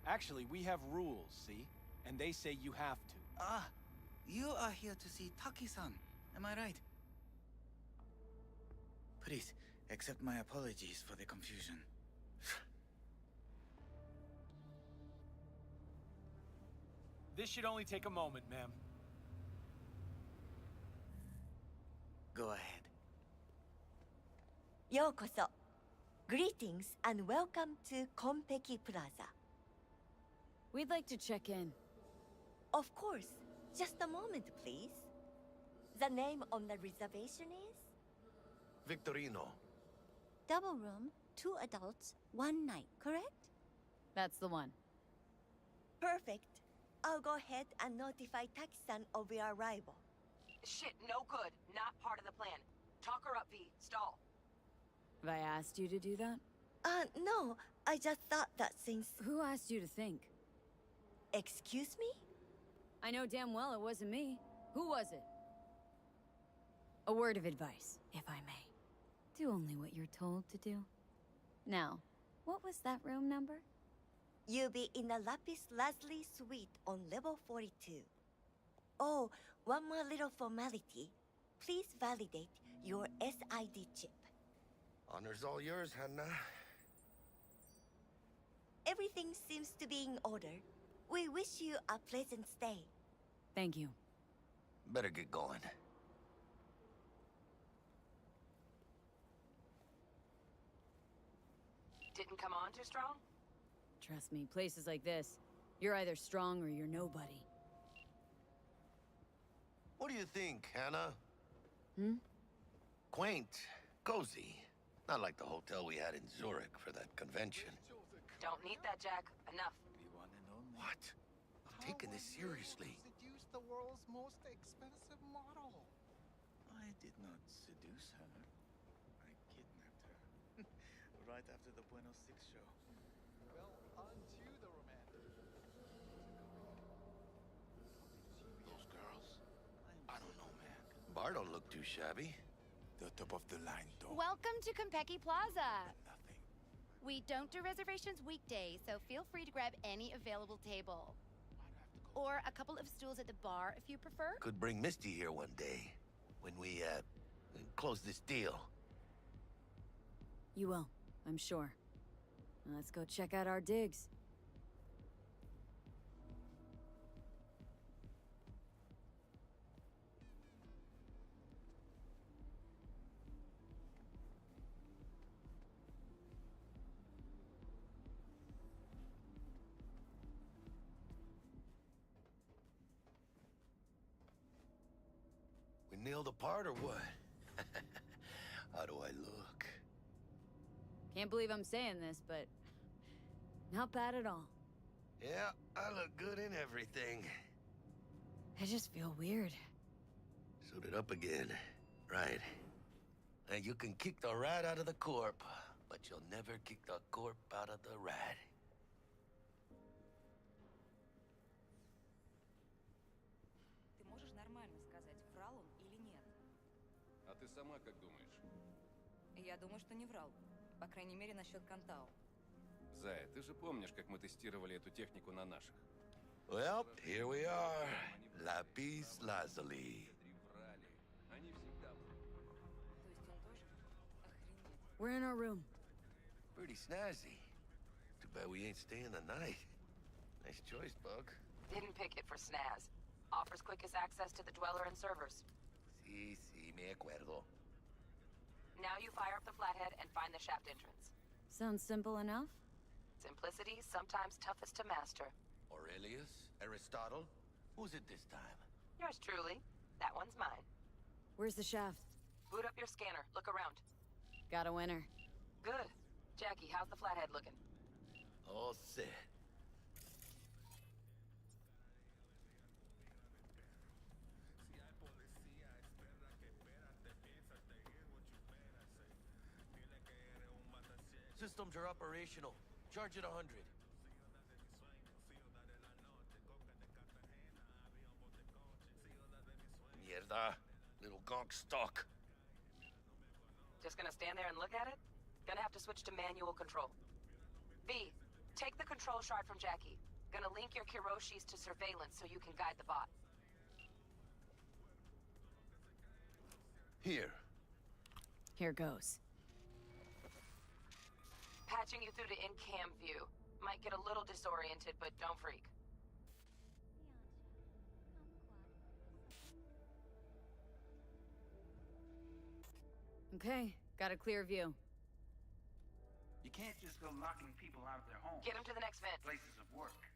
Actually, we have rules, see? And they say you have to. Ah, you are here to see Taki-san, am I right? Please, accept my apologies for the confusion. This should only take a moment, ma'am. Go ahead. Yokoso. Greetings and welcome to Konpeki Plaza. We'd like to check in. Of course. Just a moment, please. The name on the reservation is? Victorino. Double room, 2 adults, 1 night, correct? That's the one. Perfect. I'll go ahead and notify Taki-san of your arrival. Shit, no good. Not part of the plan. Talk her up, V. Stall. Have I asked you to do that? No. I just thought that since... Who asked you to think? Excuse me? I know damn well it wasn't me. Who was it? A word of advice, if I may. Do only what you're told to do. Now, what was that room number? You'll be in the Lapis Lazuli suite on level 42. Oh, one more little formality. Please validate your SID chip. Honor's all yours, Hannah. Everything seems to be in order. We wish you a pleasant stay. Thank you. Better get going. Didn't come on too strong? Trust me, places like this, you're either strong or you're nobody. What do you think, Hannah? Hmm? Quaint, cozy. Not like the hotel we had in Zurich for that convention. Don't need that, Jack. Enough. What? I'm taking this seriously. Seduce the world's most expensive model. I did not seduce her. I kidnapped her. right after the Buenos Six show. Well, on to the romantic. Those girls? I don't know, man. Bar don't look too shabby. The top of the line, though. Welcome to Konpeki Plaza. We don't do reservations weekdays, so feel free to grab any available table. Or a couple of stools at the bar if you prefer. Could bring Misty here one day. When we, close this deal. You will, I'm sure. Now let's go check out our digs. We nailed the part or what? How do I look? Can't believe I'm saying this, but not bad at all. Yeah, I look good in everything. I just feel weird. Suit it up again. Right. And you can kick the rat out of the corp, but you'll never kick the corp out of the rat. Ты можешь нормально сказать, врал он или нет? А ты сама как думаешь? Я думаю, что не врал. По крайней мере, насчет Кантао. Зая, ты же помнишь, как мы тестировали эту технику на наших? Well, here we are. Lapis lazuli. Они всегда... То есть он тоже? Охренеть. We're in our room. Pretty snazzy. Too bad we ain't staying the night. Nice choice, Bug. Didn't pick it for snaz. Offers quickest access to the Dweller and servers. Sí, me acuerdo. Now you fire up the flathead and find the shaft entrance. Sounds simple enough? Simplicity, sometimes toughest to master. Aurelius? Aristotle? Who's it this time? Yours truly. That one's mine. Where's the shaft? Boot up your scanner. Look around. Got a winner. Good. Jackie, how's the flathead looking? All set. Systems are operational. Charge it 100. Mierda. Little gonk stuck. Just gonna stand there and look at it? Gonna have to switch to manual control. V, take the control shard from Jackie. Gonna link your Kiroshis to surveillance so you can guide the bot. Here. Here goes. Patching you through to in-cam view. Might get a little disoriented, but don't freak. Okay, got a clear view. You can't just go locking people out of their homes. Get them to the next vent. Places of work.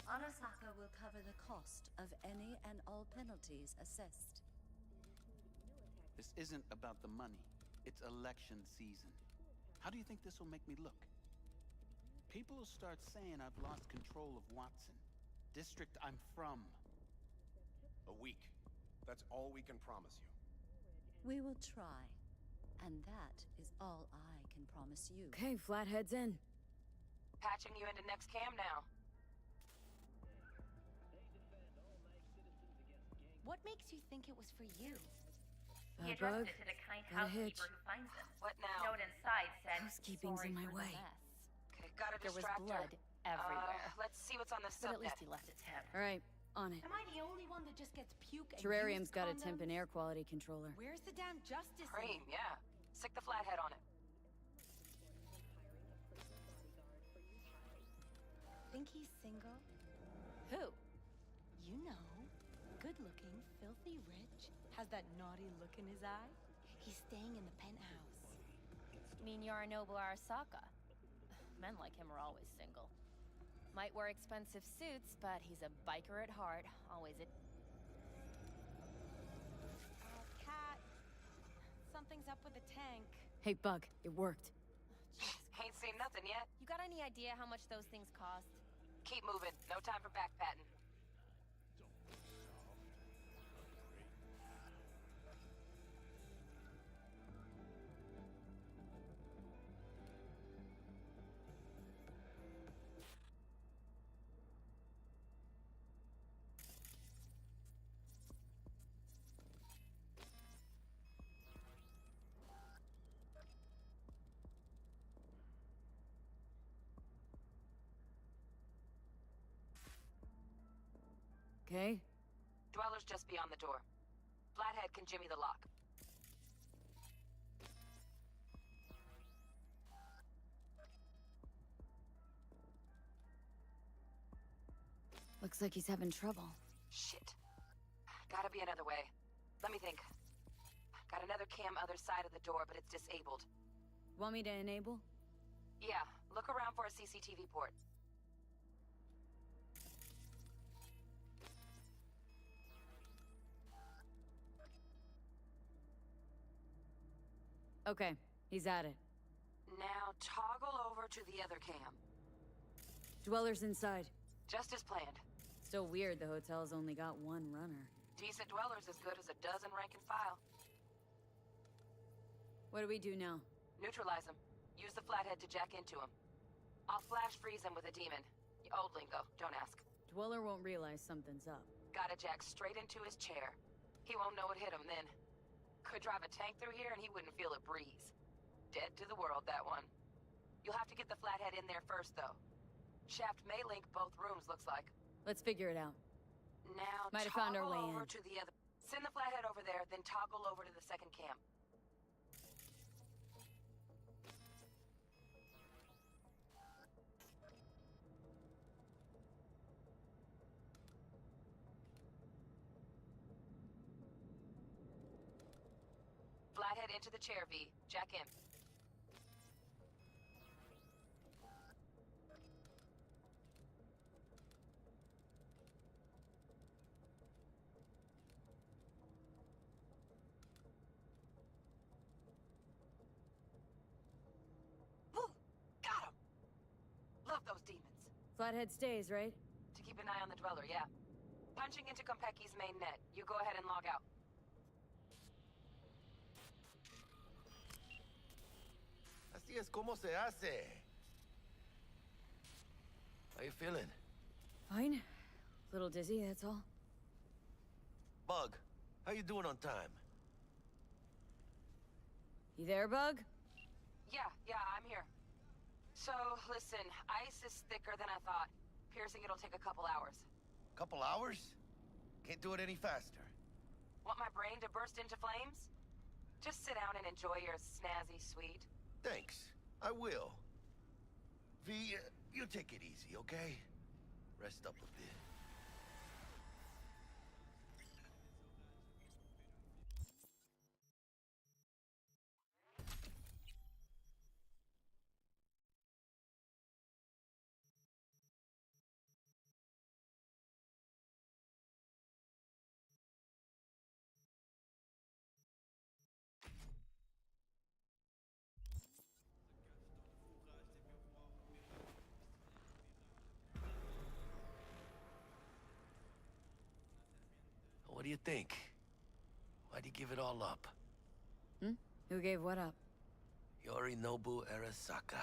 Arasaka will cover the cost of any and all penalties assessed. This isn't about the money. It's election season. How do you think this will make me look? People will start saying I've lost control of Watson. District I'm from. A week. That's all we can promise you. We will try. And that is all I can promise you. Okay, Flathead's in. Patching you into next cam now. What makes you think it was for you? He addressed it to the kind housekeeper who finds them. What now? Note inside said, Housekeeping's in my way. Okay, gotta There was distract her. blood everywhere. Let's see what's on the But at subnet. least he left a tip. All right, on it. Am I the only one that just gets puke and Terrarium's used got a condoms? temp and air quality controller. Where's the damn justice? Cream, yeah. Stick the flathead on it. Think he's single? Who? You know. Good looking, filthy rich, has that naughty look in his eye. He's staying in the penthouse. Mean Yorinobu Arasaka? Men like him are always single. Might wear expensive suits, but he's a biker at heart. Always a... Cat. Something's up with the tank. Hey, Bug, it worked. Ain't seen nothing yet. You got any idea how much those things cost? Keep moving. No time for backpatting. Okay. Dweller's just beyond the door. Flathead can jimmy the lock. Looks like he's having trouble. Shit. Gotta be another way. Let me think. Got another cam other side of the door, but it's disabled. Want me to enable? Yeah, look around for a CCTV port. Okay, he's at it. Now toggle over to the other cam. Dweller's inside. Just as planned. Still weird the hotel's only got one runner. Decent Dweller's as good as a dozen rank and file. What do we do now? Neutralize him. Use the flathead to jack into him. I'll flash freeze him with a demon. Old lingo, don't ask. Dweller won't realize something's up. Gotta jack straight into his chair. He won't know it hit him then. Could drive a tank through here and he wouldn't feel a breeze. Dead to the world, that one. You'll have to get the flathead in there first, though. Shaft may link both rooms, looks like. Let's figure it out. Now Might have found our way over in. to the other. Send the flathead over there, then toggle over to the second cam. Flathead into the chair, V. Jack in. Boom! Got him! Love those demons. Flathead stays, right? To keep an eye on the Dweller, yeah. Punching into Kompeki's main net. You go ahead and log out. Así es como se hace. How you feeling? Fine. Little dizzy, that's all. Bug, how you doing on time? You there, Bug? Yeah, I'm here. So, listen, ice is thicker than I thought. Piercing it'll take a couple hours. Couple hours? Can't do it any faster. Want my brain to burst into flames? Just sit down and enjoy your snazzy sweet. Thanks. I will. V, you take it easy, okay? Rest up a bit. What do you think? Why'd you give it all up? Who gave what up? Yorinobu Arasaka.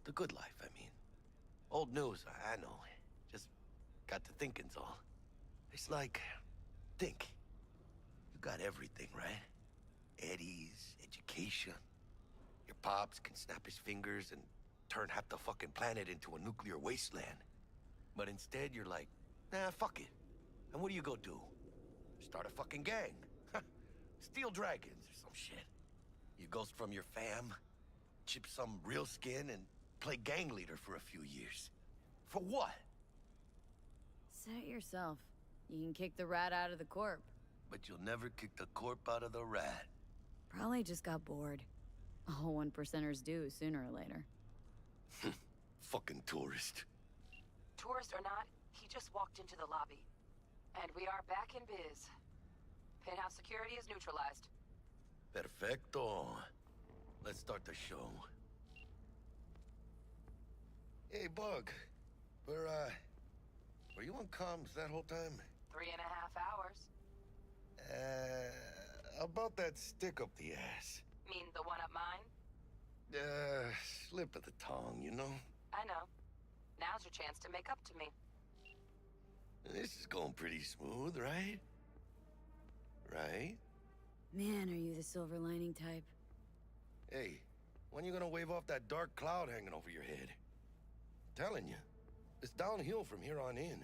The good life, I mean. Old news, I know. Just got to thinking's all. It's like, think. You got everything, right? Eddies, education. Your pops can snap his fingers and turn half the fucking planet into a nuclear wasteland. But instead, you're like, nah, fuck it. And what do you go do? Start a fucking gang. Steal dragons or some shit. You ghost from your fam, chip some real skin, and play gang leader for a few years. For what? Say it yourself. You can kick the rat out of the corp. But you'll never kick the corp out of the rat. Probably just got bored. All 1%ers do, sooner or later. Fucking tourist. Tourist or not, he just walked into the lobby. And we are back in biz. Penthouse security is neutralized. Perfecto. Let's start the show. Hey, Bug. Were you on comms that whole time? 3.5 hours. About that stick up the ass. Mean the one up mine? Slip of the tongue, you know? I know. Now's your chance to make up to me. This is going pretty smooth, right? Right? Man, are you the silver lining type? Hey, when you gonna wave off that dark cloud hanging over your head? Telling you, it's downhill from here on in.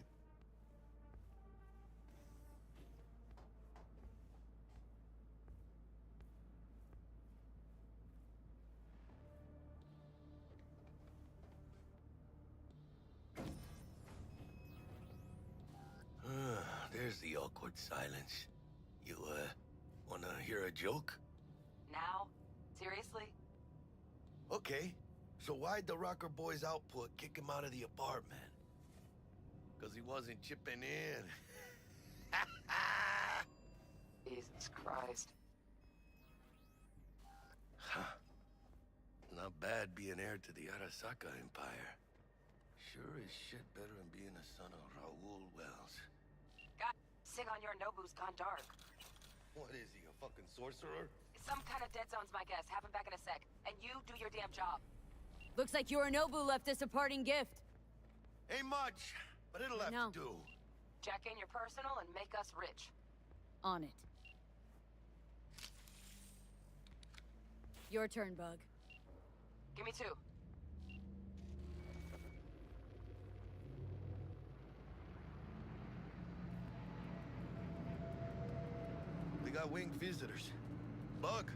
There's the awkward silence. You, wanna hear a joke? Now? Seriously? Okay, so why'd the Rocker Boy's output kick him out of the apartment? Because he wasn't chipping in. Jesus Christ. Huh. Not bad being heir to the Arasaka Empire. Sure as shit better than being a son of Raoul Wells. God, Sigon Yorinobu's gone dark. What is he, a fucking sorcerer? Some kind of dead zone's my guess. Have him back in a sec. And you do your damn job. Looks like Yorinobu left us a parting gift. Ain't much, but it'll have to do. Jack in your personal and make us rich. On it. Your turn, Bug. Give me 2. We got winged visitors. Bug.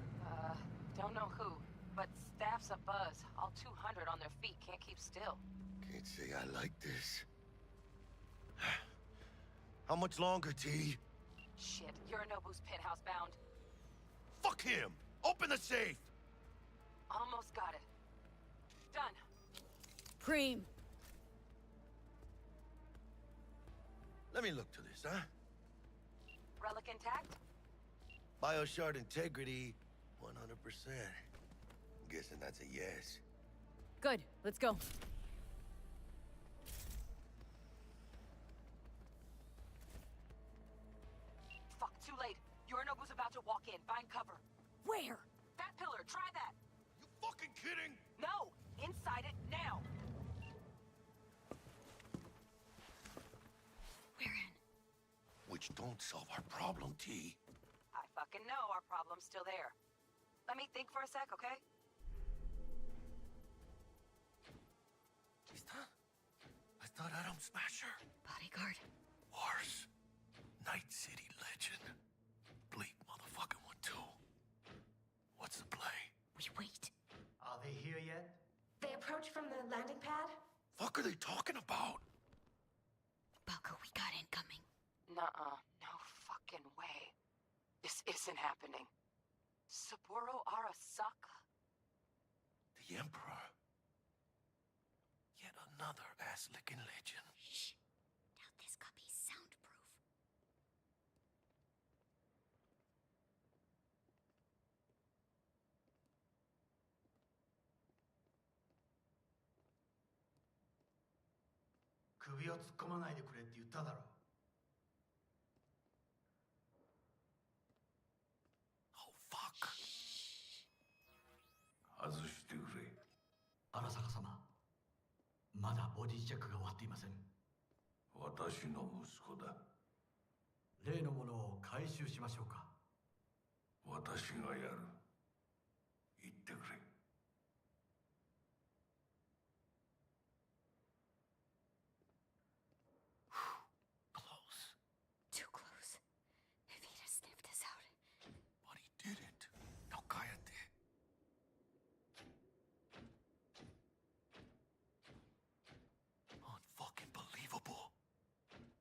Don't know who, but staff's a buzz. All 200 on their feet, can't keep still. Can't say I like this. How much longer, T? Shit, Yorinobu's penthouse bound. Fuck him! Open the safe! Almost got it. Done. Preem. Let me look to this, huh? Relic intact? Bioshard integrity, 100%. I'm guessing that's a yes. Good, let's go. Fuck, too late. Yorinobu's about to walk in. Find cover. Where? That pillar, try that. You fucking kidding? No! Inside it, now! We're in. Which don't solve our problem, T. I fucking know our problem's still there. Let me think for a sec, okay? I thought Atom Smasher. Bodyguard. Wars. Night City legend. Bleak motherfucking one too. What's the play? We wait. Are they here yet? They approach from the landing pad? Fuck are they talking about? Balco, we got incoming. Nuh-uh. No fucking way. This isn't happening. Saburo Arasaka? The Emperor. Yet another ass-licking legend. Shh. Now this copy's soundproof.首を突っ込まないでくれって言っただろ。外してくれ。荒坂様、まだボディチェックが終わっていません。私の息子だ。例のものを回収しましょうか。私がやる。言ってくれ。Close. Too close. If he'd have sniffed us out. But he didn't. Now cállate. Unfucking believable.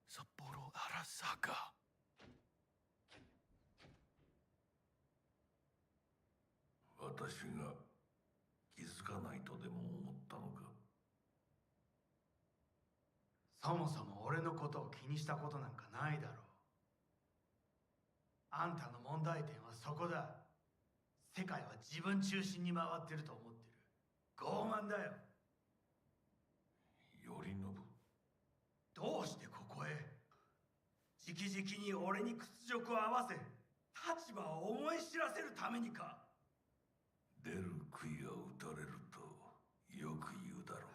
Saburo Arasaka. Watashiが気づかないとでも思ったのか。そもそも俺のことを気にしたことなんかないだろう。あんたの問題点はそこだ。世界は自分中心に回ってると思ってる。傲慢だよ。頼信。どうしてここへ？直々に俺に屈辱を合わせ、立場を思い知らせるためにか。出る杭が打たれるとよく言うだろう。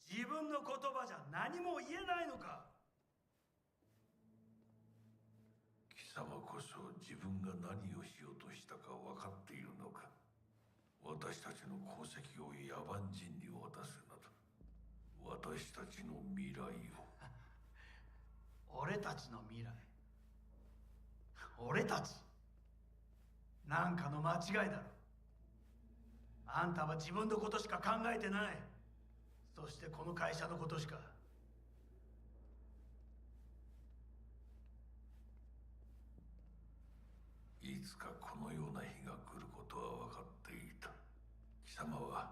自分の言葉じゃ何も言えないのか。貴様こそ自分が何をしようとしたか分かっているのか。私たちの功績を野蛮人に渡すなど、私たちの未来を。俺たちの未来。俺たち。なんかの間違いだろ。あんたは自分のことしか考えてない。そしてこの会社のことしか。つかこのような日が来ることは分かっていた。貴様は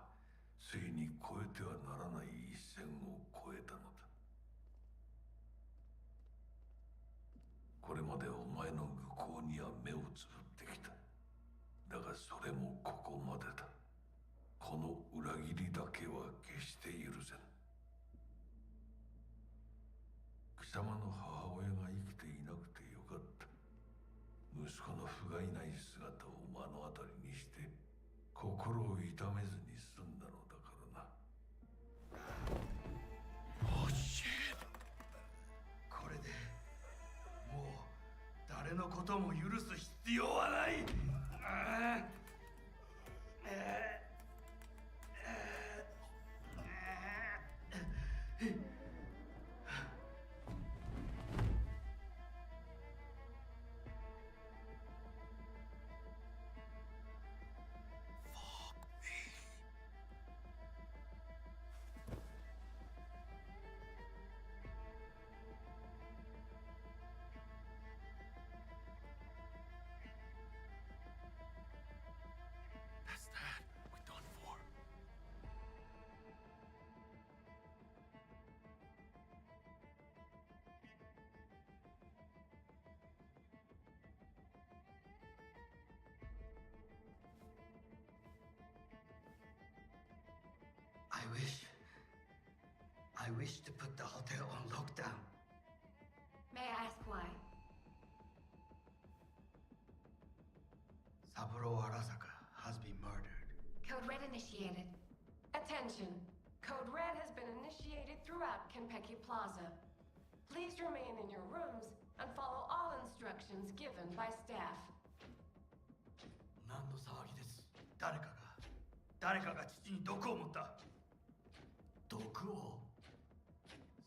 ついに越えてはならない一線を越えたのだ。これまでお前の愚行には目をつぶってきた。だがそれもここまでだ。この裏切りだけは決して許せん。貴様の母親が生きていなくてよかった。息子の不甲斐ない姿を目の当たりにして心を痛めずに済んだのだからな。おっしゃ。これでもう誰のことも許す必要はない。That's that. We're done for. I wish to put the hotel on lockdown. May I ask why? Saburo Arasaka has been murdered. Code Red initiated. Attention. Code Red has been initiated throughout Kenpeki Plaza. Please remain in your rooms and follow all instructions given by staff. 何の騒ぎです。誰かが父に毒を持った。毒を。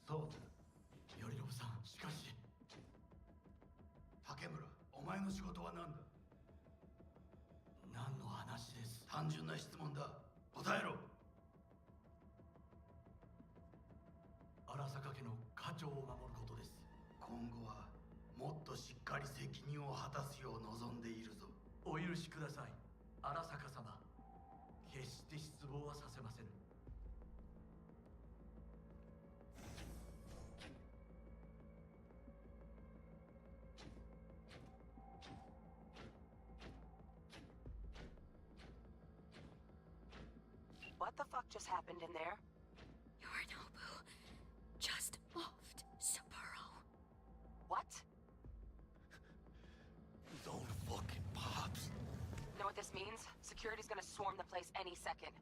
そうだ。頼信さん、しかし。竹村、お前の仕事は何だ。何の話です。単純な質問だ。答えろ。荒坂家の家長を守ることです。今後はもっとしっかり責任を果たすよう望んでいるぞ。お許しください、荒坂様。決して失望はさせません。What the fuck just happened in there? Yorinobu just offed Saburo. What? His own fucking pops. Know what this means? Security's gonna swarm the place any second.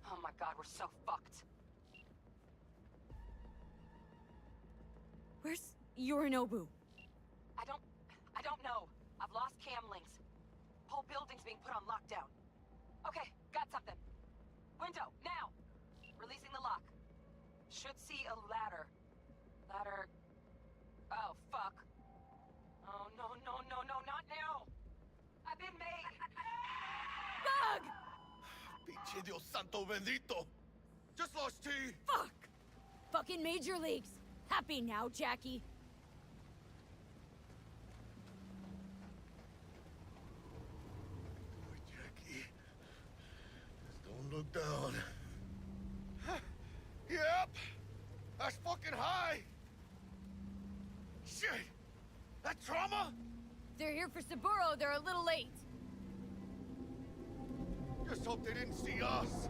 Oh my god, we're so fucked. Where's Yorinobu? I don't know. I've lost cam links. Whole building's being put on lockdown. Okay, got something. Window, now! Releasing the lock. Should see a ladder. Oh, fuck. Oh, no, not now! I've been made! Bug! Pinche Dios santo bendito! Just lost T! Fuck! Fucking Major Leagues! Happy now, Jackie? Jackie. Just don't look down. Yep! That's fucking high! Shit! That trauma? They're here for Saburo. They're a little late. Just hope they didn't see us.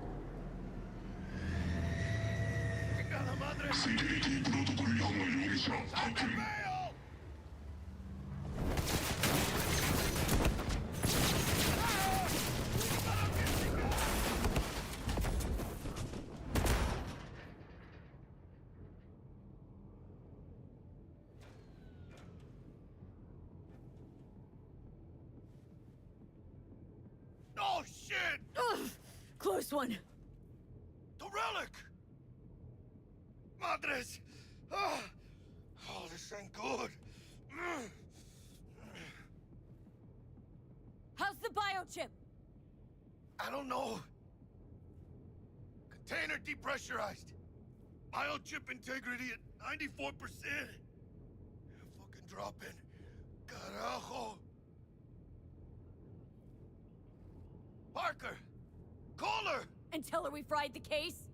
Chingada madre! Security protocol 양호 용의자 확인. Oh shit! Ugh, close one. The relic! Madres! Ah. Oh, this ain't good. biochip? I don't know. Container depressurized. Biochip integrity at 94%. Fucking dropping. Carajo. Parker! Call her! And tell her we fried the case?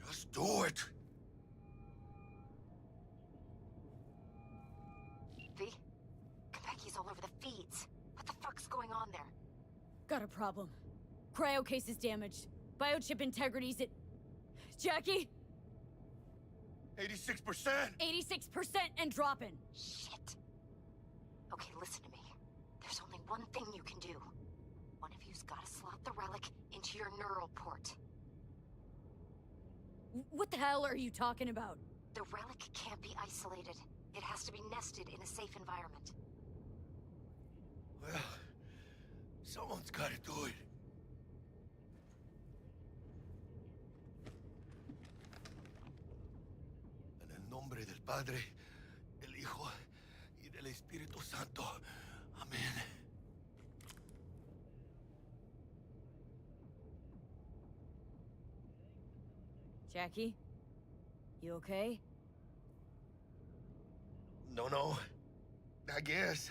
Just do it. V? Konpeki's all over the feeds. What the fuck's going on there? Got a problem. Cryo case is damaged. Biochip integrity's at... Jackie? 86%! 86% and dropping. Shit. Okay, listen to me. There's only one thing you can do. One of you's gotta slot the relic into your neural port. What the hell are you talking about? The relic can't be isolated. It has to be nested in a safe environment. Well, someone's gotta do it. En el nombre del Padre, del Hijo y del Espíritu Santo. Amén. Jackie? You okay? No. I guess.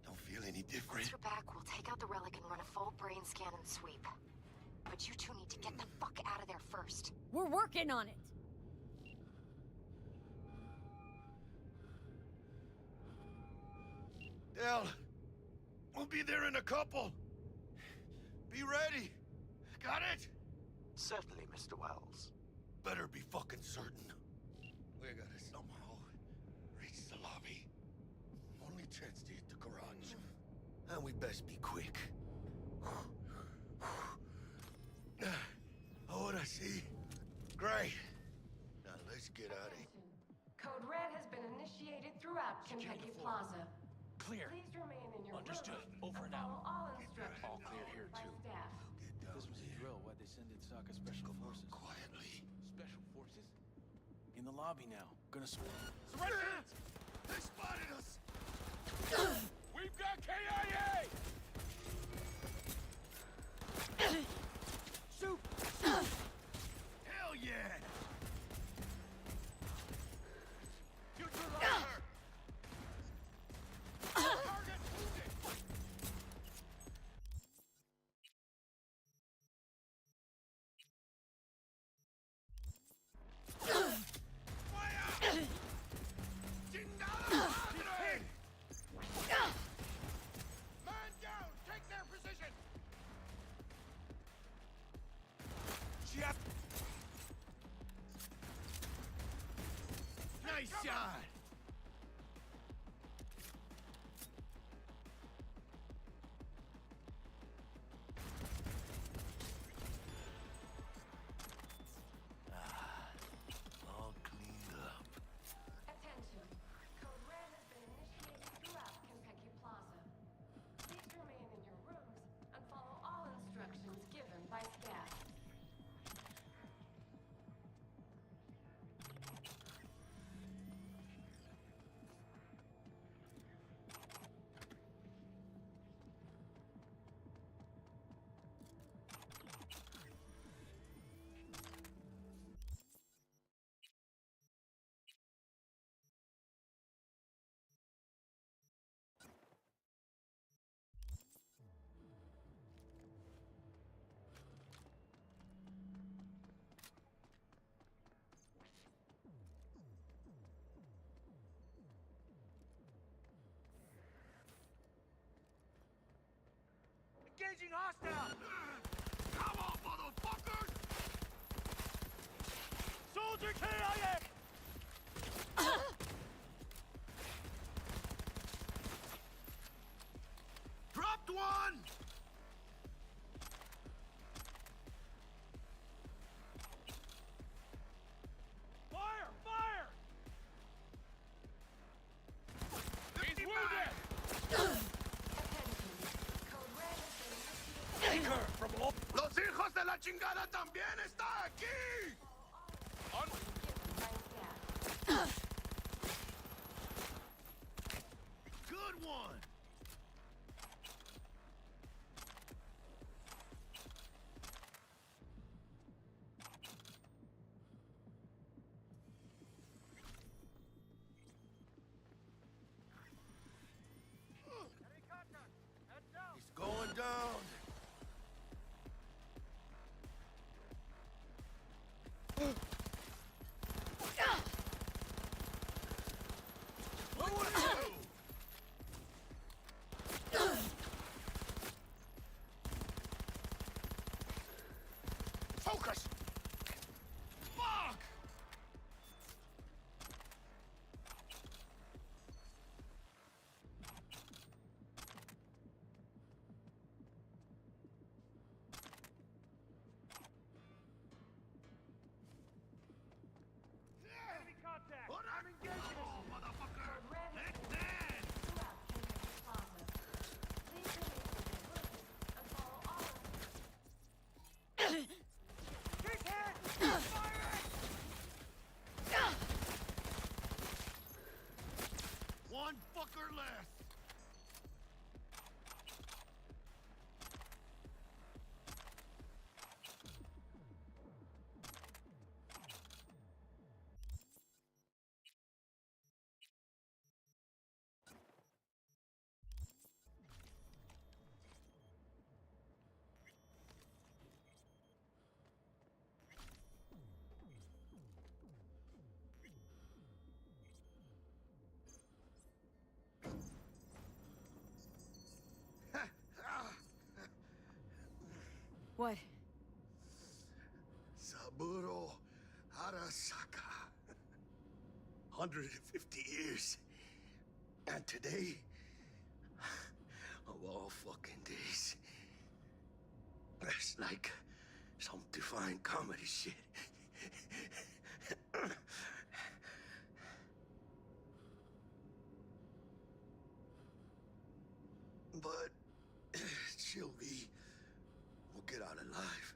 Don't feel any different. Once you're back, we'll take out the relic and run a full brain scan and sweep. But you two need to get the fuck out of there first. We're working on it! Del, we'll be there in a couple. Be ready. Got it? Certainly, Mr. Wells. Better be fucking certain. We gotta somehow reach the lobby. Only chance to hit the garage. And we best be quick. Ahora sí. Great. Now let's get out of here. Code Red has been initiated throughout Konpeki Plaza. Clear. Please remain in your Understood. rooms Over and follow out. all instructions All clear here, by too. staff. If this was a drill, why'd they send in Sokka Special Forces? Quietly. Special Forces? In the lobby now. Gonna Surrender! They spotted us! We've got KIA! Shoot! Hell yeah! Future locker! Target wounded! Fire! Chingada madre! Man down! Take their position! Jeff! Nice shot! All cleaned up. Attention. Code Red has been initiated throughout Konpeki Plaza. Please remain in your rooms and follow all instructions given by staff. Engaging hostile! Come on, motherfuckers! Soldier KIA! Dropped one! Fire! Fire! He's wounded! Take her from all... ¡Los hijos de la chingada también está aquí! Good one! motherfucker less! What? Saburo Arasaka. 150 years. And today, of all fucking days, that's like some divine comedy shit. But Sylvie will get out alive.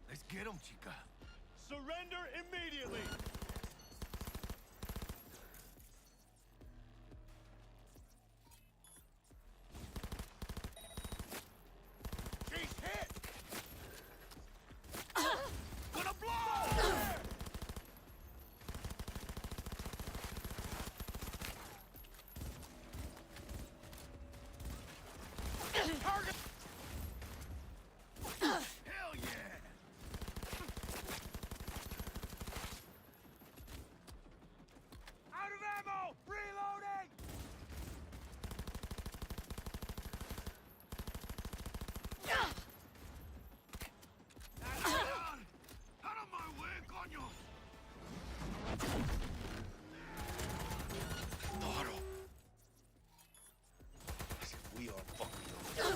Let's get him, chica. Surrender immediately! She's hit! Gonna blow! Target! Hell yeah! Out of ammo! Reloading! Out of my way, coño! Toro. As if we are fucking on.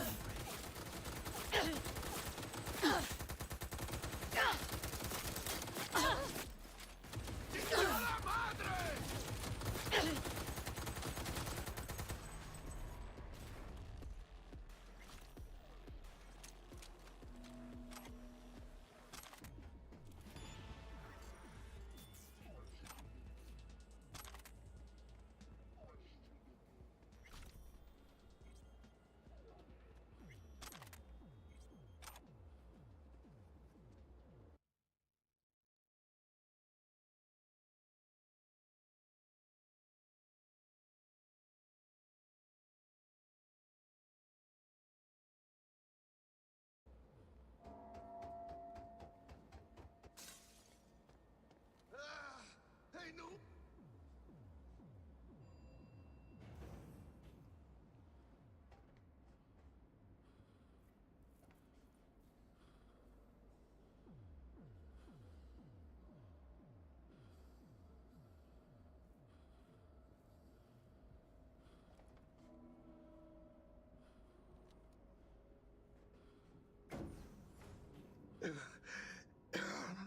Hey, no.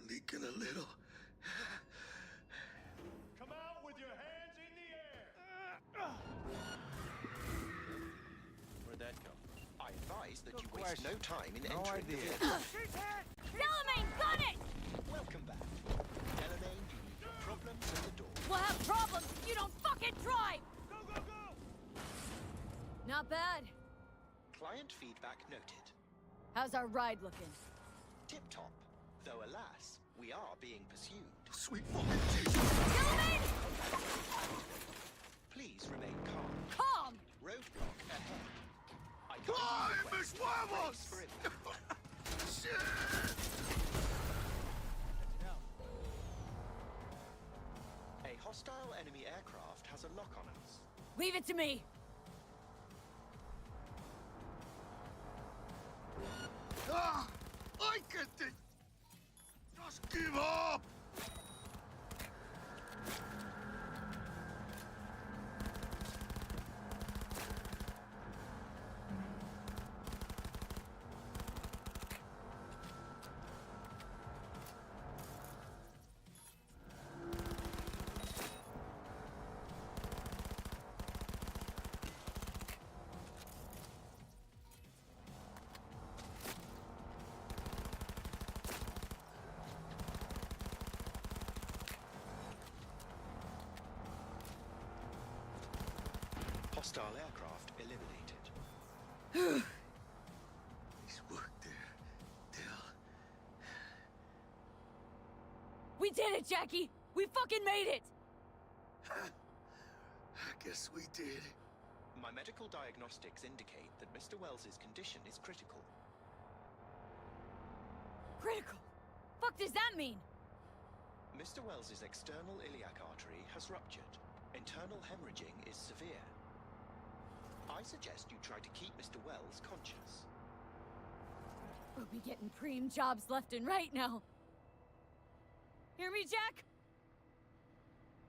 Leaking a little. Come out with your hands in the air! Where'd that come from? I advise that you waste no time in No entering the idea. vehicle. Delamain, got it! Welcome back. Delamain, you leave your problems at the door. We'll have problems if you don't fucking drive! Go, go, go! Not bad. Client feedback noted. How's our ride looking? Tip-top. Though alas, we are being pursued. Sweet fucking Jesus! Delamain! Please remain calm. Calm! Roadblock ahead. I ¡Ay, can't mis huevos! for impact. Shit! A hostile enemy aircraft has a lock on us. Leave it to me! Ah! ¡Ay, qué Hostile aircraft eliminated. Nice work there, Dell. We did it, Jackie! We fucking made it! I guess we did. My medical diagnostics indicate that Mr. Wells's condition is critical. Critical? Fuck does that mean? Mr. Wells's external iliac artery has ruptured. Internal hemorrhaging is severe. I suggest you try to keep Mr. Wells conscious. We'll be getting preem jobs left and right now. Hear me, Jack?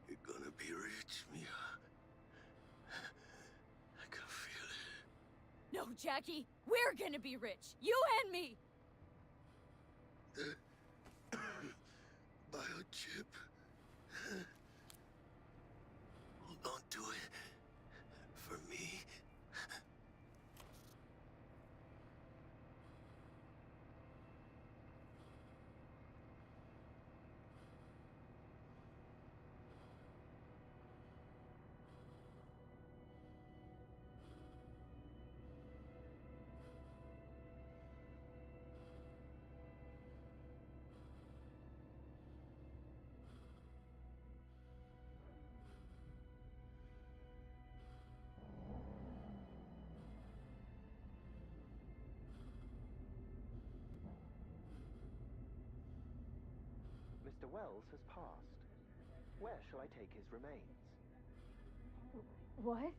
You're gonna be rich, Mia. I can feel it. No, Jackie. We're gonna be rich. You and me. The biochip. Hold on to it. For me. Mr. Wells has passed. Where shall I take his remains? What?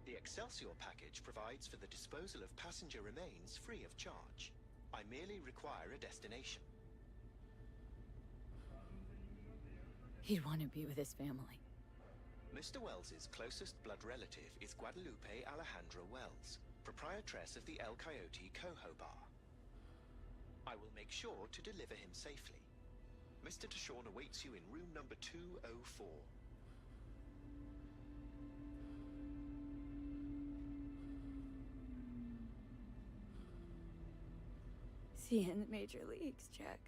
The Excelsior package provides for the disposal of passenger remains free of charge. I merely require a destination. He'd want to be with his family. Mr. Wells's closest blood relative is Guadalupe Alejandra Wells, proprietress of the El Coyote Coho Bar. I will make sure to deliver him safely. Mr. Deshawn awaits you in room number 204. See you in the major leagues, Jack.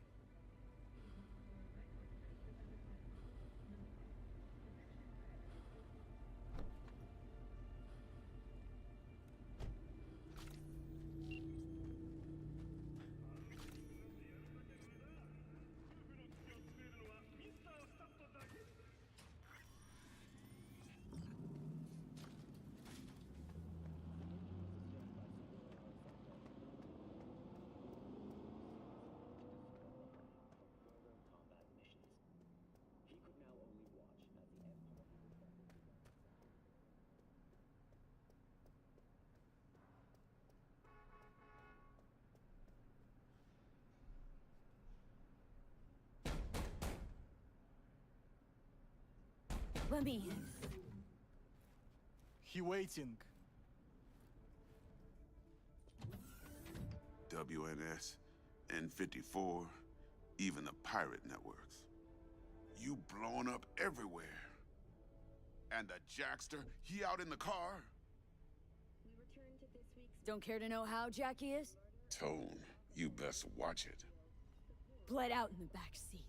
Let me in. He waiting. WNS, N54, even the pirate networks. You blowing up everywhere. And the Jackster, he out in the car? Don't care to know how Jackie is? Tone, you best watch it. Bled out in the back seat.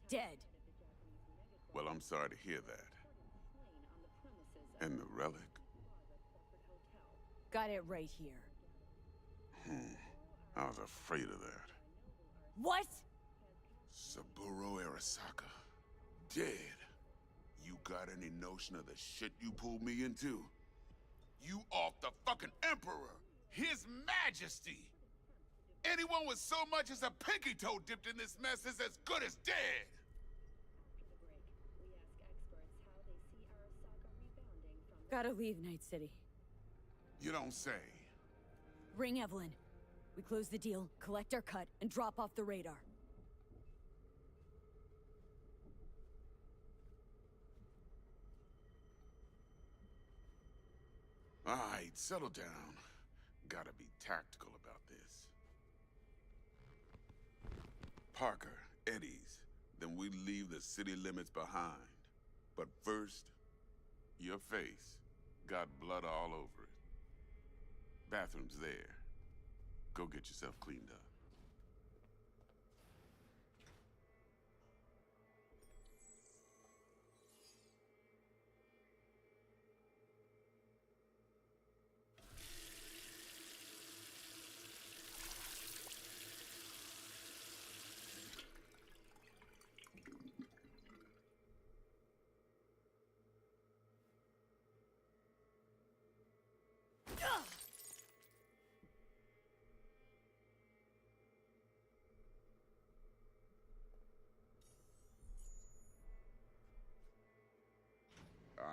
Dead. Well, I'm sorry to hear that. And the relic? Got it right here. I was afraid of that. What? Saburo Arasaka. Dead. You got any notion of the shit you pulled me into? You off the fucking Emperor! His Majesty! Anyone with so much as a pinky toe dipped in this mess is as good as dead! Gotta leave Night City. You don't say. Ring Evelyn. We close the deal, collect our cut, and drop off the radar. All right, settle down. Gotta be tactical about this. Parker, Eddie's. Then we leave the city limits behind. But first, your face. Got blood all over it. Bathroom's there. Go get yourself cleaned up.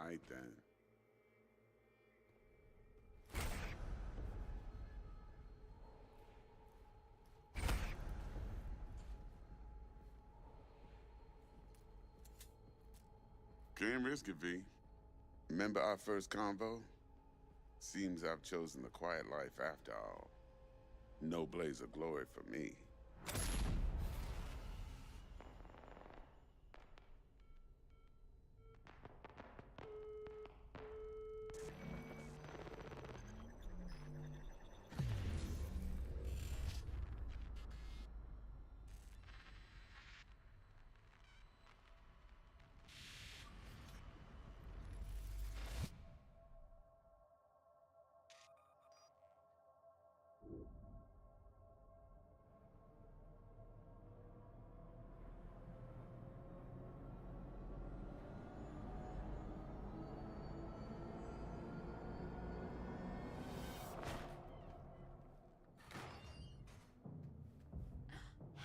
Alright then. Can't risk it, V. Remember our first convo? Seems I've chosen the quiet life after all. No blaze of glory for me.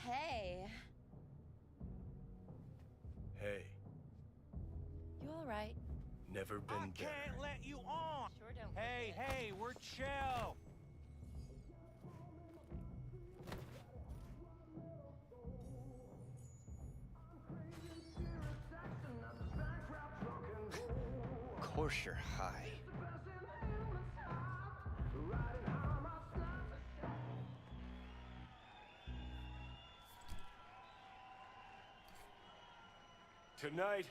Hey. Hey, You all right? never been I better. can't let you on! Sure don't. Hey, hey, we're chill! Of course you're high. Tonight,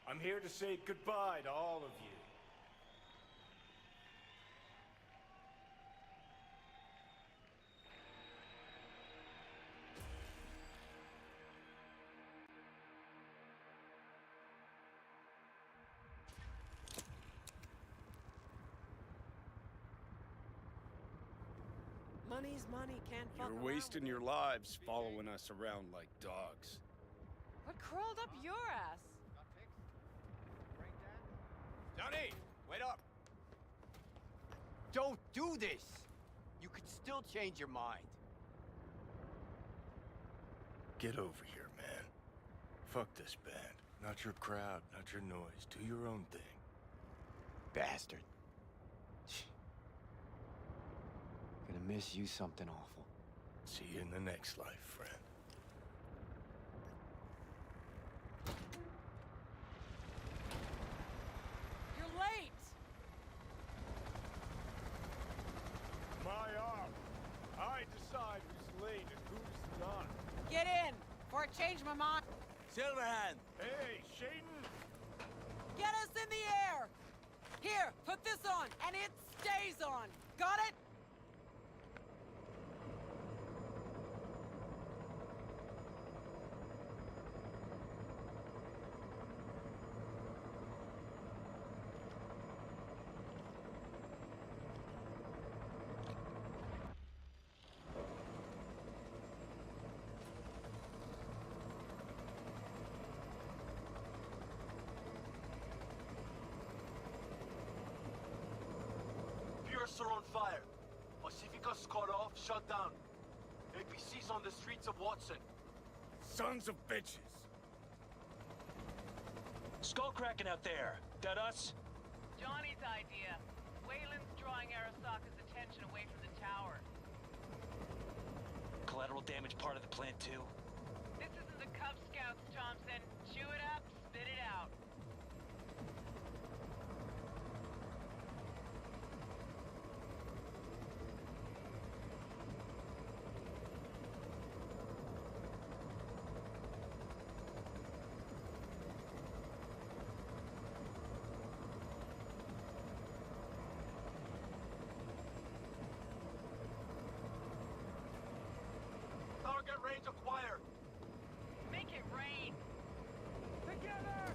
I'm here to say goodbye to all of you. Money's money, can't fuck You're wasting your lives following us around like dogs. What crawled up your ass? Johnny, wait up! Don't do this! You could still change your mind. Get over here, man. Fuck this band. Not your crowd, not your noise. Do your own thing. Bastard. Gonna miss you something awful. See you in the next life, friend. You're late! My arm. I decide who's late and who's not. Get in, before I change my mind. Silverhand! Hey, Shaden! Get us in the air! Here, put this on, and it stays on. Got it? Pierce are on fire. Pacifica's cut off, shut down. APC's on the streets of Watson. Sons of bitches. Skullcracking out there. That us? Johnny's idea. Wayland's drawing Arasaka's attention away from the tower. Collateral damage part of the plan too? This isn't the Cub Scouts, Thompson. Chew it up, spit it out. Target range acquired. Make it rain. Together!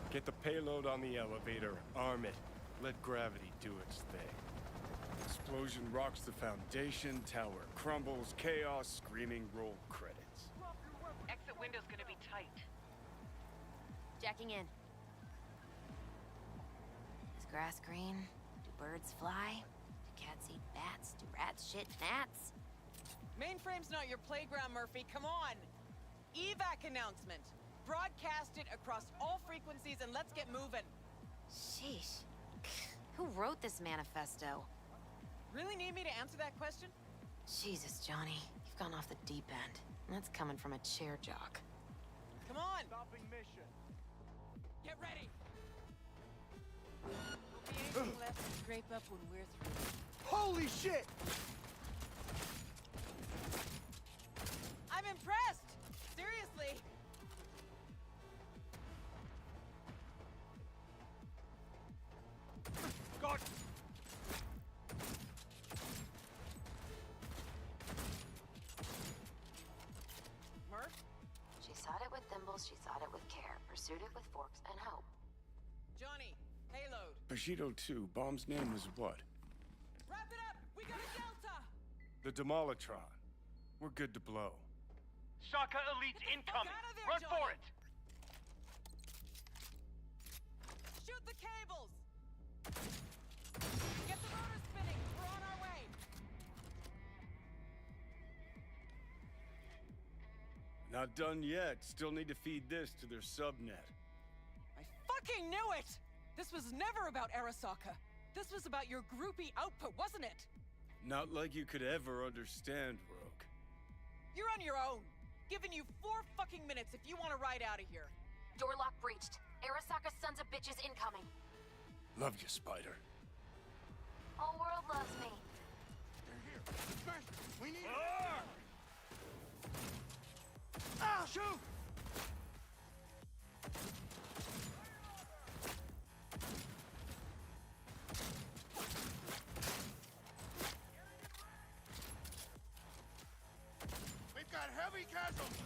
Get the payload on the elevator, arm it, let gravity do its thing. Explosion rocks the foundation, tower crumbles, chaos, screaming roll credits. Exit window's gonna be tight. Jacking in. Is grass green? Do birds fly? Do cats eat bats? Do rats shit gnats? Mainframe's not your playground, Murphy. Come on! Evac announcement. Broadcast it across all frequencies and let's get moving. Sheesh. Who wrote this manifesto? Really need me to answer that question? Jesus, Johnny. You've gone off the deep end. And that's coming from a chair jock. Come on! Stopping mission. Get ready! There'll be anything left to scrape up when we're through. Holy shit! I'm impressed! Seriously! God! Murph? She sought it with thimbles, she sought it with care, pursued it with forks and hope. Johnny, payload. Bushido 2, bomb's name is what? Wrap it up! We got a Delta! The Demolitron. We're good to blow. Shaka Elite's incoming! Out of there, Run Johnny. for it! Shoot the cables! Get the rotor spinning! We're on our way! Not done yet. Still need to feed this to their subnet. I fucking knew it! This was never about Arasaka. This was about your groupie output, wasn't it? Not like you could ever understand, Rogue. You're on your own. Giving you 4 fucking minutes if you want to ride out of here. Door lock breached. Arasaka's sons of bitches incoming. Love you, Spider. Whole world loves me. They're here. Smash! We need Ah! Shoot! We've got heavy casualties.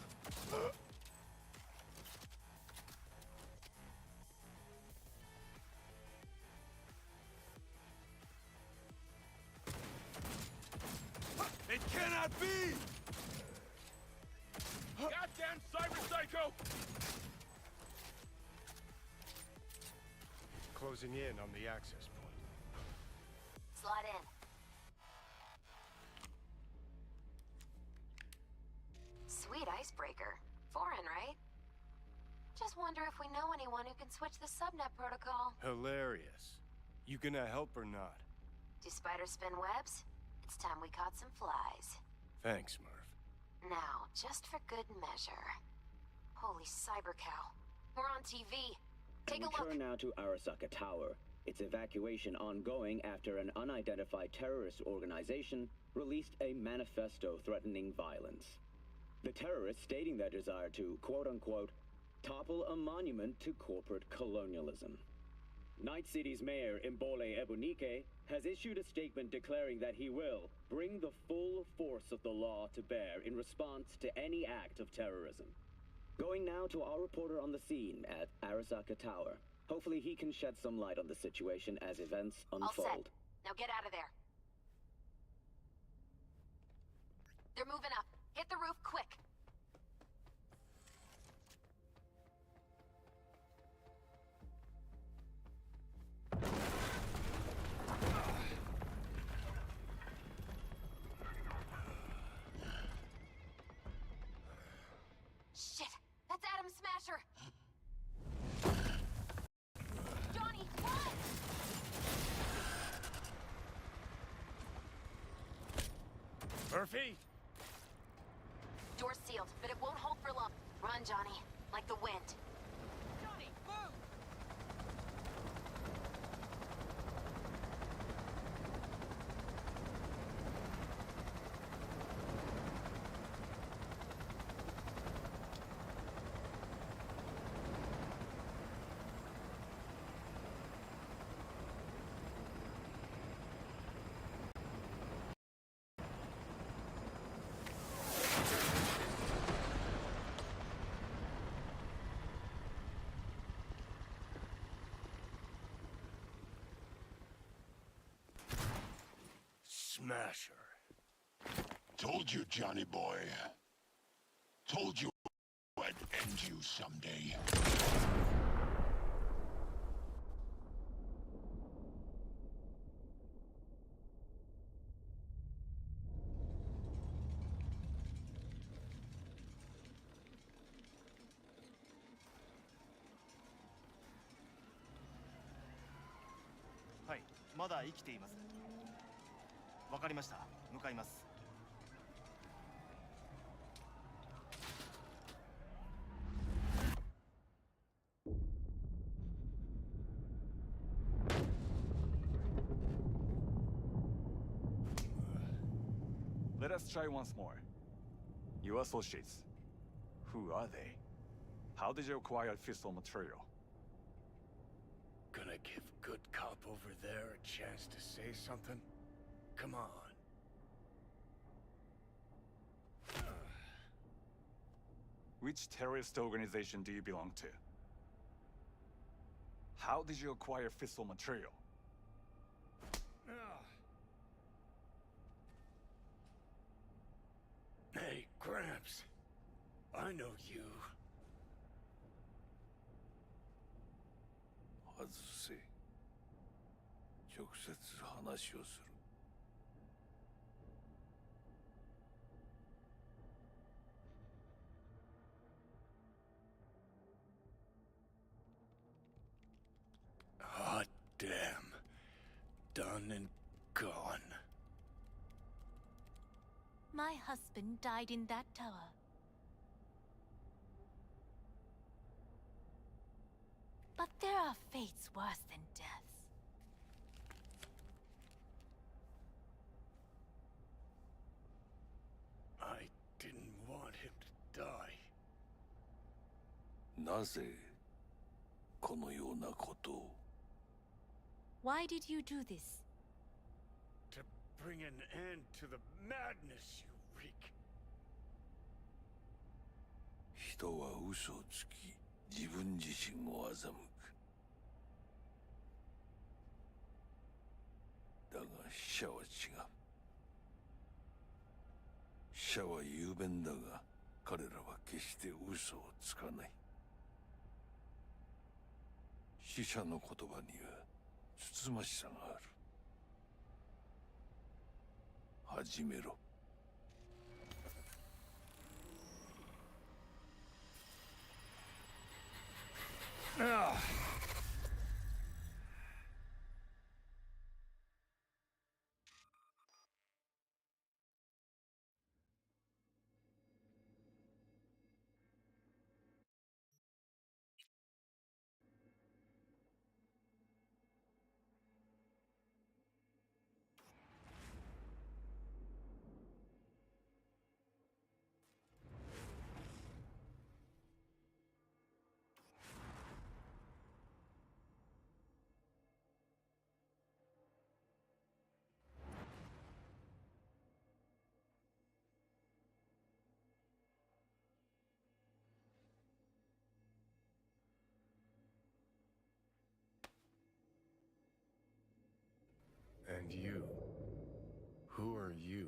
It cannot be! Goddamn cyber psycho! Closing in on the access point. Slide in. Sweet icebreaker. Foreign, right? Just wonder if we know anyone who can switch the subnet protocol. Hilarious. You gonna help or not? Do spiders spin webs? It's time we caught some flies. Thanks, Murph. Now, just for good measure. Holy cyber cow. We're on TV. Take a look. Return now to Arasaka Tower. Its evacuation ongoing after an unidentified terrorist organization released a manifesto threatening violence. The terrorists stating their desire to, quote-unquote, topple a monument to corporate colonialism. Night City's mayor, Imbole Ebunike, has issued a statement declaring that he will bring the full force of the law to bear in response to any act of terrorism. Going now to our reporter on the scene at Arasaka Tower. Hopefully he can shed some light on the situation as events unfold. All set. Now get out of there. They're moving up. Hit the roof quick. Shit! That's Adam Smasher! Johnny, run! Murphy? Door's sealed, but it won't hold for long. Run, Johnny. Like the wind. Johnny, move! smasher. Told you, Johnny boy. Told you I'd end you someday. Hi, まだ生きています。わかりました。向かいます。Let us try once more. Your associates. Who are they? How did you acquire fissile material? Gonna give good cop over there a chance to say something? Come on. Which terrorist organization do you belong to? How did you acquire fissile material? Hey, Gramps. I know you. 外せ。直接話をする。Hot damn. Done and gone. My husband died in that tower. But there are fates worse than deaths. I didn't want him to die. なぜこのようなことを Why did you do this? To bring an end to the madness you wreak. 人は嘘をつき自分自身を欺く。だが死者は違う。死者は雄弁だが彼らは決して嘘をつかない。死者の言葉にはつつましさがある。始めろ。And you? Who are you?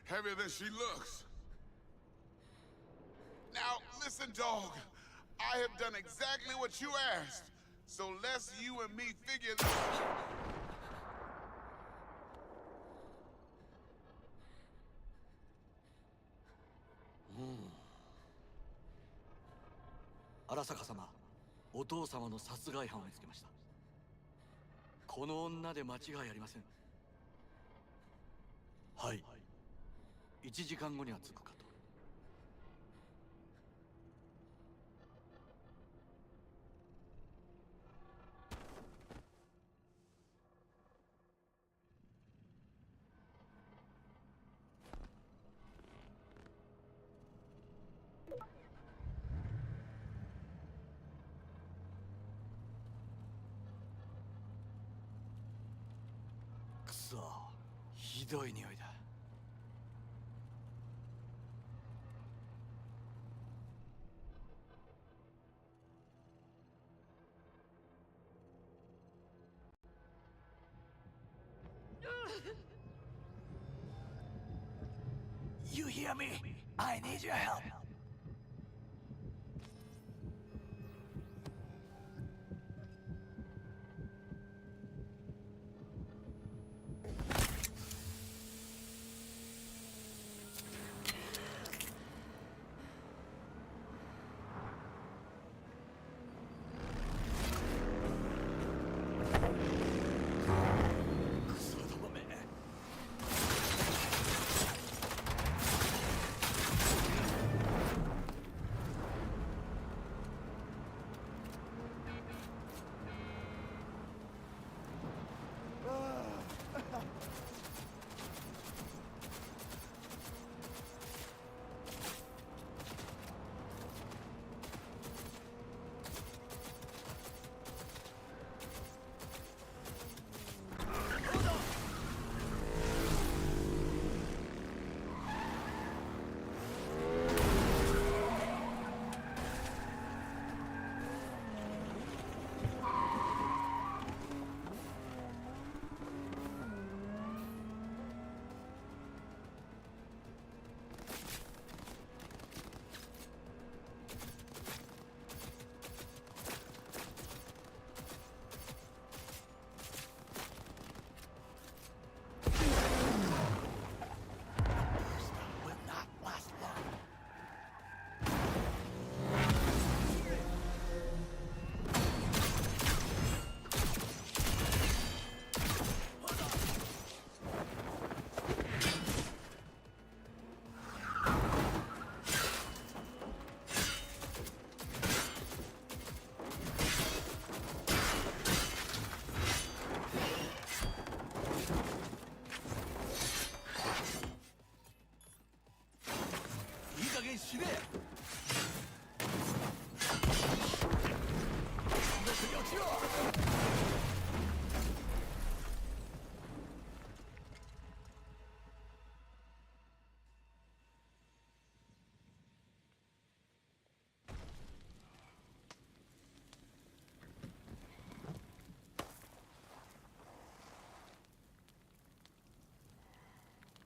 Heavier than she looks. Now, listen, dog. I have done exactly what you asked. So let's you and me figure this. 荒坂様、お父様の殺害犯を見つけました。この女で間違いありません。はい。1時間後には着くかと。くそ、ひどい匂いだ。You hear me? I need your help.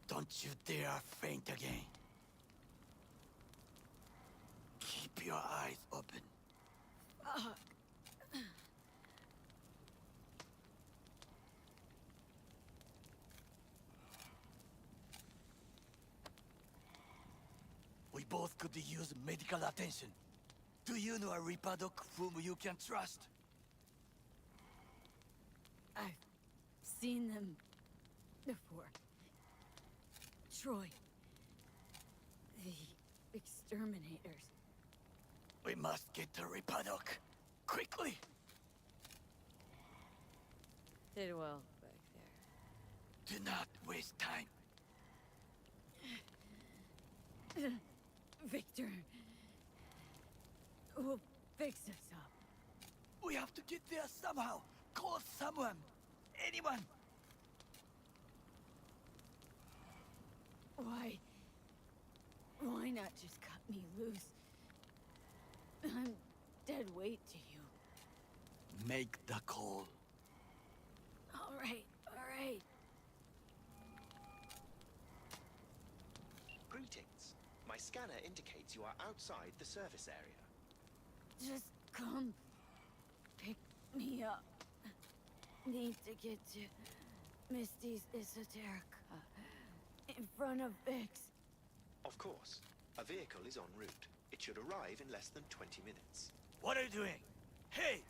Don't you dare faint again. Keep your eyes open. We both could use medical attention. Do you know a Reaper doc whom you can trust? I've seen them before. Troy. The exterminators. We must get to Reaper doc. Quickly! Did well back there. Do not waste time. Victor. Will fix us up. We have to get there somehow. Call someone. Anyone. Why not just cut me loose? I'm dead weight to you. Make the call. All right, all right. scanner indicates you are outside the service area. Just come pick me up. Need to get to Misty's Esoterica in front of Vix. Of course. A vehicle is en route. It should arrive in less than 20 minutes. What are you doing? Hey!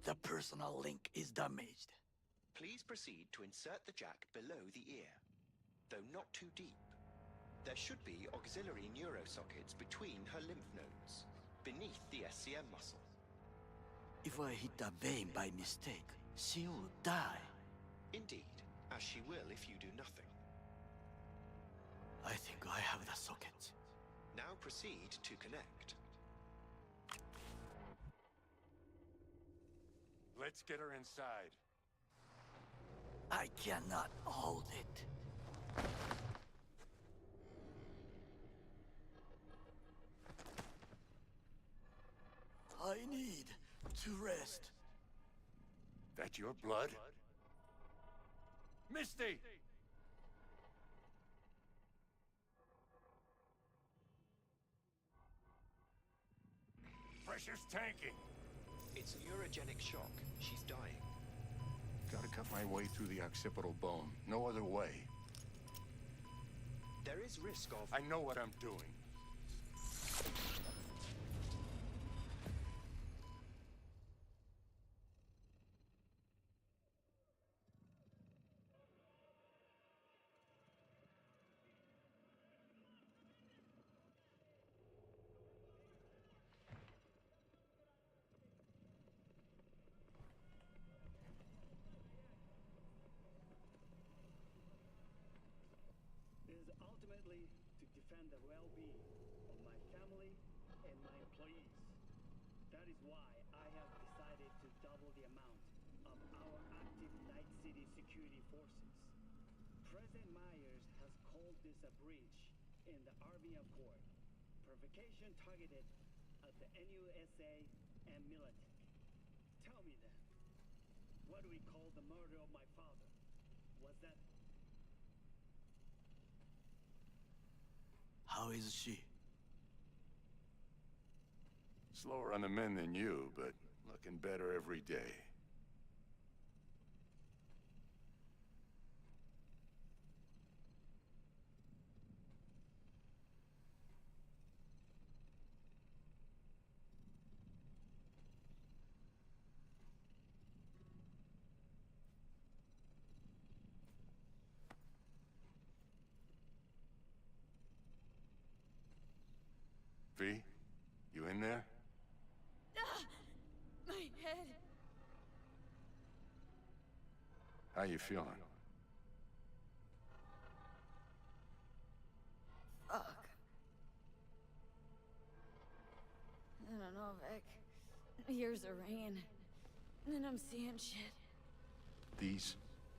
The personal link is damaged. Please proceed to insert the jack below the ear, though not too deep. There should be auxiliary neurosockets between her lymph nodes, beneath the SCM muscle. If I hit a vein by mistake, she will die. Indeed, as she will if you do nothing. I think I have the socket. Now proceed to connect. Let's get her inside. I cannot hold it. I need to rest. That your blood? Misty! Pressure's tanking. It's neurogenic shock. She's dying. Gotta cut my way through the occipital bone. No other way. There is risk of... I know what I'm doing. Is ultimately to defend the well-being of my family and my employees. That is why I have decided to double the amount of our active Night City security forces. President Myers has called this a breach in the Army Accord. Provocation targeted at the NUSA and Militech. Tell me then, what do we call the murder of my father? Was that... How is she? Slower on the men than you, but looking better every day. V, you in there? My head. How you feeling? Fuck. I don't know, Vic. Ears are ringing. And I'm seeing shit. These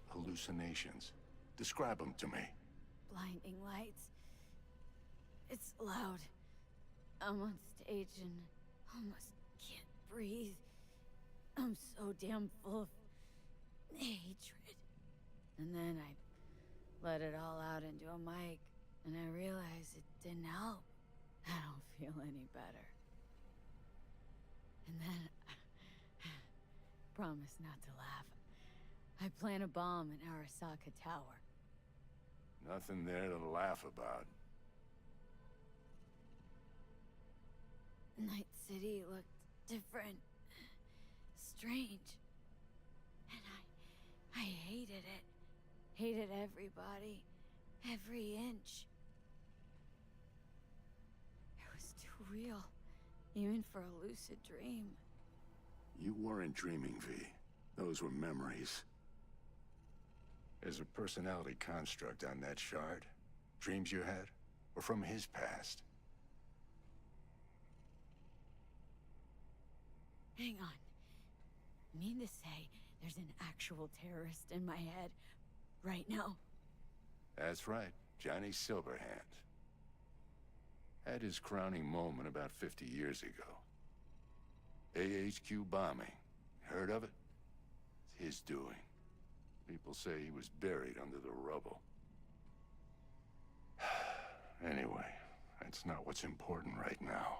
hallucinations. Describe them to me. Blinding lights. It's loud. I'm on stage and almost can't breathe. I'm so damn full of hatred. And then I let it all out into a mic, and I realized it didn't help. I don't feel any better. And then, promise not to laugh. I plant a bomb in Arasaka Tower. Nothing there to laugh about. Night City looked different. Strange. And I hated it. Hated everybody. Every inch. It was too real. Even for a lucid dream. You weren't dreaming, V. Those were memories. There's a personality construct on that shard. Dreams you had, or from his past. Hang on. You mean to say there's an actual terrorist in my head right now? That's right, Johnny Silverhand. Had his crowning moment about 50 years ago. AHQ bombing. Heard of it? It's his doing. People say he was buried under the rubble. Anyway, that's not what's important right now.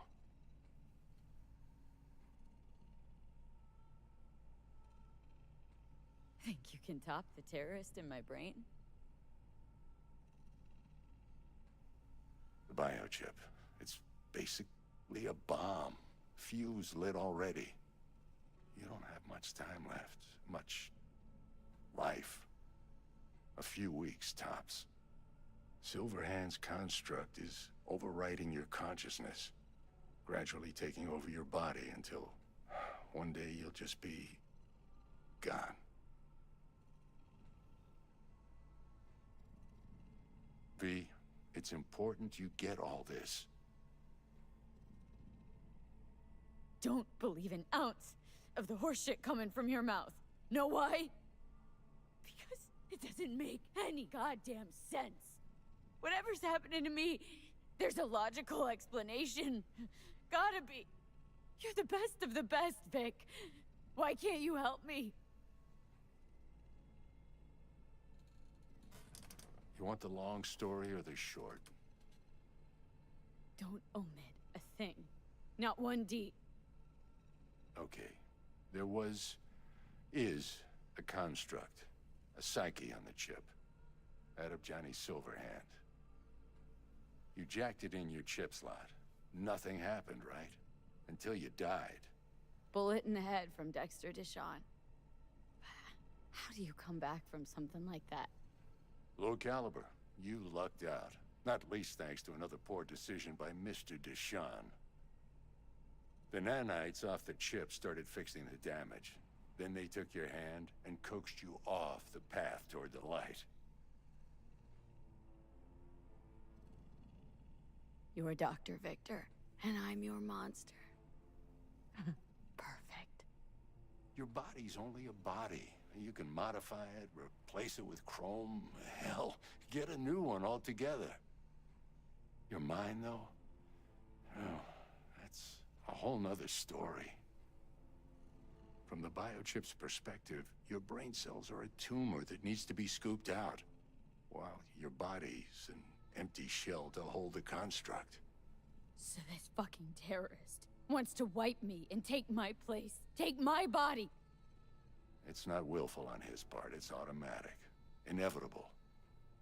Think you can top the terrorist in my brain? The biochip. It's basically a bomb. Fuse lit already. You don't have much time left. Much life. A few weeks, tops. Silverhand's construct is overriding your consciousness, gradually taking over your body until one day you'll just be gone. V, it's important you get all this. Don't believe an ounce of the horseshit coming from your mouth. Know why? Because it doesn't make any goddamn sense. Whatever's happening to me, there's a logical explanation. Gotta be. You're the best of the best, Vic. Why can't you help me? You want the long story or the short? Don't omit a thing. Not one D. Okay. There is a construct. A psyche on the chip. That of Johnny Silverhand. You jacked it in your chip slot. Nothing happened, right? Until you died. Bullet in the head from Dexter Deshawn. How do you come back from something like that? Low caliber. You lucked out. Not least thanks to another poor decision by Mr. Deshawn. The nanites off the chip started fixing the damage. Then they took your hand and coaxed you off the path toward the light. You're Dr. Victor, and I'm your monster. Perfect. Your body's only a body. You can modify it, replace it with chrome, hell, get a new one altogether. Your mind, though? Oh, that's a whole nother story. From the biochip's perspective, your brain cells are a tumor that needs to be scooped out, while your body's an empty shell to hold the construct. So this fucking terrorist wants to wipe me and take my place, take my body. It's not willful on his part, it's automatic. Inevitable.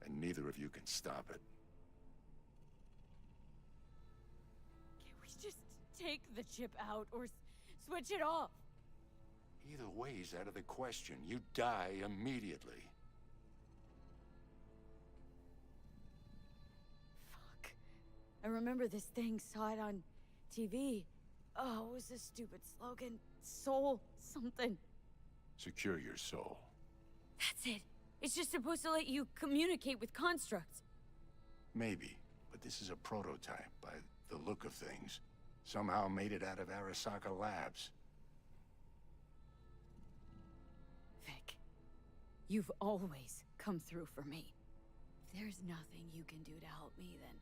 And neither of you can stop it. Can't we just take the chip out or switch it off? Either way's out of the question. You die immediately. Fuck. I remember this thing, saw it on TV. Oh, what was this stupid slogan? Soul something. Secure your soul. That's it. It's just supposed to let you communicate with constructs. Maybe, but this is a prototype by the look of things. Somehow made it out of Arasaka Labs. Vic, you've always come through for me. If there's nothing you can do to help me, then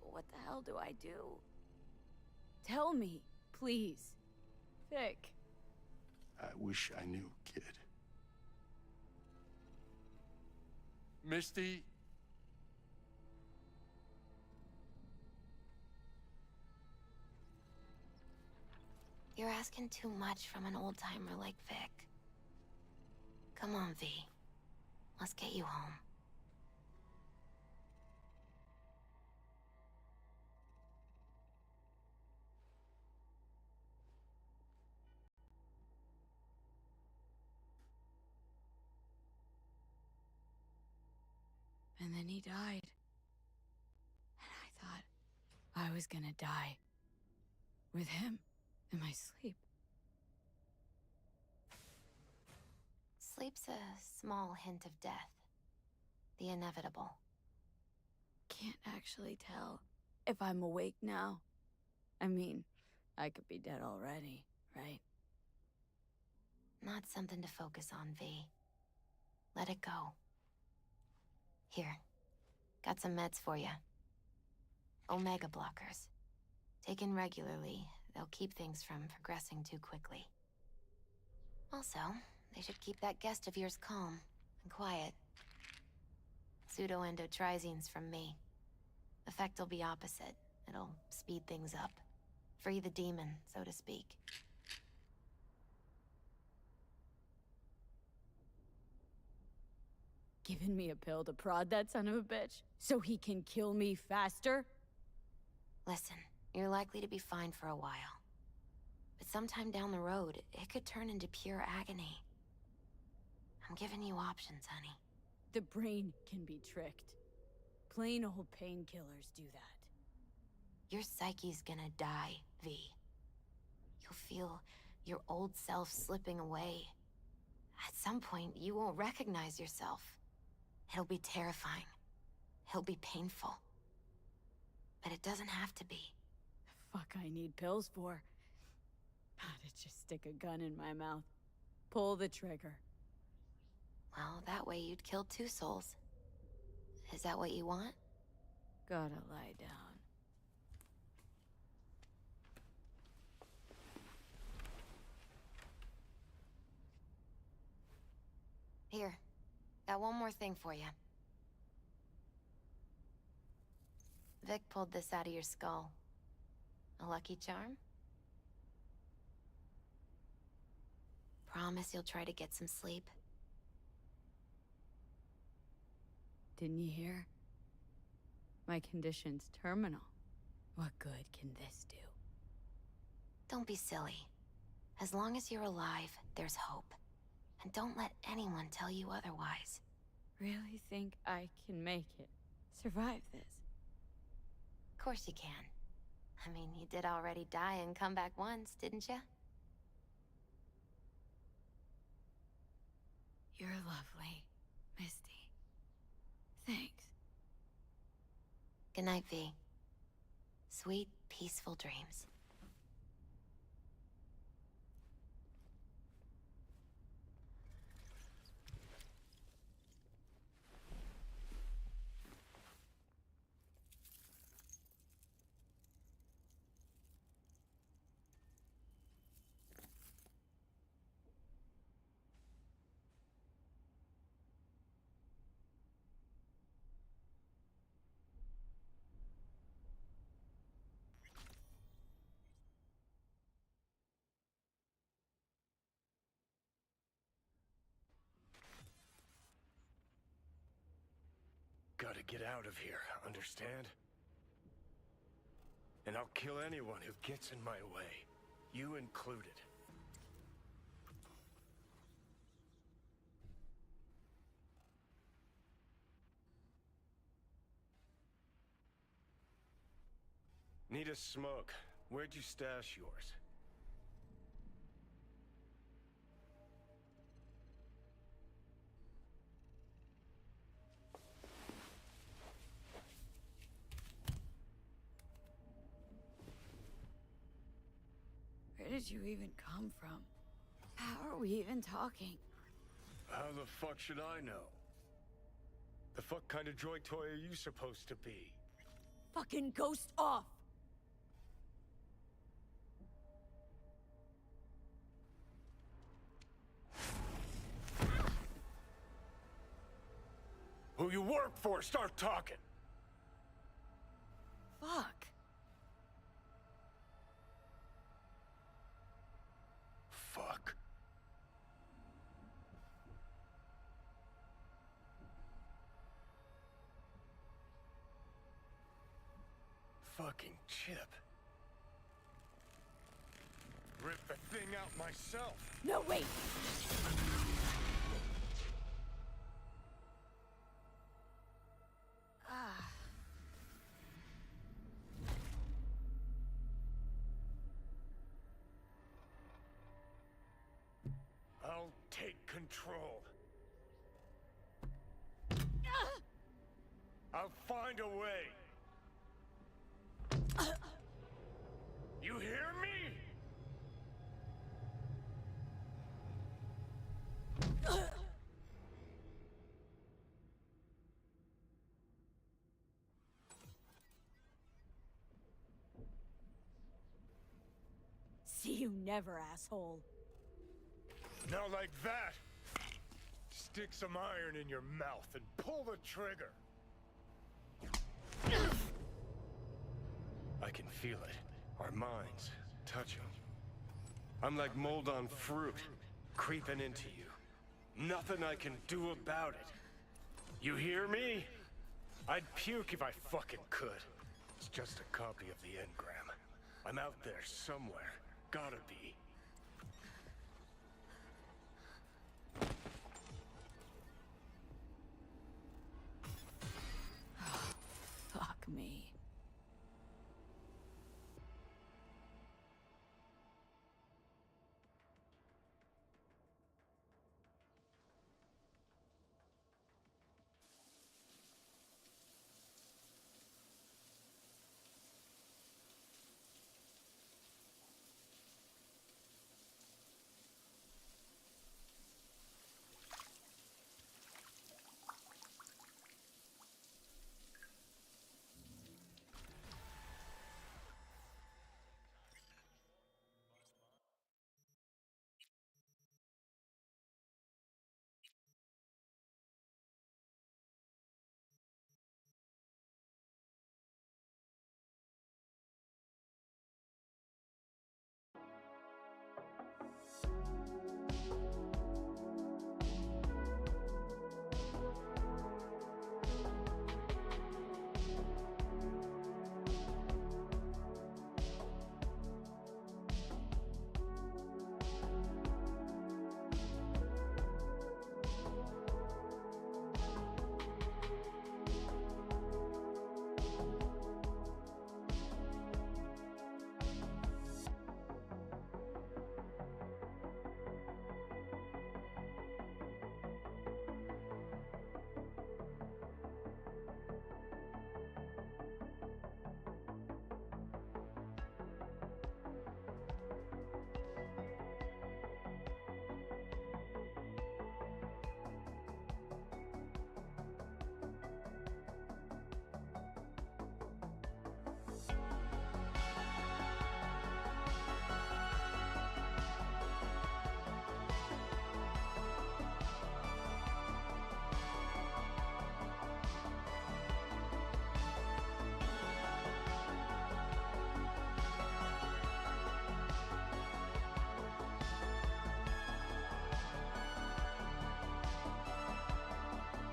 what the hell do I do? Tell me, please. Vic. I wish I knew, kid. Misty? You're asking too much from an old-timer like Vic. Come on, V. Let's get you home. And then he died. And I thought I was gonna die with him in my sleep. Sleep's a small hint of death. The inevitable. Can't actually tell if I'm awake now. I mean, I could be dead already, right? Not something to focus on, V. Let it go. Here. Got some meds for you. Omega blockers. Taken regularly, they'll keep things from progressing too quickly. Also, they should keep that guest of yours calm and quiet. pseudo-endotrizines from me. Effect will be opposite. It'll speed things up. Free the demon, so to speak. Giving me a pill to prod that son of a bitch so he can kill me faster? Listen, you're likely to be fine for a while. But sometime down the road, it could turn into pure agony. I'm giving you options, honey. The brain can be tricked. Plain old painkillers do that. Your psyche's gonna die, V. You'll feel your old self slipping away. At some point, you won't recognize yourself. It'll be terrifying. It'll be painful. But it doesn't have to be. The fuck I need pills for? To just stick a gun in my mouth. Pull the trigger. Well, that way you'd kill 2 souls. Is that what you want? Gotta lie down. Here. Got one more thing for you. Vic pulled this out of your skull. A lucky charm? Promise you'll try to get some sleep. Didn't you hear? My condition's terminal. What good can this do? Don't be silly. As long as you're alive, there's hope. And don't let anyone tell you otherwise. Really think I can make it? Survive this? Of course you can. I mean, you did already die and come back once, didn't you? You're lovely, Misty. Thanks. Good night, V. Sweet, peaceful dreams. Gotta get out of here, understand? And I'll kill anyone who gets in my way, you included. Need a smoke. Where'd you stash yours? Where did you even come from? How are we even talking? How the fuck should I know? The fuck kind of droid toy are you supposed to be? Fucking ghost off! Who you work for, start talking! Fuck. Fuck. Fucking chip. Rip the thing out myself. No, wait! I'll take control. I'll find a way. You hear me? See you never, asshole. Now like that. Stick some iron in your mouth and pull the trigger. I can feel it. Our minds touch them. I'm like mold on fruit, creeping into you. Nothing I can do about it. You hear me? I'd puke if I fucking could. It's just a copy of the engram. I'm out there somewhere. Gotta be.